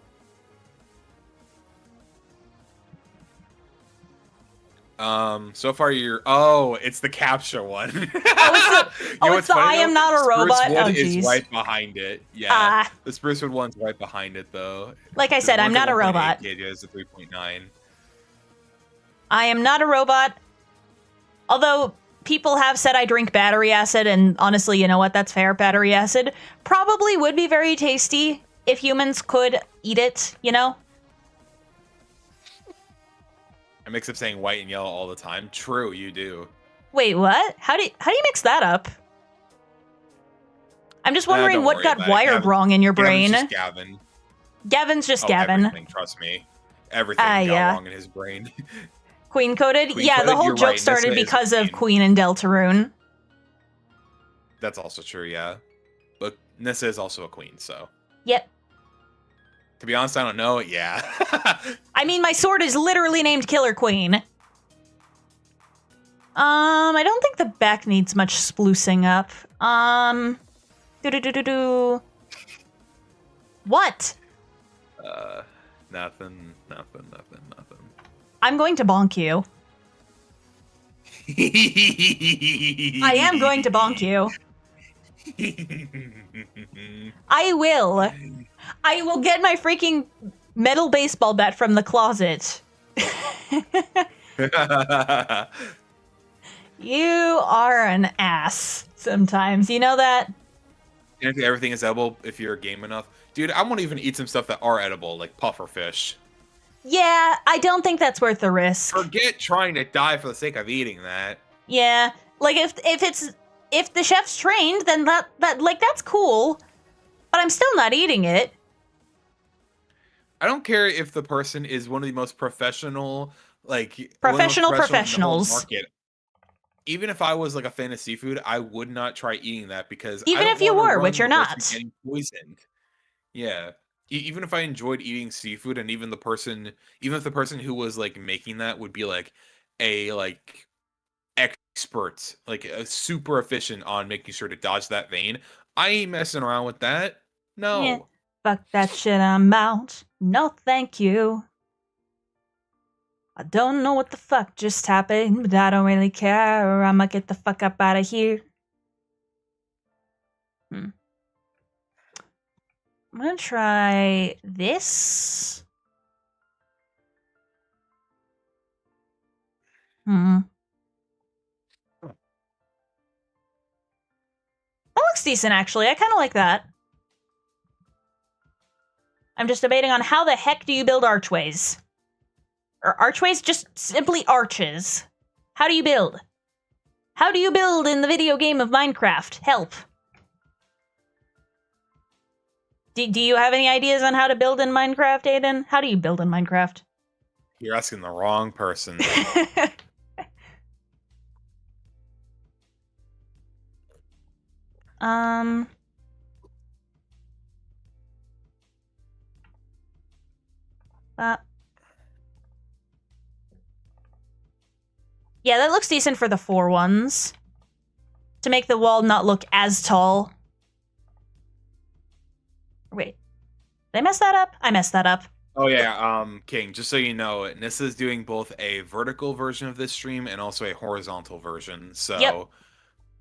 So far it's the captcha one. It's the I am not a robot. Spruce Wood Oh, is right behind it. Yeah, the Spruce Wood one's right behind it, though. Like I said, I'm not a robot. It is a 3.9. I am not a robot. Although people have said I drink battery acid, and honestly, you know what? That's fair. Battery acid probably would be very tasty if humans could eat it, you know? I mix up saying white and yellow all the time. True, you do. Wait, what? How do you mix that up? I'm just wondering what got wired wrong in your brain. Gavin's just Gavin. Gavin's just Gavin. Everything, trust me. Everything got wrong in his brain. Queen-coded? Yeah, the whole joke started because of Queen and Deltarune. That's also true, yeah. But Nyssa is also a queen, so. Yep. To be honest, I don't know. Yeah. I mean, my sword is literally named Killer Queen. I don't think the back needs much sploosing up. What? Nothing. I'm going to bonk you. I am going to bonk you. I will. I will get my freaking metal baseball bat from the closet. You are an ass sometimes. You know that? And everything is edible if you're game enough. Dude, I won't even eat some stuff that are edible, like puffer fish. Yeah, I don't think that's worth the risk. Forget trying to die for the sake of eating that. Yeah, like if the chef's trained, then that's cool. But I'm still not eating it. I don't care if the person is one of the most professionals. Market. Even if I was like a fan of seafood, I would not try eating that because even if you were, which you're not, getting poisoned. Yeah, even if I enjoyed eating seafood, and even if the person who was like making that would be like a expert, like super efficient on making sure to dodge that vein, I ain't messing around with that. No. Yeah. Fuck that shit, I'm out. No, thank you. I don't know what the fuck just happened, but I don't really care. I'ma get the fuck up out of here. I'm gonna try this. That looks decent, actually. I kind of like that. I'm just debating on how the heck do you build archways? Or archways? Just simply arches. How do you build? How do you build in the video game of Minecraft? Help. Do you have any ideas on how to build in Minecraft, Aiden? How do you build in Minecraft? You're asking the wrong person. Yeah, that looks decent for the 4 ones. To make the wall not look as tall. Did I mess that up? I messed that up. Oh yeah, King, just so you know, Nissa's doing both a vertical version of this stream and also a horizontal version. Yep. So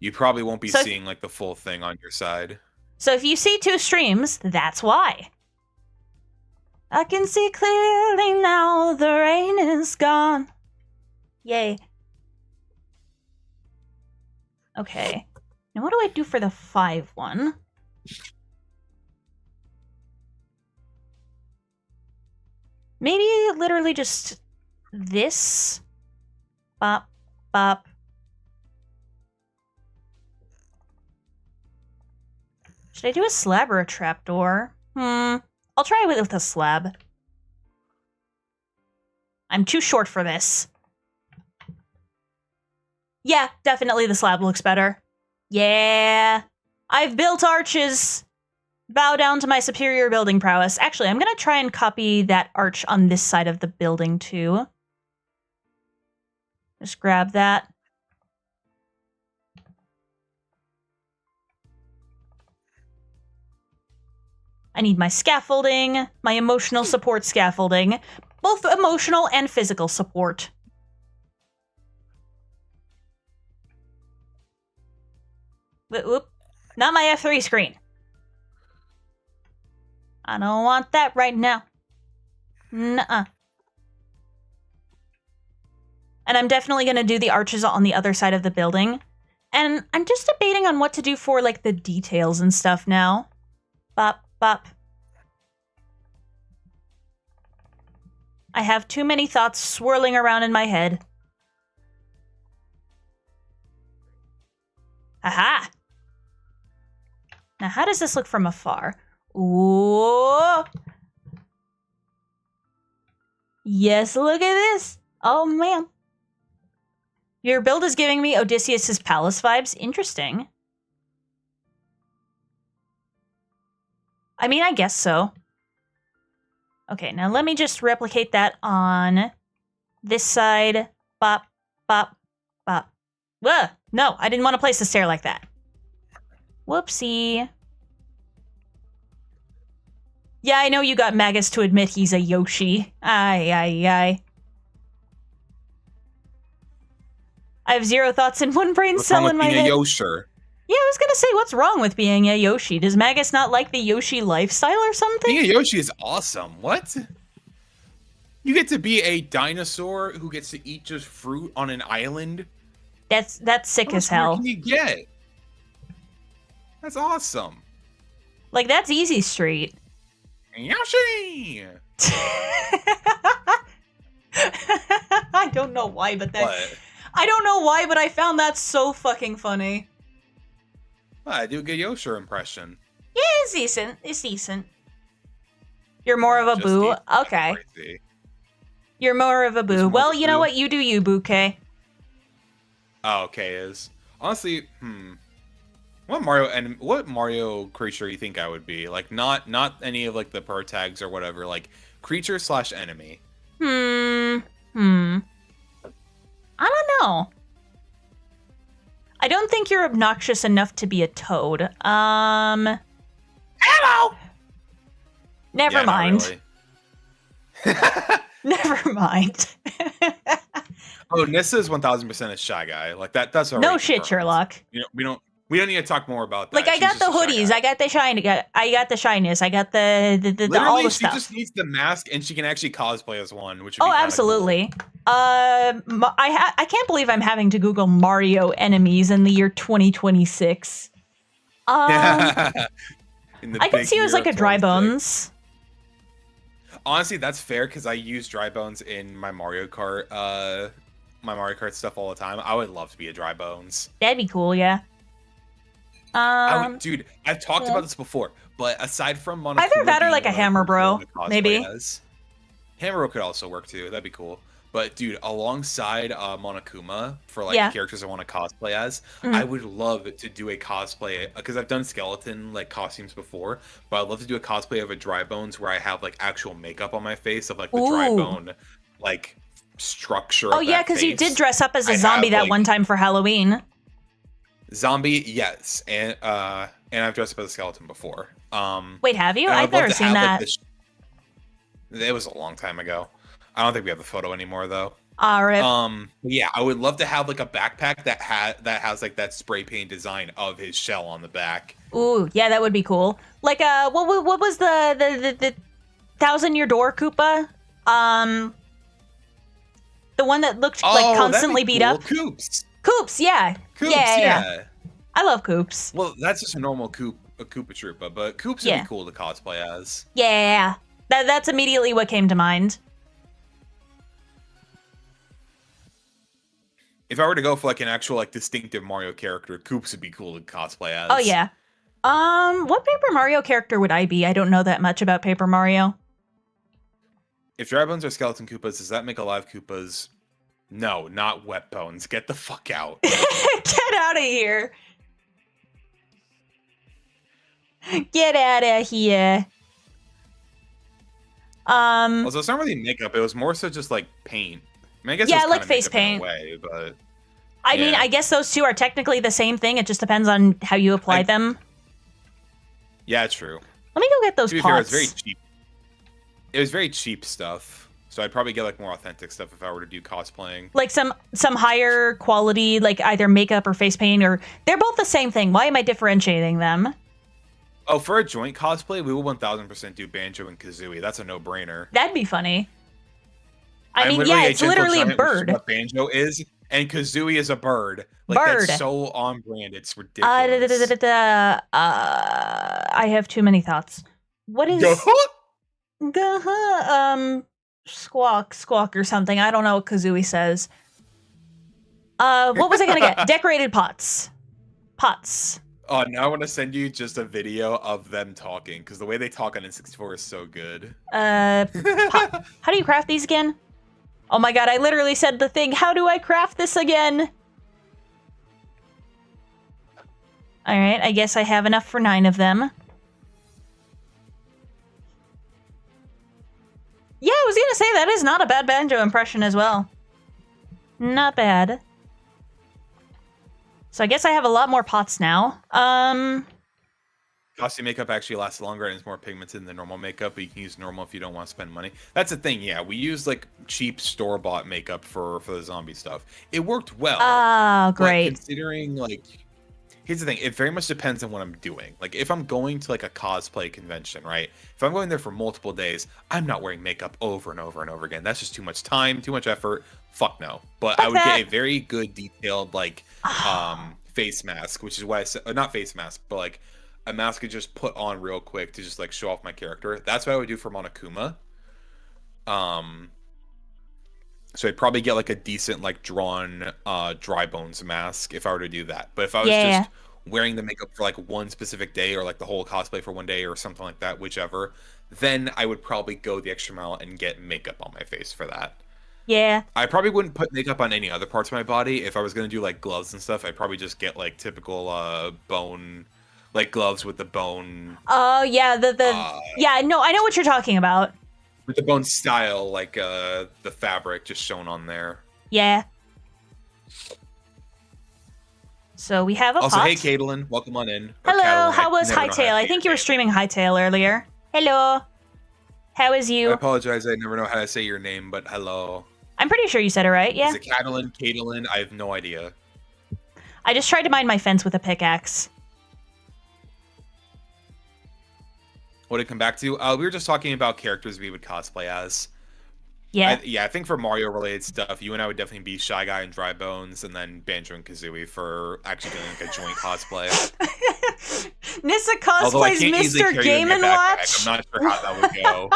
you probably won't be So seeing like the full thing on your side. So if you see 2 streams, that's why. I can see clearly now the rain is gone. Yay. Okay. Now what do I do for the 5 one? Maybe literally just this. Bop, bop. Should I do a slab or a trapdoor? I'll try it with a slab. I'm too short for this. Yeah, definitely the slab looks better. Yeah. I've built arches. Bow down to my superior building prowess. Actually, I'm gonna try and copy that arch on this side of the building, too. Just grab that. I need my scaffolding, my emotional support scaffolding. Both emotional and physical support. Whoop. Not my F3 screen. I don't want that right now. Nuh-uh. And I'm definitely going to do the arches on the other side of the building. And I'm just debating on what to do for, like, the details and stuff now. Bop, bop. I have too many thoughts swirling around in my head. Aha! Now, how does this look from afar? Ooh! Yes, look at this! Oh, man. Your build is giving me Odysseus' palace vibes. Interesting. I mean, I guess so. Okay, now let me just replicate that on this side. Bop, bop, bop. Ugh, no, I didn't want to place the stair like that. Whoopsie. Yeah, I know you got Magus to admit he's a Yoshi. Aye. I have 0 thoughts in one brain cell in my head. Yosher? Yeah, I was gonna say, what's wrong with being a Yoshi? Does Magus not like the Yoshi lifestyle or something? Being a Yoshi is awesome. What? You get to be a dinosaur who gets to eat just fruit on an island? That's sick as hell. What can you get? That's awesome. Like, that's easy street. Yoshi! I don't know why, but that... What? I don't know why, but I found that so fucking funny. Well, I do a good Yosher impression. Yeah, it's decent. It's decent. You're more of a boo? Okay. Crazy. You're more of a boo. Well, you know what? You do you, bouquet. Oh, okay, is. Honestly, What Mario creature you think I would be? Like, not any of, like, the per tags or whatever. Like, creature / enemy. I don't know. I don't think you're obnoxious enough to be a toad. Hello! Never mind. Really. Never mind. Oh, Nyssa is 1000% a shy guy. Like that's already no shit, confirmed. Sherlock. You know, we don't need to talk more about that. Like, I got the hoodies, I got the shiny, I got the shyness, I got the all the stuff. She just needs the mask, and she can actually cosplay as one, which would be absolutely. Cool. I can't believe I'm having to Google Mario enemies in the year 2026. I can see it as like a dry bones. Honestly, that's fair because I use dry bones in my Mario Kart stuff all the time. I would love to be a dry bones. That'd be cool, yeah. Dude, I've talked about this before, but aside from Monokuma, either that or like a Hammer Bro, maybe. Hammer Bro could also work too. That'd be cool. But dude, alongside Monokuma for like characters I want to cosplay as, I would love to do a cosplay because I've done skeleton like costumes before, but I'd love to do a cosplay of a dry bones where I have like actual makeup on my face of like the dry bone like structure. Oh yeah, because you did dress up as a zombie that one time for Halloween. Zombie, yes, and and I've dressed up as a skeleton before. Wait, have you? And I've I'd love never to seen have, that. it was a long time ago. I don't think we have the photo anymore though. Rip. Yeah, I would love to have like a backpack that has like that spray paint design of his shell on the back. Ooh, yeah, that would be cool. Like, what was the 1,000-year door Koopa? The one that looked like constantly beat up. Koops. Koops, yeah. Koops, yeah. I love Koops. Well, that's just a normal Koopa Troopa, but Koops would be cool to cosplay as. Yeah. That's immediately what came to mind. If I were to go for like an actual like distinctive Mario character, Koops would be cool to cosplay as. Oh yeah. What Paper Mario character would I be? I don't know that much about Paper Mario. If dry bones are skeleton Koopas, does that make alive Koopas? No, not wet bones. Get the fuck out. Get out of here. Get out of here. Also, it's not really makeup. It was more so just like paint. I mean, I guess yeah, it was like kind of face makeup in paint. a way, but I mean, I guess those two are technically the same thing. It just depends on how you apply them. Yeah, true. Let me go get those To be fair, pots. it's very cheap. It was very cheap stuff, so I'd probably get like more authentic stuff if I were to do cosplaying. Like some higher quality, like either makeup or face paint, or they're both the same thing. Why am I differentiating them? Oh, for a joint cosplay, we will 1000% do Banjo and Kazooie. That's a no-brainer. That'd be funny. I mean, yeah, it's literally a bird. What Banjo is, and Kazooie is a bird. Like, bird. That's so on brand. It's ridiculous. I have too many thoughts. What is... Squawk or something. I don't know what Kazooie says. What was I gonna get? Decorated pots. Pots. Oh, now I want to send you just a video of them talking, because the way they talk on N64 is so good. How do you craft these again? Oh my god, I literally said the thing. How do I craft this again? Alright, I guess I have enough for 9 of them. Yeah, I was gonna say, that is not a bad Banjo impression as well. Not bad. So I guess I have a lot more pots now. Costume makeup actually lasts longer and is more pigmented than normal makeup, but you can use normal if you don't want to spend money. That's the thing, yeah. We use like cheap store-bought makeup for the zombie stuff. It worked well. Oh, great. But considering like, here's the thing, it very much depends on what I'm doing. Like if I'm going to like a cosplay convention, right? If I'm going there for multiple days, I'm not wearing makeup over and over and over again. That's just too much time, too much effort. Fuck no. But I would get a very good detailed like face mask, which is why I said, not face mask, but like a mask I just put on real quick to just like show off my character. That's what I would do for Monokuma. So I'd probably get like a decent like drawn dry bones mask if I were to do that. But if I was just wearing the makeup for like one specific day or like the whole cosplay for one day or something like that, whichever, then I would probably go the extra mile and get makeup on my face for that. Yeah. I probably wouldn't put makeup on any other parts of my body. If I was going to do like gloves and stuff, I'd probably just get like typical bone, like gloves with the bone. Oh, yeah, yeah, no, I know what you're talking about. With the bone style, like the fabric just shown on there. Yeah. So we have a also, pot. hey, Caitlin, welcome on in. Hello, how was Hightail? I think you were streaming Hightail earlier. Hello. How is you? I apologize, I never know how to say your name, but hello. I'm pretty sure you said it right, yeah? Is it Caitlin? I have no idea. I just tried to mine my fence with a pickaxe. What did it come back to? We were just talking about characters we would cosplay as. Yeah. I think for Mario-related stuff, you and I would definitely be Shy Guy and Dry Bones, and then Banjo and Kazooie for actually doing like a joint cosplay. Nyssa cosplays Mr. Game & Watch? I'm not sure how that would go.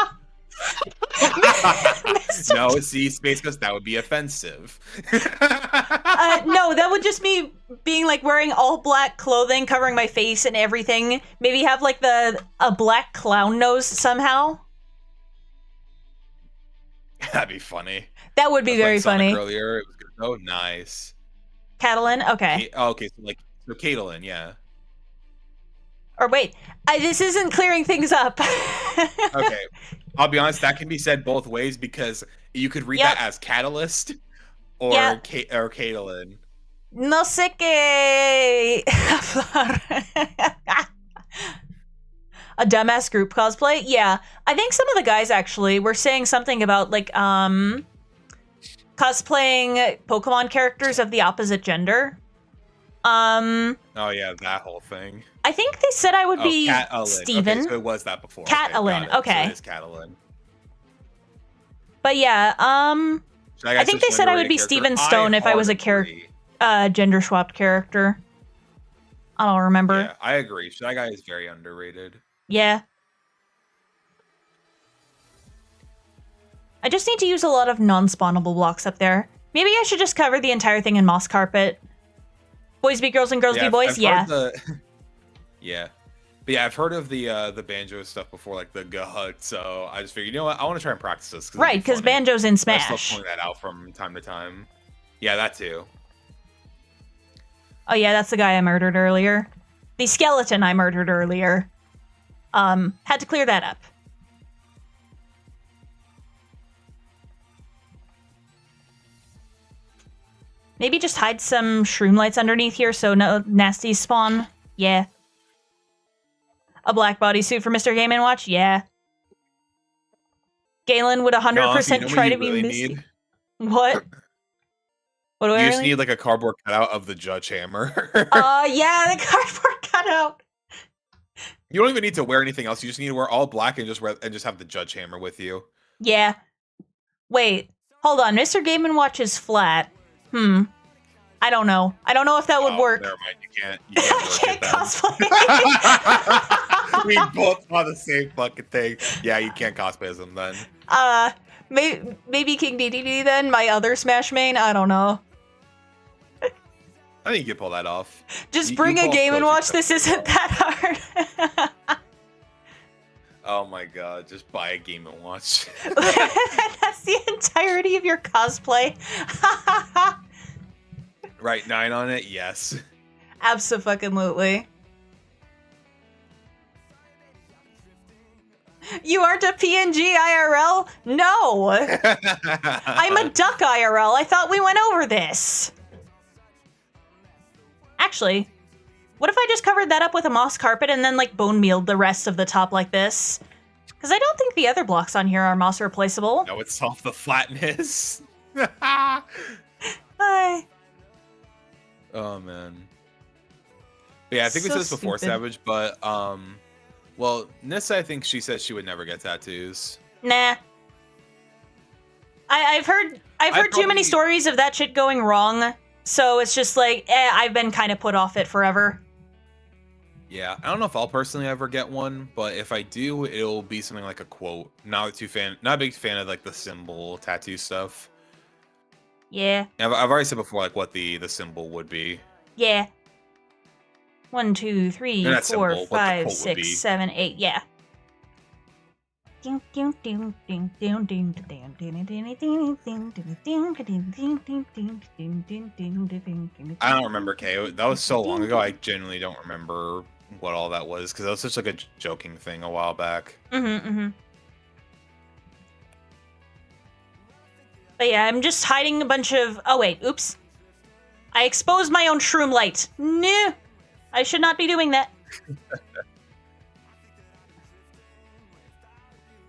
No, see, Space Ghost, that would be offensive. No, that would just be being like wearing all black clothing, covering my face and everything. Maybe have like a black clown nose somehow. That'd be funny. That would be very funny. Earlier, it was good. Oh, nice. Catalan, okay. Okay, so Caitlin, yeah. Or wait, this isn't clearing things up. Okay, I'll be honest. That can be said both ways because you could read that as Catalyst or or Caitlin. No sé qué. A dumbass group cosplay? Yeah. I think some of the guys actually were saying something about like cosplaying Pokemon characters of the opposite gender. Oh yeah, that whole thing. I think they said I would be Catalin. Steven. Okay, so it was that before. Catalin, okay. So it is Catalin. But yeah, I think they said I would be Steven Stone if I was a gender swapped character. I don't remember. Yeah, I agree. That guy is very underrated. Yeah. I just need to use a lot of non-spawnable blocks up there. Maybe I should just cover the entire thing in moss carpet. Boys be girls and girls be boys? Yeah. Yeah. But yeah, I've heard of the banjo stuff before, like the Gahut, so I just figured, you know what, I want to try and practice this. Right, because banjo's in Smash. I still point that out from time to time. Yeah, that too. Oh yeah, that's the guy I murdered earlier. The skeleton I murdered earlier. Had to clear that up. Maybe just hide some shroom lights underneath here so no nasties spawn. Yeah. A black bodysuit for Mr. Game & Watch? Yeah. Galen would 100% try to be really Misty. What? What do I You really just need like a cardboard cutout of the Judge Hammer. Yeah, the cardboard cutout. You don't even need to wear anything else. You just need to wear all black and just have the Judge Hammer with you. Yeah. Wait. Hold on. Mr. Game & Watch is flat. I don't know. I don't know if that would work. Never mind. You can't I can't cosplay. We both saw the same fucking thing. Yeah, you can't cosplay as him then. Maybe King DDD then? My other Smash main? I don't know. I think you can pull that off. Just bring a Game & Watch. This isn't that hard. Oh my god, just buy a Game & Watch. That's the entirety of your cosplay. Right, 9 on it? Yes. Abso-fucking-lutely. You aren't a PNG IRL? No! I'm a duck IRL. I thought we went over this. Actually, what if I just covered that up with a moss carpet and then, like, bone mealed the rest of the top like this? Because I don't think the other blocks on here are moss replaceable. No, it's off the flatness. Hi. Oh, man. But yeah, I think we said this before, Savage, but, well, Nyssa, I think she says she would never get tattoos. Nah. I've heard too many stories of that shit going wrong, so it's just like, I've been kind of put off it forever. Yeah, I don't know if I'll personally ever get one, but if I do, it'll be something like a quote. Not a big fan of like the symbol tattoo stuff. Yeah. I've already said before like what the symbol would be. Yeah. 1, 2, 3, 4, 5, 6, 7, 8. Yeah. I don't remember, Kay. That was so long ago. I genuinely don't remember what all that was because that was such like a joking thing a while back. But yeah, I'm just hiding a bunch of... Oh, wait. Oops. I exposed my own shroom light. No. I should not be doing that.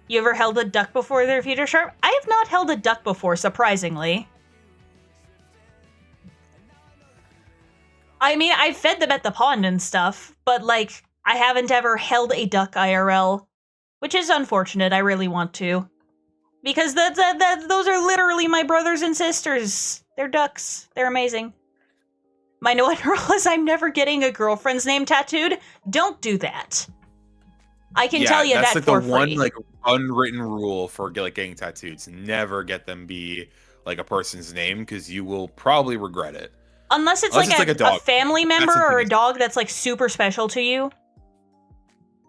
You ever held a duck before their feet are sharp? I have not held a duck before, surprisingly. I mean, I've fed them at the pond and stuff, but, like, I haven't ever held a duck IRL, which is unfortunate. I really want to. Because those are literally my brothers and sisters. They're ducks. They're amazing. My one rule is I'm never getting a girlfriend's name tattooed. Don't do that. I can tell you that for free. That's like the one like unwritten rule for like getting tattoos. Never get them be like a person's name because you will probably regret it. Unless it's like a family member or a dog that's like super special to you.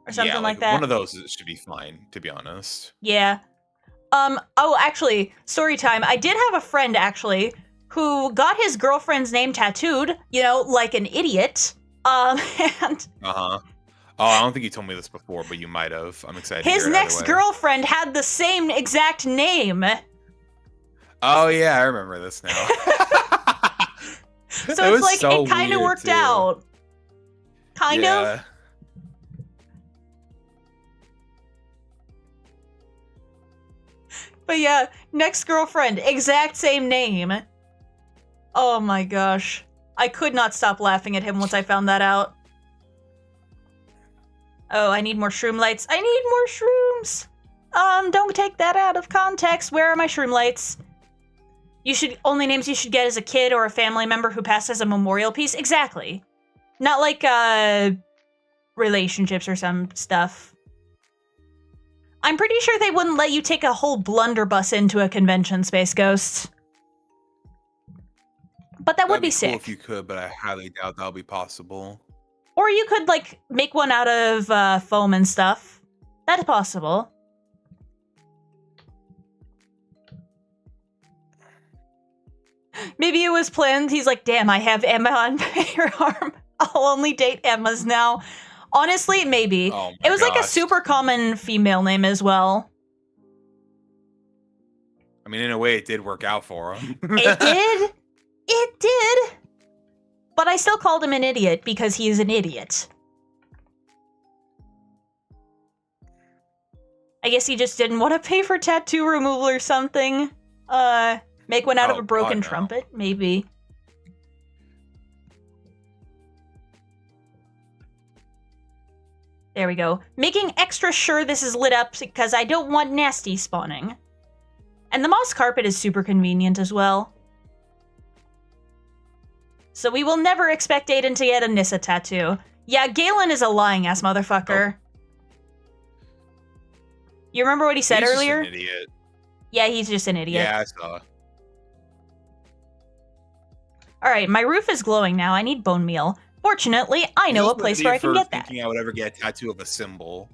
Or something like that. One of those should be fine, to be honest. Yeah. Oh, actually, story time. I did have a friend, actually, who got his girlfriend's name tattooed, you know, like an idiot. And... Uh-huh. Oh, I don't think you told me this before, but you might have. I'm excited to hear it. His next girlfriend had the same exact name. Oh, yeah, I remember this now. So it's like, it kind of worked out. Kind of. But yeah, next girlfriend, exact same name. Oh my gosh. I could not stop laughing at him once I found that out. Oh, I need more shroom lights. I need more shrooms! Don't take that out of context. Where are my shroom lights? Only names you should get as a kid or a family member who passed as a memorial piece? Exactly. Not like, relationships or some stuff. I'm pretty sure they wouldn't let you take a whole blunderbuss into a convention, Space Ghost. But that would be sick. Cool if you could, but I highly doubt that'll be possible. Or you could, like, make one out of foam and stuff. That's possible. Maybe it was planned. He's like, damn, I have Emma on my arm. I'll only date Emmas now. Honestly, maybe. Oh it was like a super common female name as well. I mean, in a way, it did work out for him. It did. It did. But I still called him an idiot because he is an idiot. I guess he just didn't want to pay for tattoo removal or something. Make one out of a broken trumpet, maybe. There we go. Making extra sure this is lit up because I don't want nasty spawning. And the moss carpet is super convenient as well. So we will never expect Aiden to get a Nyssa tattoo. Yeah, Galen is a lying-ass motherfucker. Oh. You remember what he said earlier? He's just an idiot. Yeah, he's just an idiot. Yeah, I saw. Alright, my roof is glowing now. I need bone meal. Fortunately, I know a place where I can get that. I would ever get a tattoo of a symbol.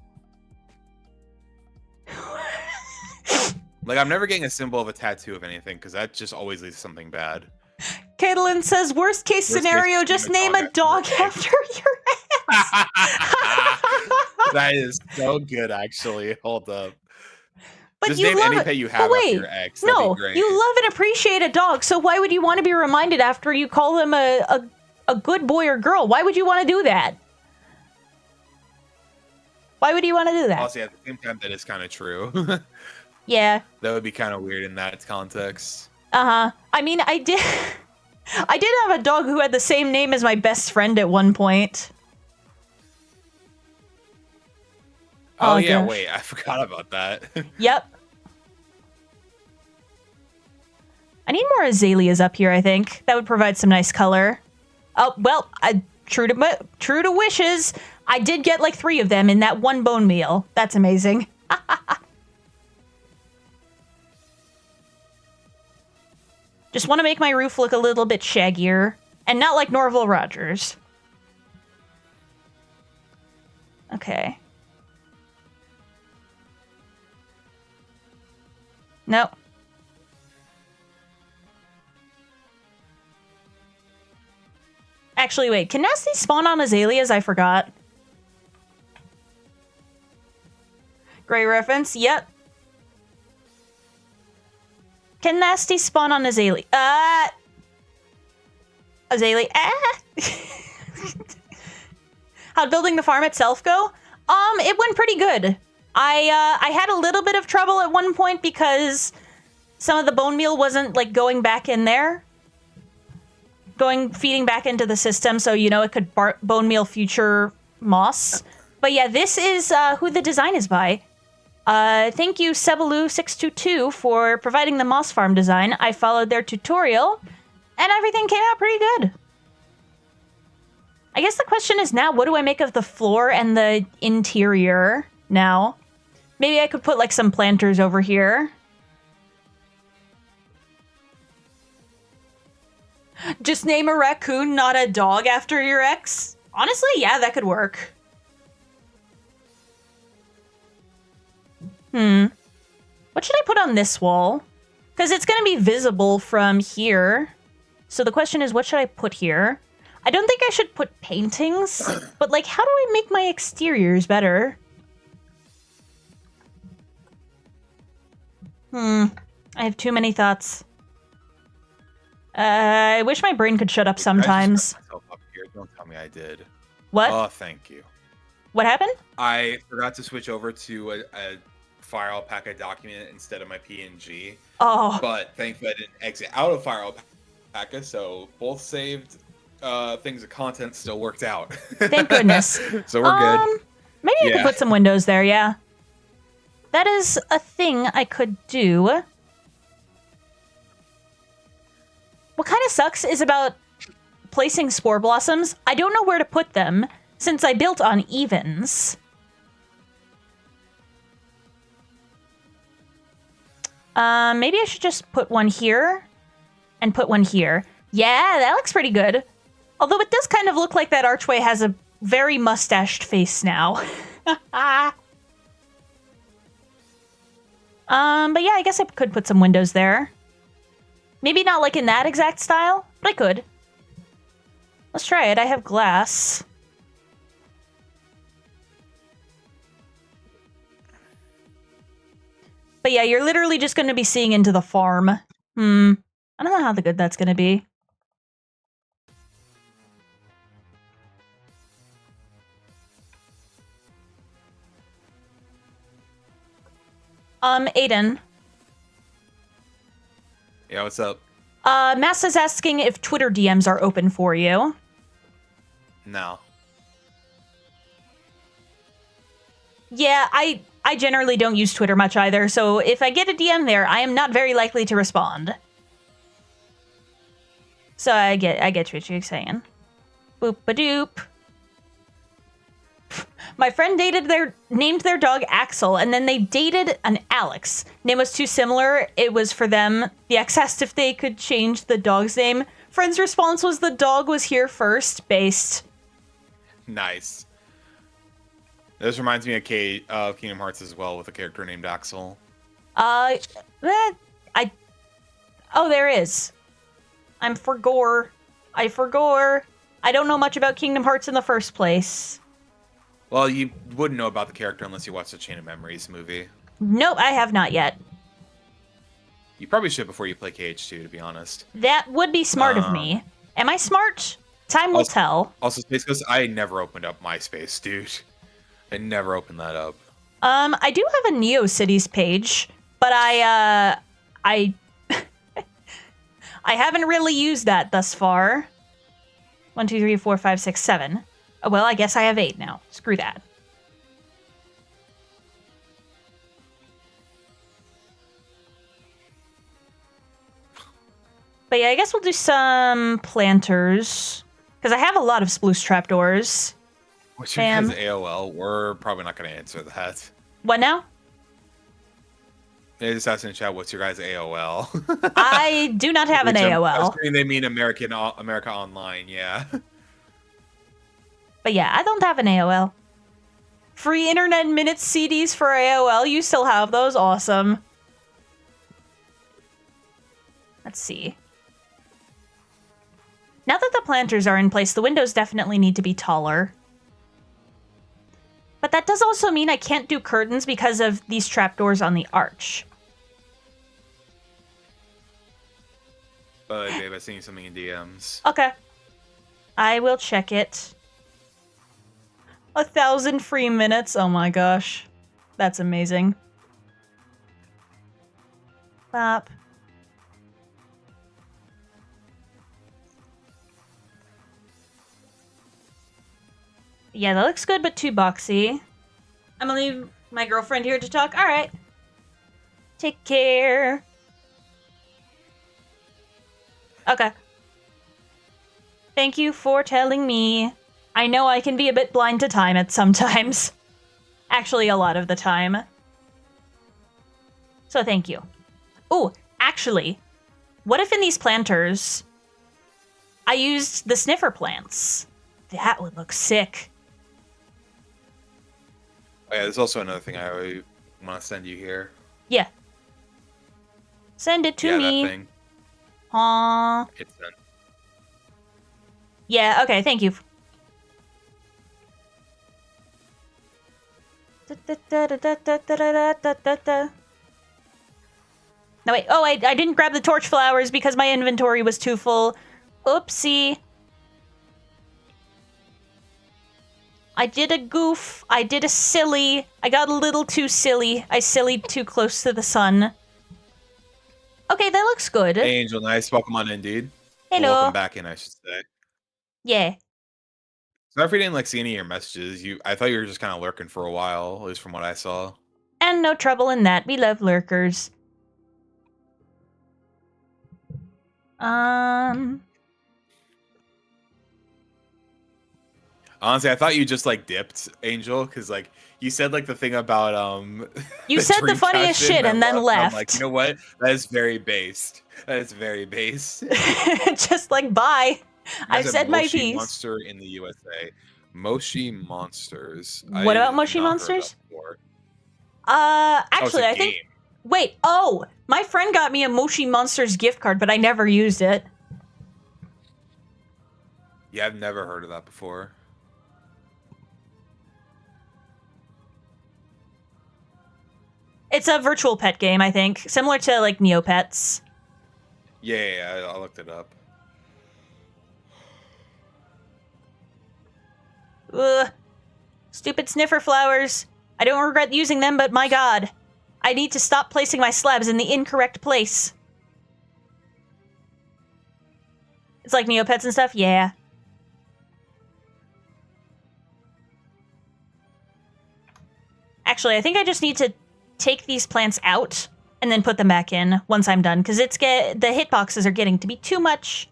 Like, I'm never getting a symbol of a tattoo of anything, because that just always leads to something bad. Caitlin says, worst case scenario, just name a dog after your ex. That is so good, actually. Hold up. But just you name love any pet you have after your ex. That'd be great. You love and appreciate a dog, so why would you want to be reminded after you call them a good boy or girl? Why would you want to do that? Why would you want to do that? Also, at the same time, that is kind of true. Yeah. That would be kind of weird in that context. Uh-huh. I mean, I did have a dog who had the same name as my best friend at one point. Oh yeah, gosh. wait, I forgot about that. Yep. I need more azaleas up here, I think. That would provide some nice color. Oh, well, true to wishes, I did get like 3 of them in that one bone meal. That's amazing. Just want to make my roof look a little bit shaggier. And not like Norval Rogers. Okay. No. Actually, wait. Can Nasty spawn on azaleas? I forgot. Great reference. Yep. Can Nasty spawn on azalea? Azalea. How'd building the farm itself go? It went pretty good. I had a little bit of trouble at one point because some of the bone meal wasn't like going back in there. Feeding back into the system so, you know, it could bone meal future moss. But yeah, this is who the design is by. Thank you, Sebaloo622, for providing the moss farm design. I followed their tutorial, and everything came out pretty good. I guess the question is now, what do I make of the floor and the interior now? Maybe I could put, like, some planters over here. Just name a raccoon, not a dog, after your ex? Honestly, yeah, that could work. What should I put on this wall? Because it's going to be visible from here. So the question is, what should I put here? I don't think I should put paintings, but, like, how do I make my exteriors better? I have too many thoughts. I wish my brain could shut up sometimes. I just got myself up here. Don't tell me I did. What? Oh, thank you. What happened? I forgot to switch over to a file alpaca document instead of my PNG. Oh. But thankfully I didn't exit out of file alpaca, so both saved things of content still worked out. Thank goodness. So we're good. Maybe I could put some windows there, yeah. That is a thing I could do. What kind of sucks is about placing spore blossoms. I don't know where to put them since I built on evens. Maybe I should just put one here and put one here. Yeah, that looks pretty good. Although it does kind of look like that archway has a very mustached face now. But yeah, I guess I could put some windows there. Maybe not like in that exact style, but I could. Let's try it. I have glass. But yeah, you're literally just going to be seeing into the farm. I don't know how good that's going to be. Aiden. Yeah, what's up? Massa's asking if Twitter DMs are open for you. No. Yeah, I generally don't use Twitter much either, so if I get a DM there, I am not very likely to respond. So I get what you're saying. Boop-a-doop. My friend named their dog Axel, and then they dated an Alex. Name was too similar. It was for them. The ex asked if they could change the dog's name. Friend's response was the dog was here first. Based. Nice. This reminds me of Kingdom Hearts as well, with a character named Axel. Oh, there is. I forgore. I don't know much about Kingdom Hearts in the first place. Well, you wouldn't know about the character unless you watched the Chain of Memories movie. Nope, I have not yet. You probably should before you play KH2, to be honest. That would be smart of me. Am I smart? Time will tell. Also, Space Ghost, I never opened up MySpace, dude. I never opened that up. I do have a NeoCities page, but I haven't really used that thus far. 1, 2, 3, 4, 5, 6, 7. Oh, well, I guess I have 8 now. Screw that. But yeah, I guess we'll do some planters. Because I have a lot of sploose trapdoors. What's your guys' AOL? We're probably not going to answer that. What now? They just asked in the chat, what's your guys' AOL? I do not have an AOL. They mean America Online, yeah. But yeah, I don't have an AOL. Free internet minutes CDs for AOL. You still have those? Awesome. Let's see. Now that the planters are in place, the windows definitely need to be taller. But that does also mean I can't do curtains because of these trapdoors on the arch. But babe, I've seen something in DMs. Okay. I will check it. 1,000 free minutes. Oh my gosh. That's amazing. Bop. Yeah, that looks good, but too boxy. I'm gonna leave my girlfriend here to talk. All right. Take care. Okay. Thank you for telling me. I know I can be a bit blind to time at sometimes. Actually, a lot of the time. So thank you. Oh, actually, what if in these planters, I used the sniffer plants? That would look sick. Oh, yeah, there's also another thing I want to send you here. Yeah. Send it to me. That thing. Aww. It's sent. Yeah, okay, thank you. No, wait. Oh, I didn't grab the torch flowers because my inventory was too full. Oopsie. I did a goof. I did a silly. I got a little too silly. I sillied too close to the sun. Okay, that looks good. Hey, Angel, nice. Welcome on Indeed. Well, Hello. welcome back in, I should say. Yeah. Sorry if we didn't see any of your messages. I thought you were just kind of lurking for a while, at least from what I saw. And no trouble in that. We love lurkers. Honestly, I thought you just dipped, Angel, because you said the thing about You said the funniest shit and then left. I'm like, you know what? That is very based. That is very based. Just bye. I've said my piece. Monster in the USA. Moshi Monsters. What about Moshi Monsters? Actually, I think. Wait. Oh, my friend got me a Moshi Monsters gift card, but I never used it. Yeah, I've never heard of that before. It's a virtual pet game, I think, similar to Neopets. Yeah, I looked it up. Ugh. Stupid sniffer flowers. I don't regret using them, but my god. I need to stop placing my slabs in the incorrect place. It's like Neopets and stuff? Yeah. Actually, I think I just need to take these plants out and then put them back in once I'm done, because the hitboxes are getting to be too much.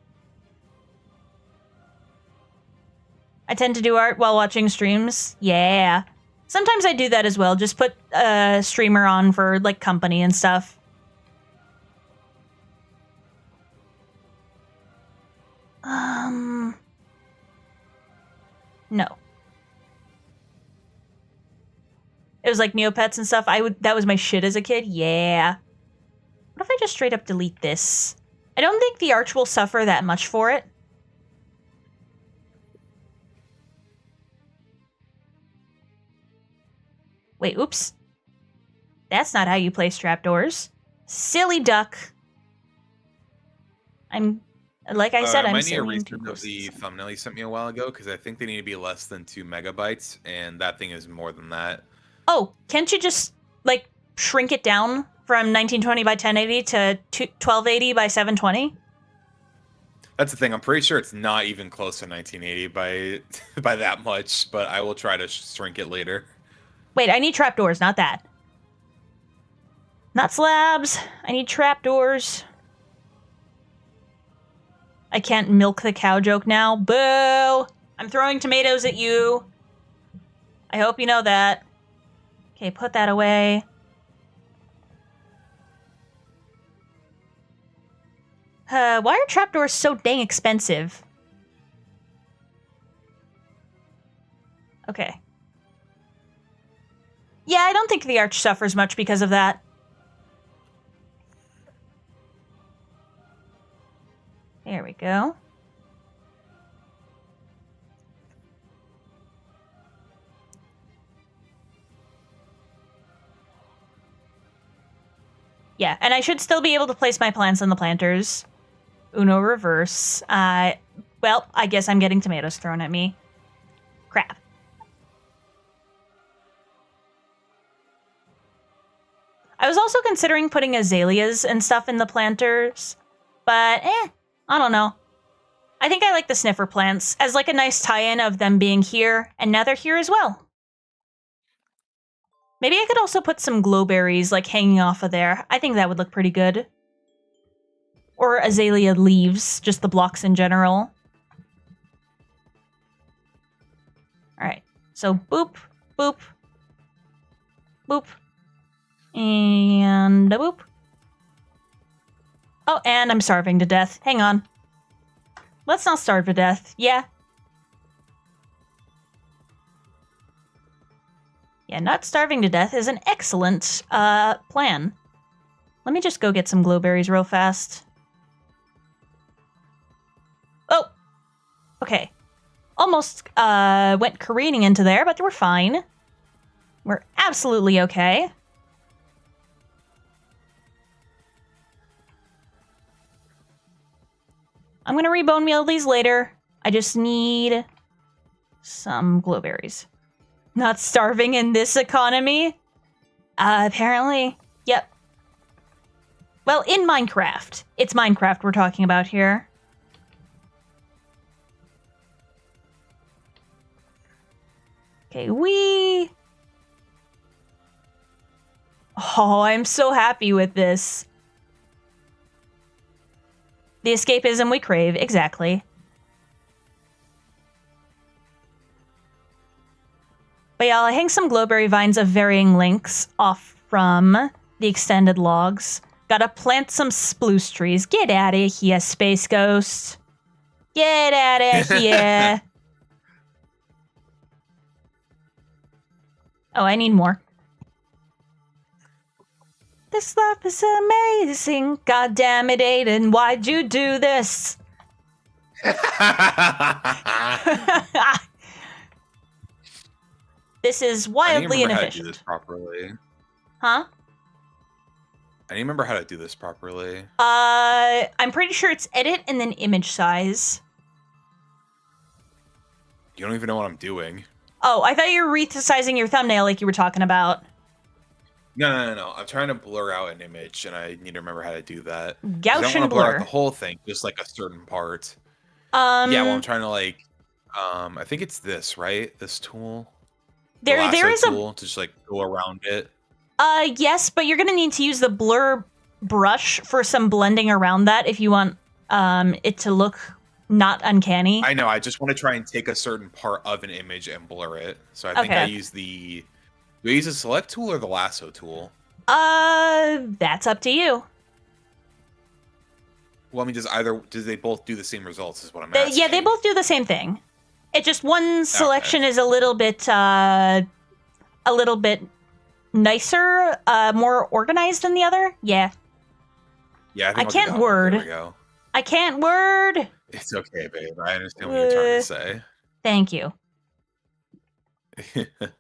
I tend to do art while watching streams. Yeah. Sometimes I do that as well. Just put a streamer on for, company and stuff. No. It was Neopets and stuff. That was my shit as a kid. Yeah. What if I just straight up delete this? I don't think the arch will suffer that much for it. Wait, oops. That's not how you place trapdoors. Silly duck. Like I said, I'm silly. I might need a reset of the thumbnail you sent me a while ago, because I think they need to be less than 2 megabytes, and that thing is more than that. Oh, can't you just, shrink it down from 1920 by 1080 to 1280 by 720? That's the thing. I'm pretty sure it's not even close to 1980 by that much, but I will try to shrink it later. Wait, I need trapdoors, not that. Not slabs. I need trapdoors. I can't milk the cow joke now. Boo! I'm throwing tomatoes at you. I hope you know that. Okay, put that away. Why are trapdoors so dang expensive? Okay. Yeah, I don't think the arch suffers much because of that. There we go. Yeah, and I should still be able to place my plants in the planters. Uno reverse. Well, I guess I'm getting tomatoes thrown at me. Crap. I was also considering putting azaleas and stuff in the planters, but I don't know. I think I like the sniffer plants as a nice tie-in of them being here, and now they're here as well. Maybe I could also put some glowberries hanging off of there. I think that would look pretty good. Or azalea leaves, just the blocks in general. Alright, so boop, boop, boop, and a boop. Oh, and I'm starving to death. Hang on. Let's not starve to death. Yeah. Yeah, not starving to death is an excellent plan. Let me just go get some glowberries real fast. Oh! Okay. Almost went careening into there, but we're fine. We're absolutely okay. I'm gonna rebone meal these later. I just need some glowberries. Not starving in this economy? Apparently. Yep. Well, in Minecraft. It's Minecraft we're talking about here. Okay, Oh, I'm so happy with this. The escapism we crave, exactly. But yeah, I'll hang some glowberry vines of varying lengths off from the extended logs. Gotta plant some spruce trees. Get out of here, Space Ghost. Get out of here. Oh, I need more. This life is amazing. God damn it, Aiden. Why'd you do this? This is wildly inefficient. How to do this properly. Huh? I don't remember how to do this properly. I'm pretty sure it's edit and then image size. You don't even know what I'm doing. Oh, I thought you were resizing your thumbnail like you were talking about. No. I'm trying to blur out an image, and I need to remember how to do that. Gaussian I don't want to blur blur. out the whole thing, just like a certain part. Yeah, well, I'm trying to like, I think it's this, right? This tool. There is a tool to just like go around it. Yes, but you're gonna need to use the blur brush for some blending around that if you want it to look not uncanny. I know. I just want to try and take a certain part of an image and blur it. So I think I use the. Do I use the select tool or the lasso tool? That's up to you. Well, I mean, do they both do the same results? Is what I'm asking. Yeah, they both do the same thing. It just one selection is a little bit nicer, more organized than the other. Yeah. Yeah, I can't word. There we go. I can't word. It's okay, babe. I understand what you're trying to say. Thank you.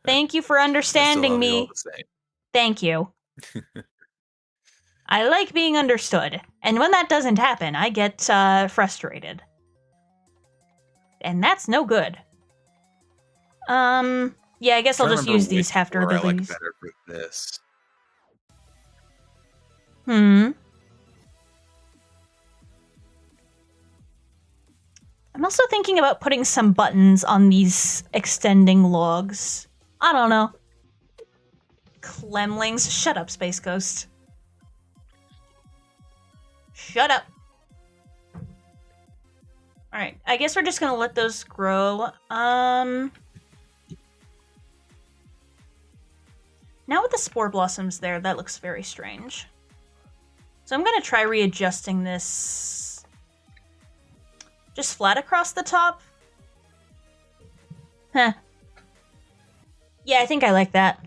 Thank you for understanding me. Thank you. I like being understood. And when that doesn't happen, I get frustrated. And that's no good. Yeah, I guess I'll just use these after the I like better for this. I'm also thinking about putting some buttons on these extending logs. I don't know. Clemlings. Shut up, Space Ghost. Shut up. Alright, I guess we're just gonna let those grow. Now with the spore blossoms there, that looks very strange. So I'm gonna try readjusting this just flat across the top. Huh. Yeah, I think I like that.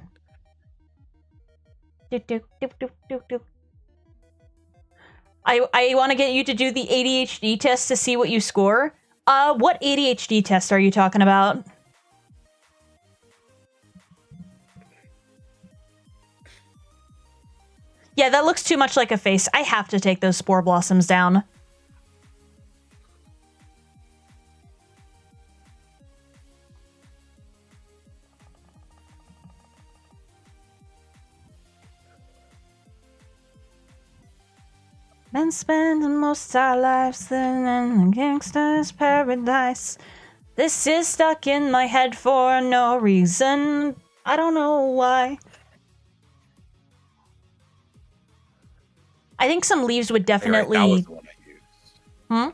I want to get you to do the ADHD test to see what you score. What ADHD test are you talking about? Yeah, that looks too much like a face. I have to take those spore blossoms down. Been spending most our lives living in a gangster's paradise. This is stuck in my head for no reason. I don't know why. I think some leaves would definitely... That was the one I used. Hmm?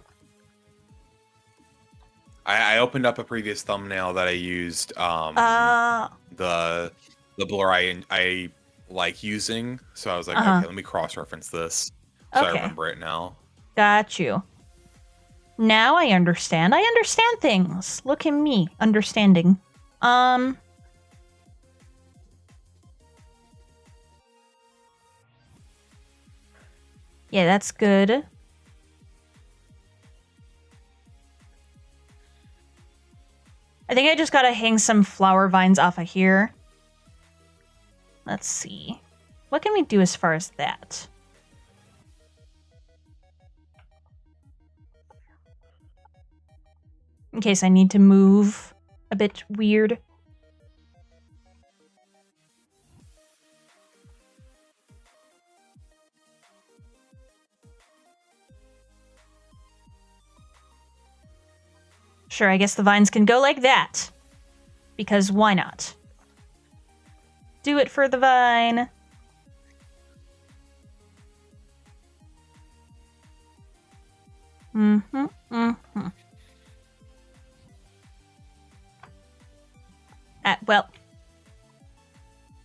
I opened up a previous thumbnail that I used the blur I like using. So I was like, okay, let me cross-reference this. So I remember it now. Got you. Now I understand. I understand things. Look at me, understanding. Yeah, that's good. I think I just gotta hang some flower vines off of here. Let's see. What can we do as far as that? In case I need to move a bit weird. Sure, I guess the vines can go like that. Because why not? Do it for the vine. Well,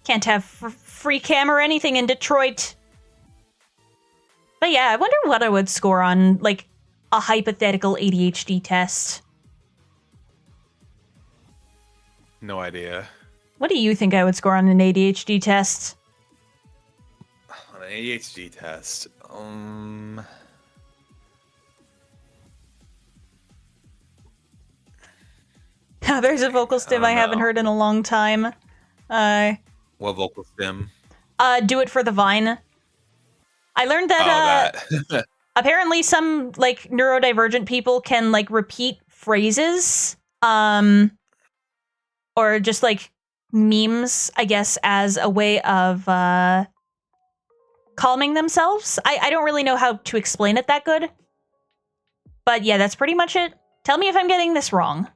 can't have free cam or anything in Detroit. But yeah, I wonder what I would score on, like, a hypothetical ADHD test. No idea. What do you think I would score on an ADHD test? On an ADHD test, There's a vocal stim I haven't heard in a long time. What vocal stim? Do it for the vine. I learned that, that. apparently some, like, neurodivergent people can, like, repeat phrases, or just, like, memes, I guess, as a way of, calming themselves. I don't really know how to explain it that good. But yeah, that's pretty much it. Tell me if I'm getting this wrong.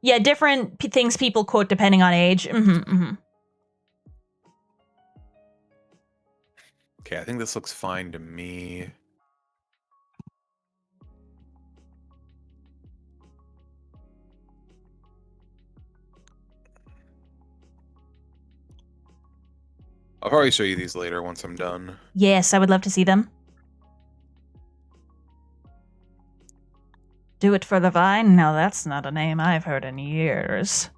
Yeah, different things people quote depending on age. Okay, I think this looks fine to me. I'll probably show you these later once I'm done. Yes, I would love to see them. Do it for the vine? No, that's not a name I've heard in years.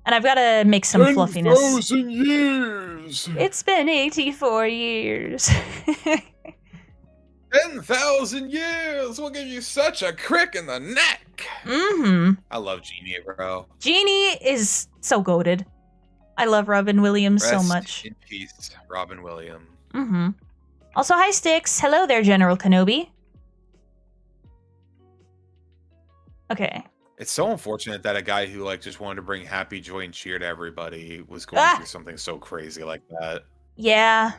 And I've got to make some fluffiness. 10,000 years! It's been 84 years. 10,000 years will give you such a crick in the neck! I love Genie, bro. Genie is so goated. I love Robin Williams so much. In peace, Robin Williams. Also, hi, Styx. Hello there, General Kenobi. Okay. It's so unfortunate that a guy who, like, just wanted to bring happy joy and cheer to everybody was going through something so crazy like that. Yeah.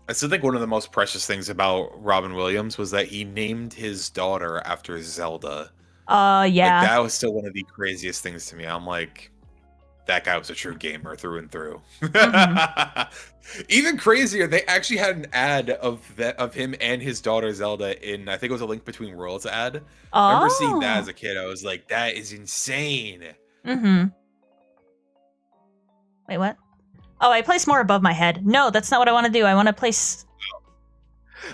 I still think one of the most precious things about Robin Williams was that he named his daughter after Zelda. Yeah. Like, that was still one of the craziest things to me. I'm like, that guy was a true gamer through and through. Even crazier, they actually had an ad of him and his daughter Zelda in, I think it was a Link Between Worlds ad. I remember seeing that as a kid. I was like, that is insane. Wait, what? Oh, I place more above my head. No, that's not what I want to do. I want to place...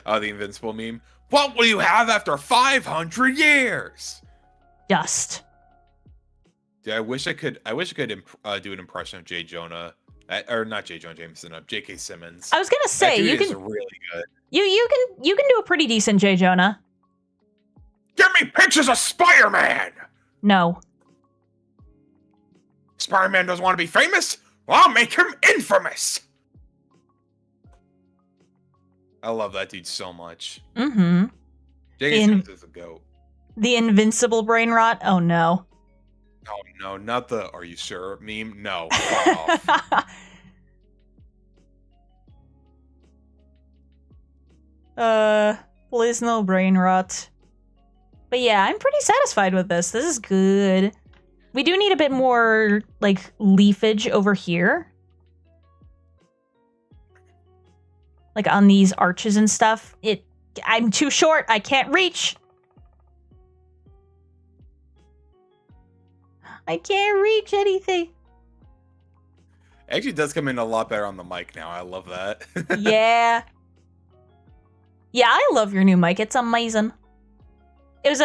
Oh, the Invincible meme. What will you have after 500 years? Dust. Yeah, I wish I could do an impression of J. Jonah, or not J. Jonah Jameson, of J.K. Simmons. I was gonna say that dude you can is really good. You can do a pretty decent J. Jonah. Give me pictures of Spider-Man. No. Spider-Man doesn't want to be famous. Well, I'll make him infamous. I love that dude so much. J.K. Simmons is a goat. The invincible brain rot. Oh no. Oh no, not the "Are you sure" meme. No, fuck off. Please no brain rot. But yeah, I'm pretty satisfied with this. This is good. We do need a bit more, like, leafage over here. Like, on these arches and stuff. I'm too short. I can't reach. I can't reach anything. It actually does come in a lot better on the mic now. I love that. Yeah. Yeah, I love your new mic. It's amazing. It was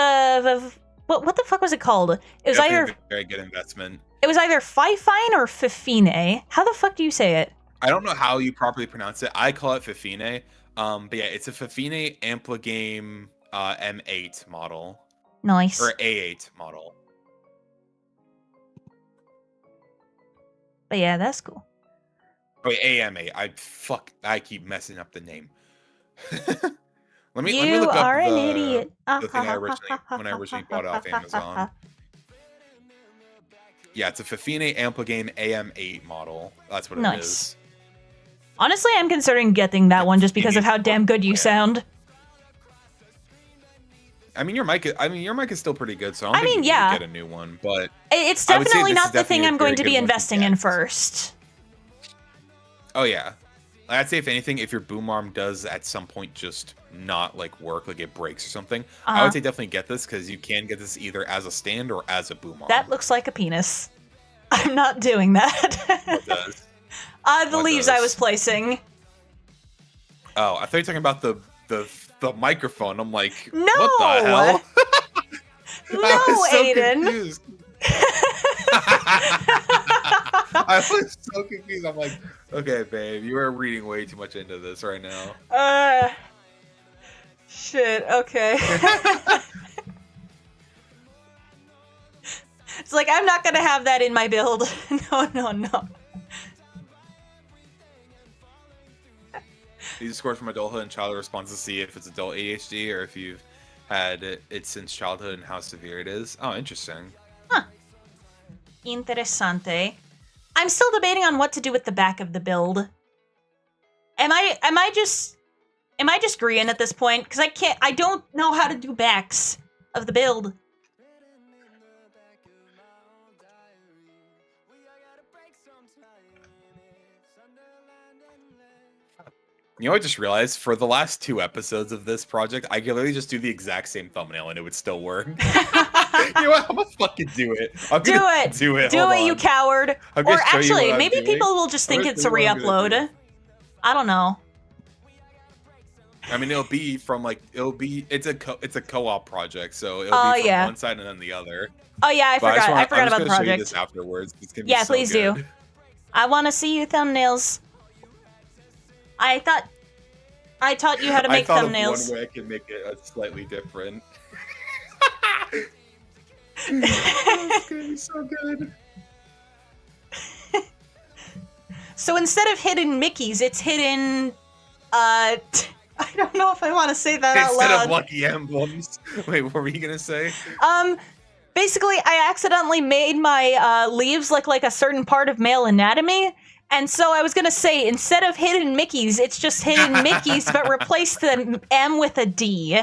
what the fuck was it called? It was either a very good investment. It was either Fifine or Fifine. How the fuck do you say it? I don't know how you properly pronounce it. I call it Fifine. But yeah, it's a Fifine Amplagame M8 model. Nice. Or A8 model. But yeah, that's cool. Wait, AMA. I keep messing up the name. let me you look up are an idiot. The thing when I originally bought it off Amazon. Yeah, it's a Fifine Amplagame AM8 model. That's what it Nice. is. Honestly, I'm considering getting that one just because of how damn good you sound. I mean, your mic is still pretty good, so I don't think you need to get a new one. But it's definitely not the thing I'm going to be investing in first. Oh yeah, I'd say if anything, if your boom arm does at some point just not like work, like it breaks or something, I would say definitely get this because you can get this either as a stand or as a boom arm. That looks like a penis. I'm not doing that. What does? The leaves I was placing. Oh, I thought you were talking about the microphone. I'm like, no! What the hell? No, so Aiden. Confused. I was so confused. I'm like, okay, babe, you are reading way too much into this right now. Shit, okay. It's like, I'm not gonna have that in my build. No. These scores from adulthood and childhood response to see if it's adult ADHD or if you've had it since childhood and how severe it is. Oh, interesting. Huh. Interessante. I'm still debating on what to do with the back of the build. Am I just green at this point? Because I don't know how to do backs of the build. You know, I just realized for the last 2 episodes of this project, I could literally just do the exact same thumbnail and it would still work. You know what? I'm gonna fucking do it. Do it. Do it, you coward. Or actually, maybe people will just think it's a re-upload. I don't know. I mean, it's a co-op project, so it'll be from one side and then the other. Oh yeah, I forgot about the project. Show you this afterwards. It's gonna be so please good. do. I want to see your thumbnails. I taught you how to make thumbnails. Of one way I can make it slightly different. It's gonna be so good. So instead of hidden Mickeys, it's hidden. I don't know if I want to say that out loud. Instead of lucky emblems. Wait, what were you gonna say? Basically, I accidentally made my leaves look like a certain part of male anatomy. And so I was going to say, instead of hidden Mickeys, it's just hidden Mickeys, but replace the M with a D.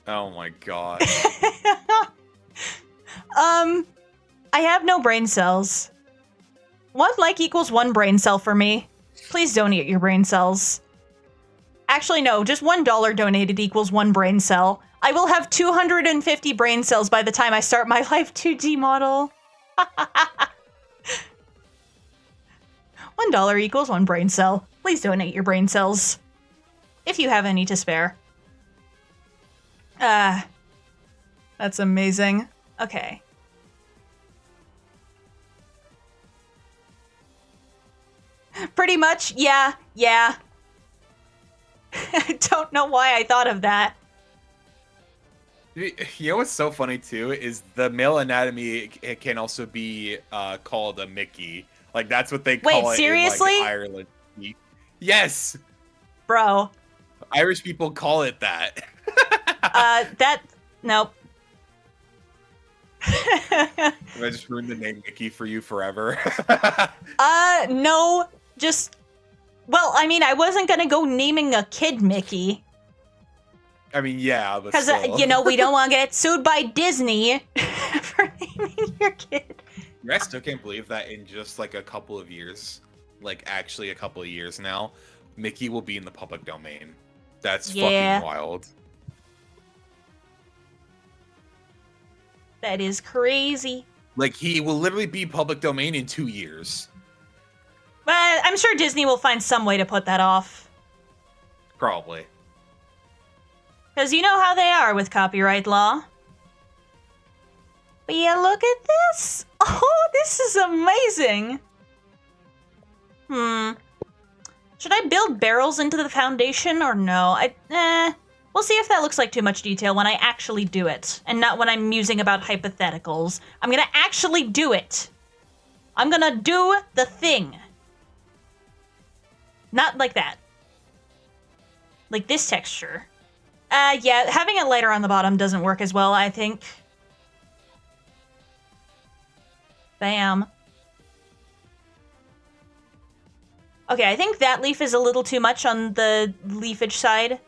Oh my god. I have no brain cells. 1 like equals 1 brain cell for me. Please donate your brain cells. Actually, no, just $1 donated equals 1 brain cell. I will have 250 brain cells by the time I start my Life 2D model. $1 equals 1 brain cell. Please donate your brain cells. If you have any to spare. That's amazing. Okay. Pretty much, yeah. I don't know why I thought of that. You know what's so funny too is the male anatomy. It can also be called a Mickey. Like that's what they call it seriously? in like, Ireland. Yes, bro. Irish people call it that. Nope. Have I just ruined the name Mickey for you forever? No. Just. Well, I mean, I wasn't gonna go naming a kid Mickey. I mean, yeah, but because we don't want to get sued by Disney for naming your kid. I still can't believe that in just like a couple of years, like actually a couple of years now, Mickey will be in the public domain. That's fucking wild. That is crazy. Like he will literally be public domain in 2 years. But I'm sure Disney will find some way to put that off. Probably. Because you know how they are with copyright law. But yeah, look at this. Oh, this is amazing. Should I build barrels into the foundation or no? We'll see if that looks like too much detail when I actually do it. And not when I'm musing about hypotheticals. I'm gonna actually do it. I'm gonna do the thing. Not like that. Like this texture. Yeah, having it lighter on the bottom doesn't work as well, I think. Bam. Okay, I think that leaf is a little too much on the leafage side.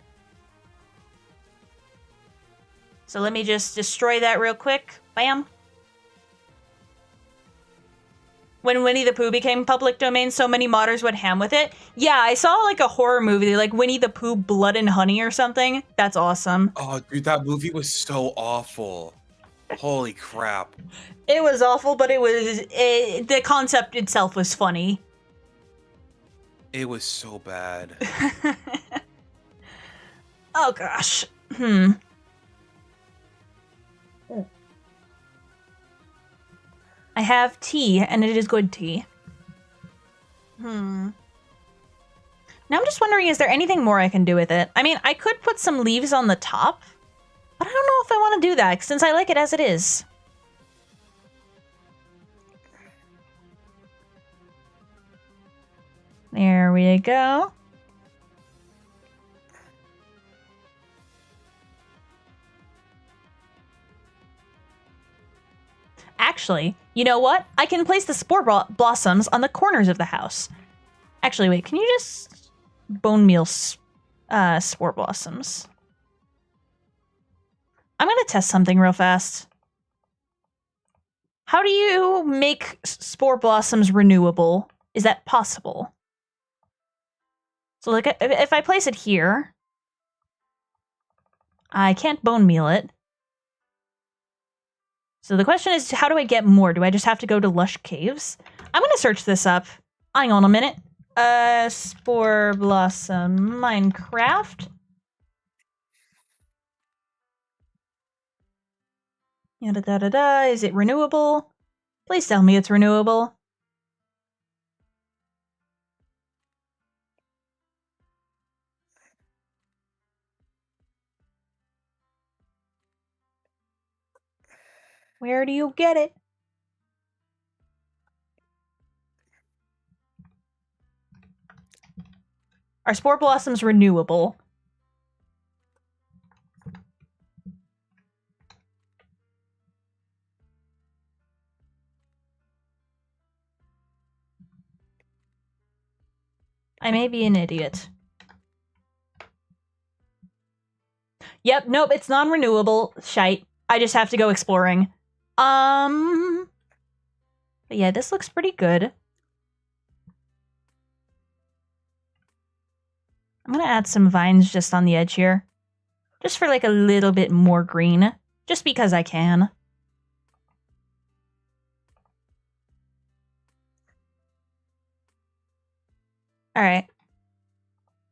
So let me just destroy that real quick. Bam. When Winnie the Pooh became public domain, so many modders went ham with it. Yeah, I saw like a horror movie, like Winnie the Pooh Blood and Honey or something. That's awesome. Oh, dude, that movie was so awful. Holy crap. It was awful, but the concept itself was funny. It was so bad. Oh gosh. I have tea, and it is good tea. Now I'm just wondering, is there anything more I can do with it? I mean, I could put some leaves on the top, but I don't know if I want to do that, since I like it as it is. There we go. Actually, you know what? I can place the spore blossoms on the corners of the house. Actually, wait, can you just bone meal spore blossoms? I'm gonna test something real fast. How do you make spore blossoms renewable? Is that possible? So look, if I place it here, I can't bone meal it. So the question is, how do I get more? Do I just have to go to Lush Caves? I'm gonna search this up. Hang on a minute. Spore Blossom Minecraft. Yada da da da. Is it renewable? Please tell me it's renewable. Where do you get it? Are spore blossoms renewable? I may be an idiot. Yep, nope, it's non-renewable. Shite. I just have to go exploring. But yeah, this looks pretty good. I'm gonna add some vines just on the edge here. Just for like a little bit more green. Just because I can. Alright.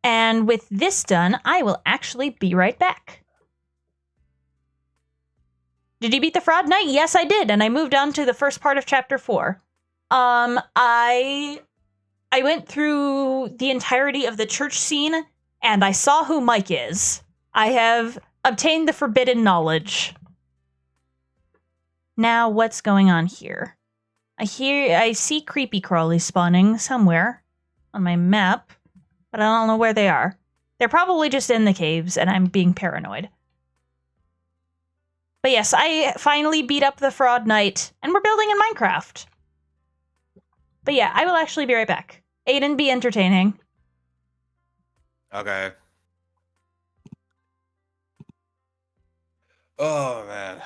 And with this done, I will actually be right back. Did you beat the Fraud Knight? Yes, I did, and I moved on to the first part of Chapter 4. I went through the entirety of the church scene, and I saw who Mike is. I have obtained the forbidden knowledge. Now, what's going on here? I see creepy crawlies spawning somewhere on my map, but I don't know where they are. They're probably just in the caves, and I'm being paranoid. But yes, I finally beat up the Fraud Knight, and we're building in Minecraft. But yeah, I will actually be right back. Aiden, be entertaining. Okay. Oh, man.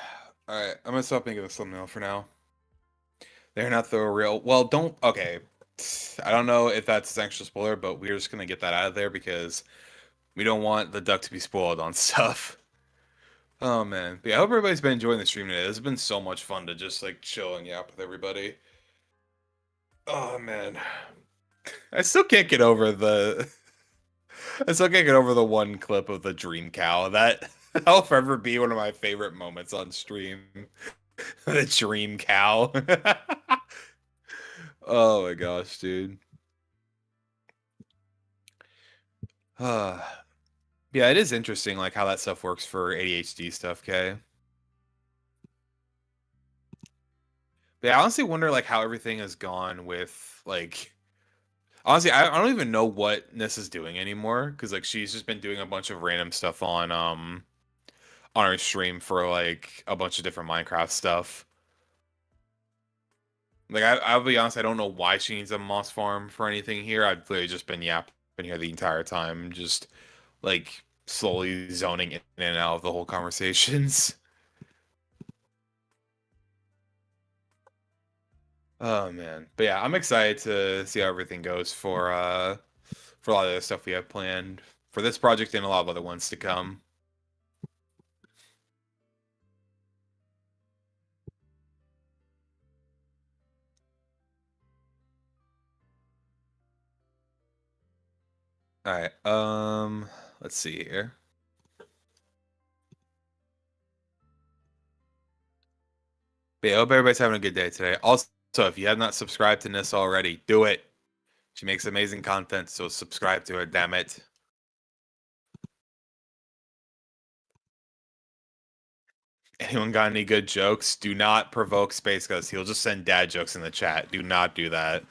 Alright, I'm gonna stop making this thumbnail for now. They're not the real... Well, don't... Okay. I don't know if that's an extra spoiler, but we're just gonna get that out of there because we don't want the duck to be spoiled on stuff. Oh, man. But yeah, I hope everybody's been enjoying the stream today. It's been so much fun to just, like, chill and yap with everybody. Oh, man. I still can't get over the... I still can't get over the one clip of the dream cow. That'll forever be one of my favorite moments on stream. The dream cow. Oh my gosh, dude. Yeah, it is interesting, like, how that stuff works for ADHD stuff, Kay. But yeah, I honestly wonder, like, how everything has gone with, like... Honestly, I don't even know what Nyssa's doing anymore, because, like, she's just been doing a bunch of random stuff on her stream for, like, a bunch of different Minecraft stuff. Like, I'll be honest, I don't know why she needs a moss farm for anything here. I've literally just been yapping here the entire time, just like slowly zoning in and out of the whole conversations. Oh man. But yeah, I'm excited to see how everything goes for a lot of the stuff we have planned for this project and a lot of other ones to come. All right. Let's see here. But yeah, I hope everybody's having a good day today. Also, if you have not subscribed to Nyssa already, do it. She makes amazing content, so subscribe to her, damn it. Anyone got any good jokes? Do not provoke Space Ghost. He'll just send dad jokes in the chat. Do not do that.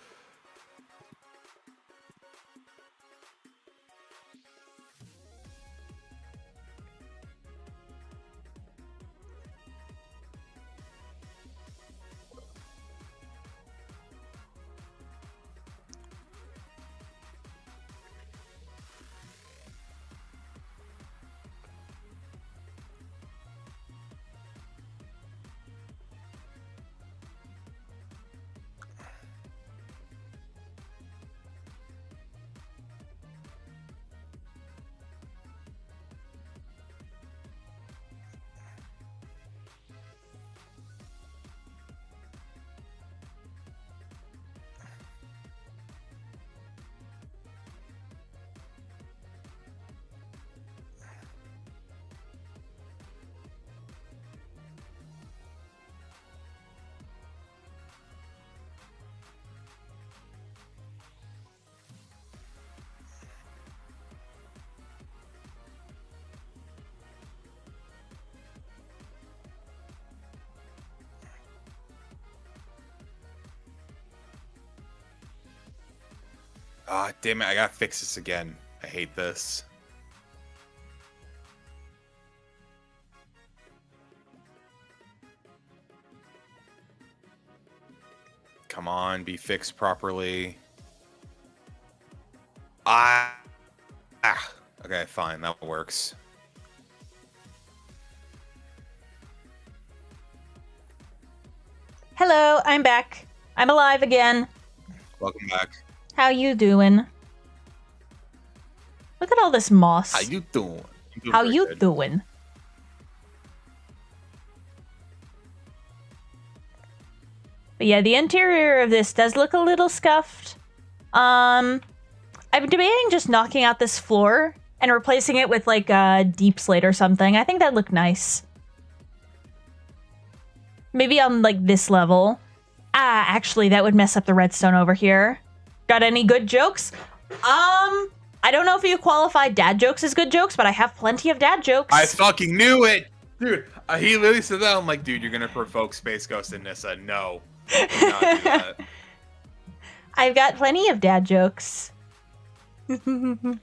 Ah, damn it, I gotta fix this again. I hate this. Come on, be fixed properly. Ah. Okay, fine, that works. Hello, I'm back. I'm alive again. Welcome back. How you doing? Look at all this moss. How you doing? How you doing? But yeah, the interior of this does look a little scuffed. I'm debating just knocking out this floor and replacing it with like a deep slate or something. I think that'd look nice. Maybe on like this level. Ah, actually, that would mess up the redstone over here. Got any good jokes? I don't know if you qualify dad jokes as good jokes, but I have plenty of dad jokes. I fucking knew it! Dude, he literally said that. I'm like, dude, you're gonna provoke Space Ghost and Nyssa. No. Do not do that. I've got plenty of dad jokes. Do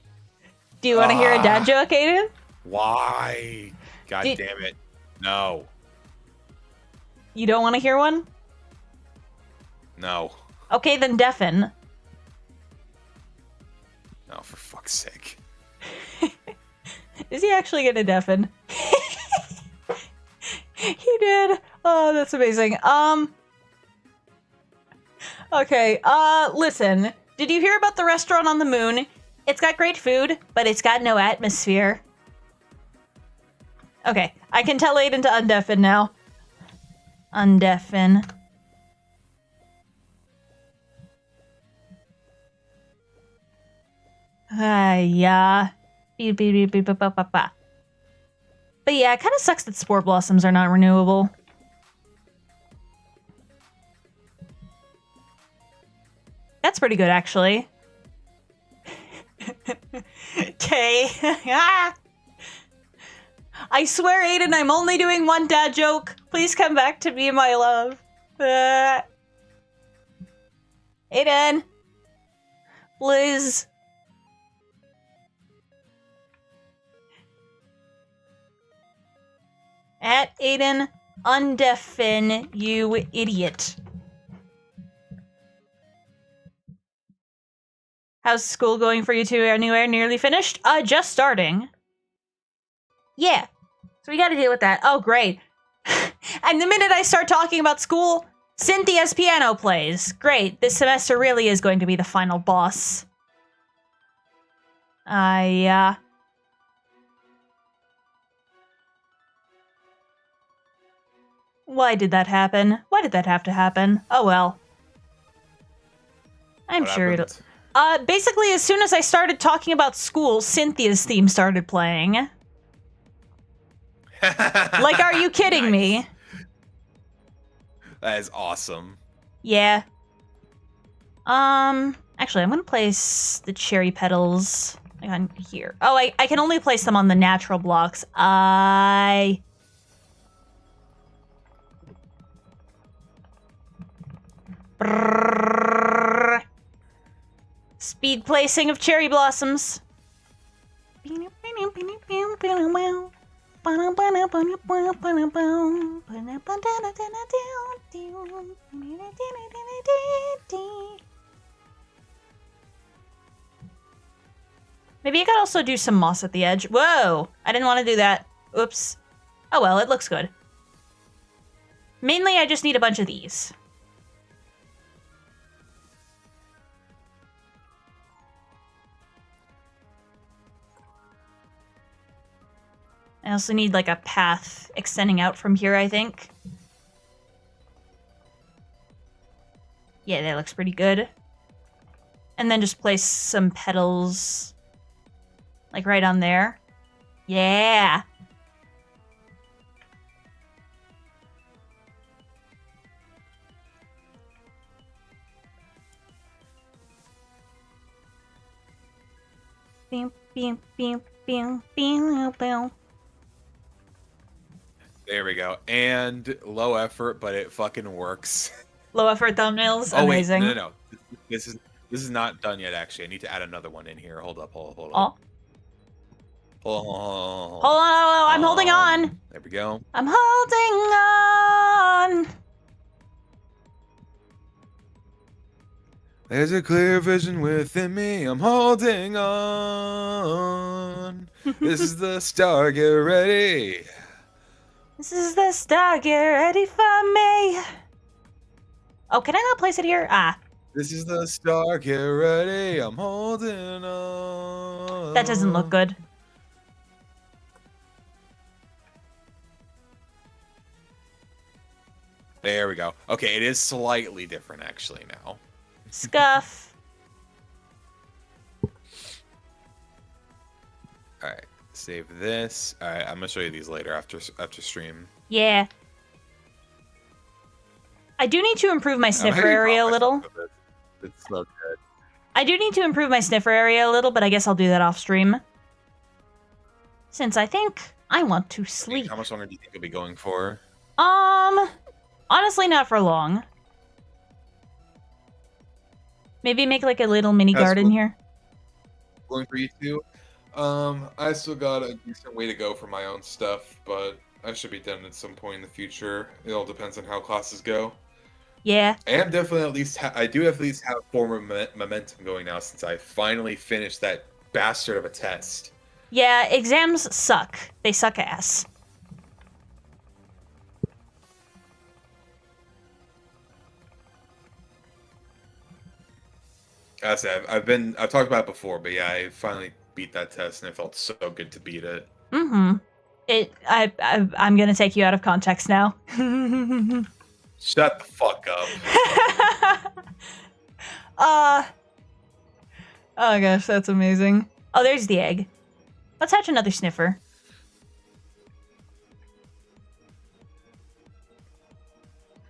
you want to hear a dad joke, Aiden? Why? God damn it. No. You don't want to hear one? No. Okay, then deafen. No, for fuck's sake. Is he actually gonna deafen? He did. Oh, that's amazing. Okay, listen. Did you hear about the restaurant on the moon? It's got great food, but it's got no atmosphere. Okay, I can tell Aiden to undeafen now. Undeafen. Yeah. But yeah, it kind of sucks that spore blossoms are not renewable. That's pretty good, actually. Okay. I swear, Aiden, I'm only doing one dad joke. Please come back to me, my love. Aiden. Please. At Aiden, undeafen, you idiot. How's school going for you two anywhere? Nearly finished? Just starting. Yeah. So we gotta deal with that. Oh, great. And the minute I start talking about school, Cynthia's piano plays. Great. This semester really is going to be the final boss. Yeah. Why did that happen? Why did that have to happen? Oh well. I'm sure it'll... basically, as soon as I started talking about school, Cynthia's theme started playing. Like, are you kidding me? That is awesome. Yeah. Actually, I'm gonna place the cherry petals on here. Oh, I can only place them on the natural blocks. Speed placing of cherry blossoms. Maybe I could also do some moss at the edge. Whoa! I didn't want to do that. Oops. Oh well, it looks good. Mainly, I just need a bunch of these. I also need, like, a path extending out from here, I think. Yeah, that looks pretty good. And then just place some petals, like, right on there. Yeah! Bing, bing, bing, bing, bing, bing. There we go. And low effort, but it fucking works. Low effort thumbnails? Oh, amazing. wait, no. This is not done yet, actually. I need to add another one in here. Hold up. Oh. Hold on. Hold on, I'm holding on. There we go. I'm holding on. There's a clear vision within me. I'm holding on. This is the start. Get ready. This is the start. Get ready for me. Oh, can I not place it here? This is the start. Get ready. I'm holding on. That doesn't look good. There we go. Okay, it is slightly different actually now. Scuff. All right, save this. All right, I'm gonna show you these later after stream. Yeah. I do need to improve my sniffer area a little. It's so good. I do need to improve my sniffer area a little, but I guess I'll do that off stream. Since I think I want to sleep. How much longer do you think you'll be going for? Honestly, not for long. Maybe make like a little mini garden here. Going for you too. I still got a decent way to go for my own stuff, but I should be done at some point in the future. It all depends on how classes go. Yeah. I am definitely I do at least have form of momentum going now since I finally finished that bastard of a test. Yeah, exams suck. They suck ass. As I said, I've talked about it before, but yeah, I finally beat that test and it felt so good to beat it. Mm-hmm. I'm gonna take you out of context now. Shut the fuck up. Oh gosh, that's amazing. Oh, there's the egg. Let's hatch another sniffer.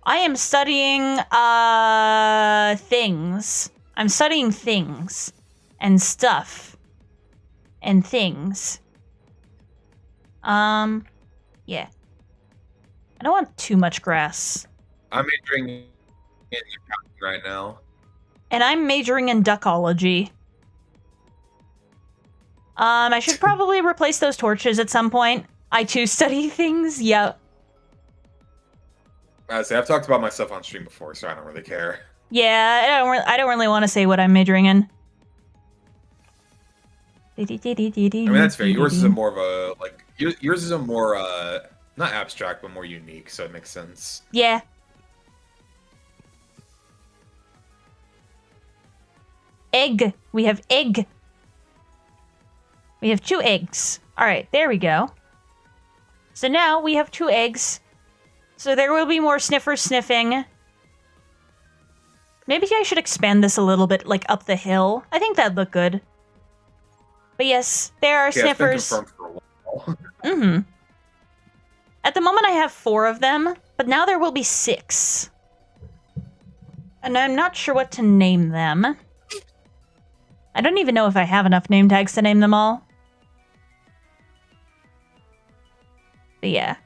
I am studying, things. I'm studying things. And stuff. And things. Yeah. I don't want too much grass. I'm majoring in accounting right now. And I'm majoring in duckology. I should probably replace those torches at some point. I too study things. Yep. I've talked about my stuff on stream before, so I don't really care. Yeah, I don't really want to say what I'm majoring in. I mean, that's fair. Yours is a more of a, like, yours is a more, not abstract, but more unique, so it makes sense. Yeah. Egg. We have egg. We have 2 eggs. Alright, there we go. So now we have 2 eggs. So there will be more sniffers sniffing. Maybe I should expand this a little bit, like, up the hill. I think that'd look good. But yes, there are sniffers. It's been confirmed for a while. Mm-hmm. At the moment I have 4 of them, but now there will be 6. And I'm not sure what to name them. I don't even know if I have enough name tags to name them all. But yeah.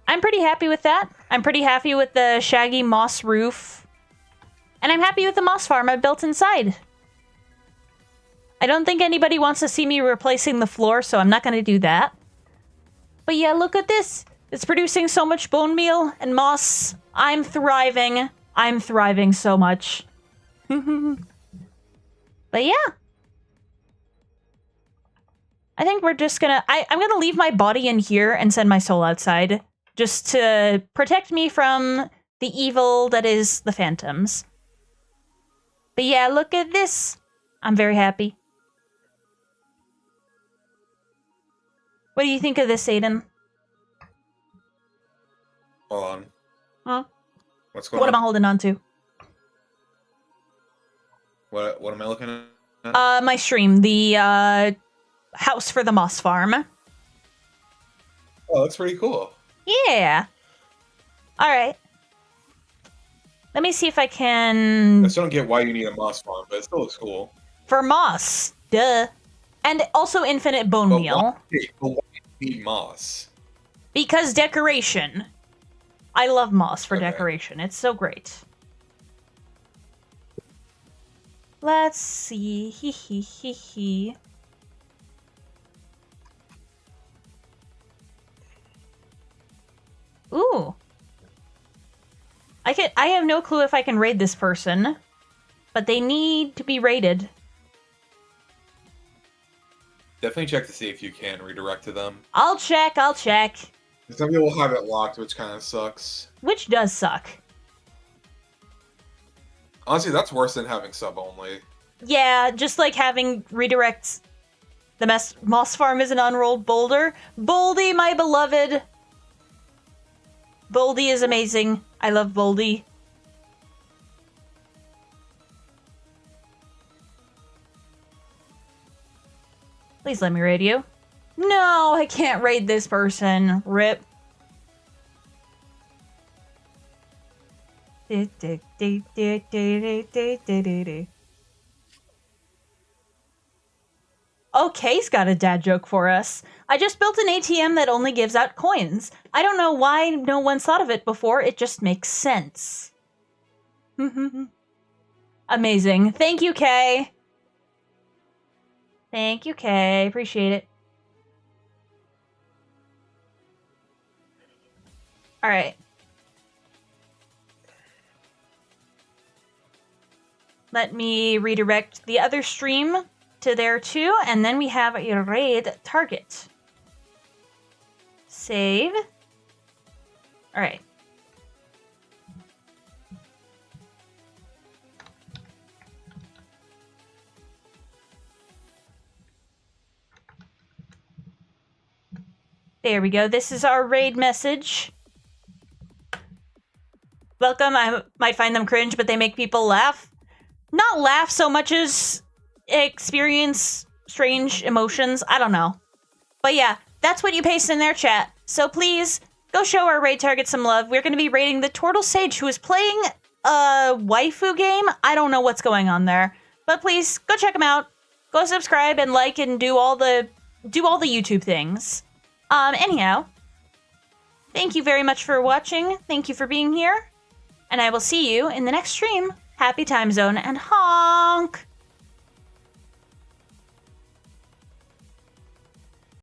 I'm pretty happy with that. I'm pretty happy with the shaggy moss roof. And I'm happy with the moss farm I've built inside. I don't think anybody wants to see me replacing the floor, so I'm not going to do that. But yeah, look at this. It's producing so much bone meal and moss. I'm thriving. I'm thriving so much. But yeah. I think we're just gonna... I'm gonna leave my body in here and send my soul outside. Just to protect me from the evil that is the phantoms. But yeah, look at this. I'm very happy. What do you think of this, Aiden? Hold on. Huh? What's going on? What am I holding on to? What am I looking at? My stream. The, house for the moss farm. Oh, that's pretty cool. Yeah. Alright. Let me see if I can... I still don't get why you need a moss farm, but it still looks cool. For moss. Duh. And also infinite bone meal. Why do you need moss? Because decoration. I love moss for Okay. decoration. It's so great. Let's see. Hee hee hee hee. Ooh. I have no clue if I can raid this person, but they need to be raided. Definitely check to see if you can redirect to them. I'll check. Some people have it locked, which kind of sucks. Which does suck. Honestly, that's worse than having sub only. Yeah, just like having redirects. The moss farm is an unrolled boulder. Boldy, my beloved. Boldy is amazing. I love Boldy. Please let me raid you. No, I can't raid this person. Rip. Oh, Kay's got a dad joke for us. I just built an ATM that only gives out coins. I don't know why no one's thought of it before. It just makes sense. Amazing. Thank you, Kay. Thank you, Kay. Appreciate it. Alright. Let me redirect the other stream to there too, and then we have a raid target. Save. Alright. There we go. This is our raid message. Welcome. I might find them cringe, but they make people laugh. Not laugh so much as experience strange emotions. I don't know. But yeah, that's what you paste in their chat. So please, go show our raid target some love. We're going to be raiding the Turtle Sage, who is playing a waifu game. I don't know what's going on there. But please, go check him out. Go subscribe and like and do all the YouTube things. Anyhow, thank you very much for watching. Thank you for being here. And I will see you in the next stream. Happy time zone and honk!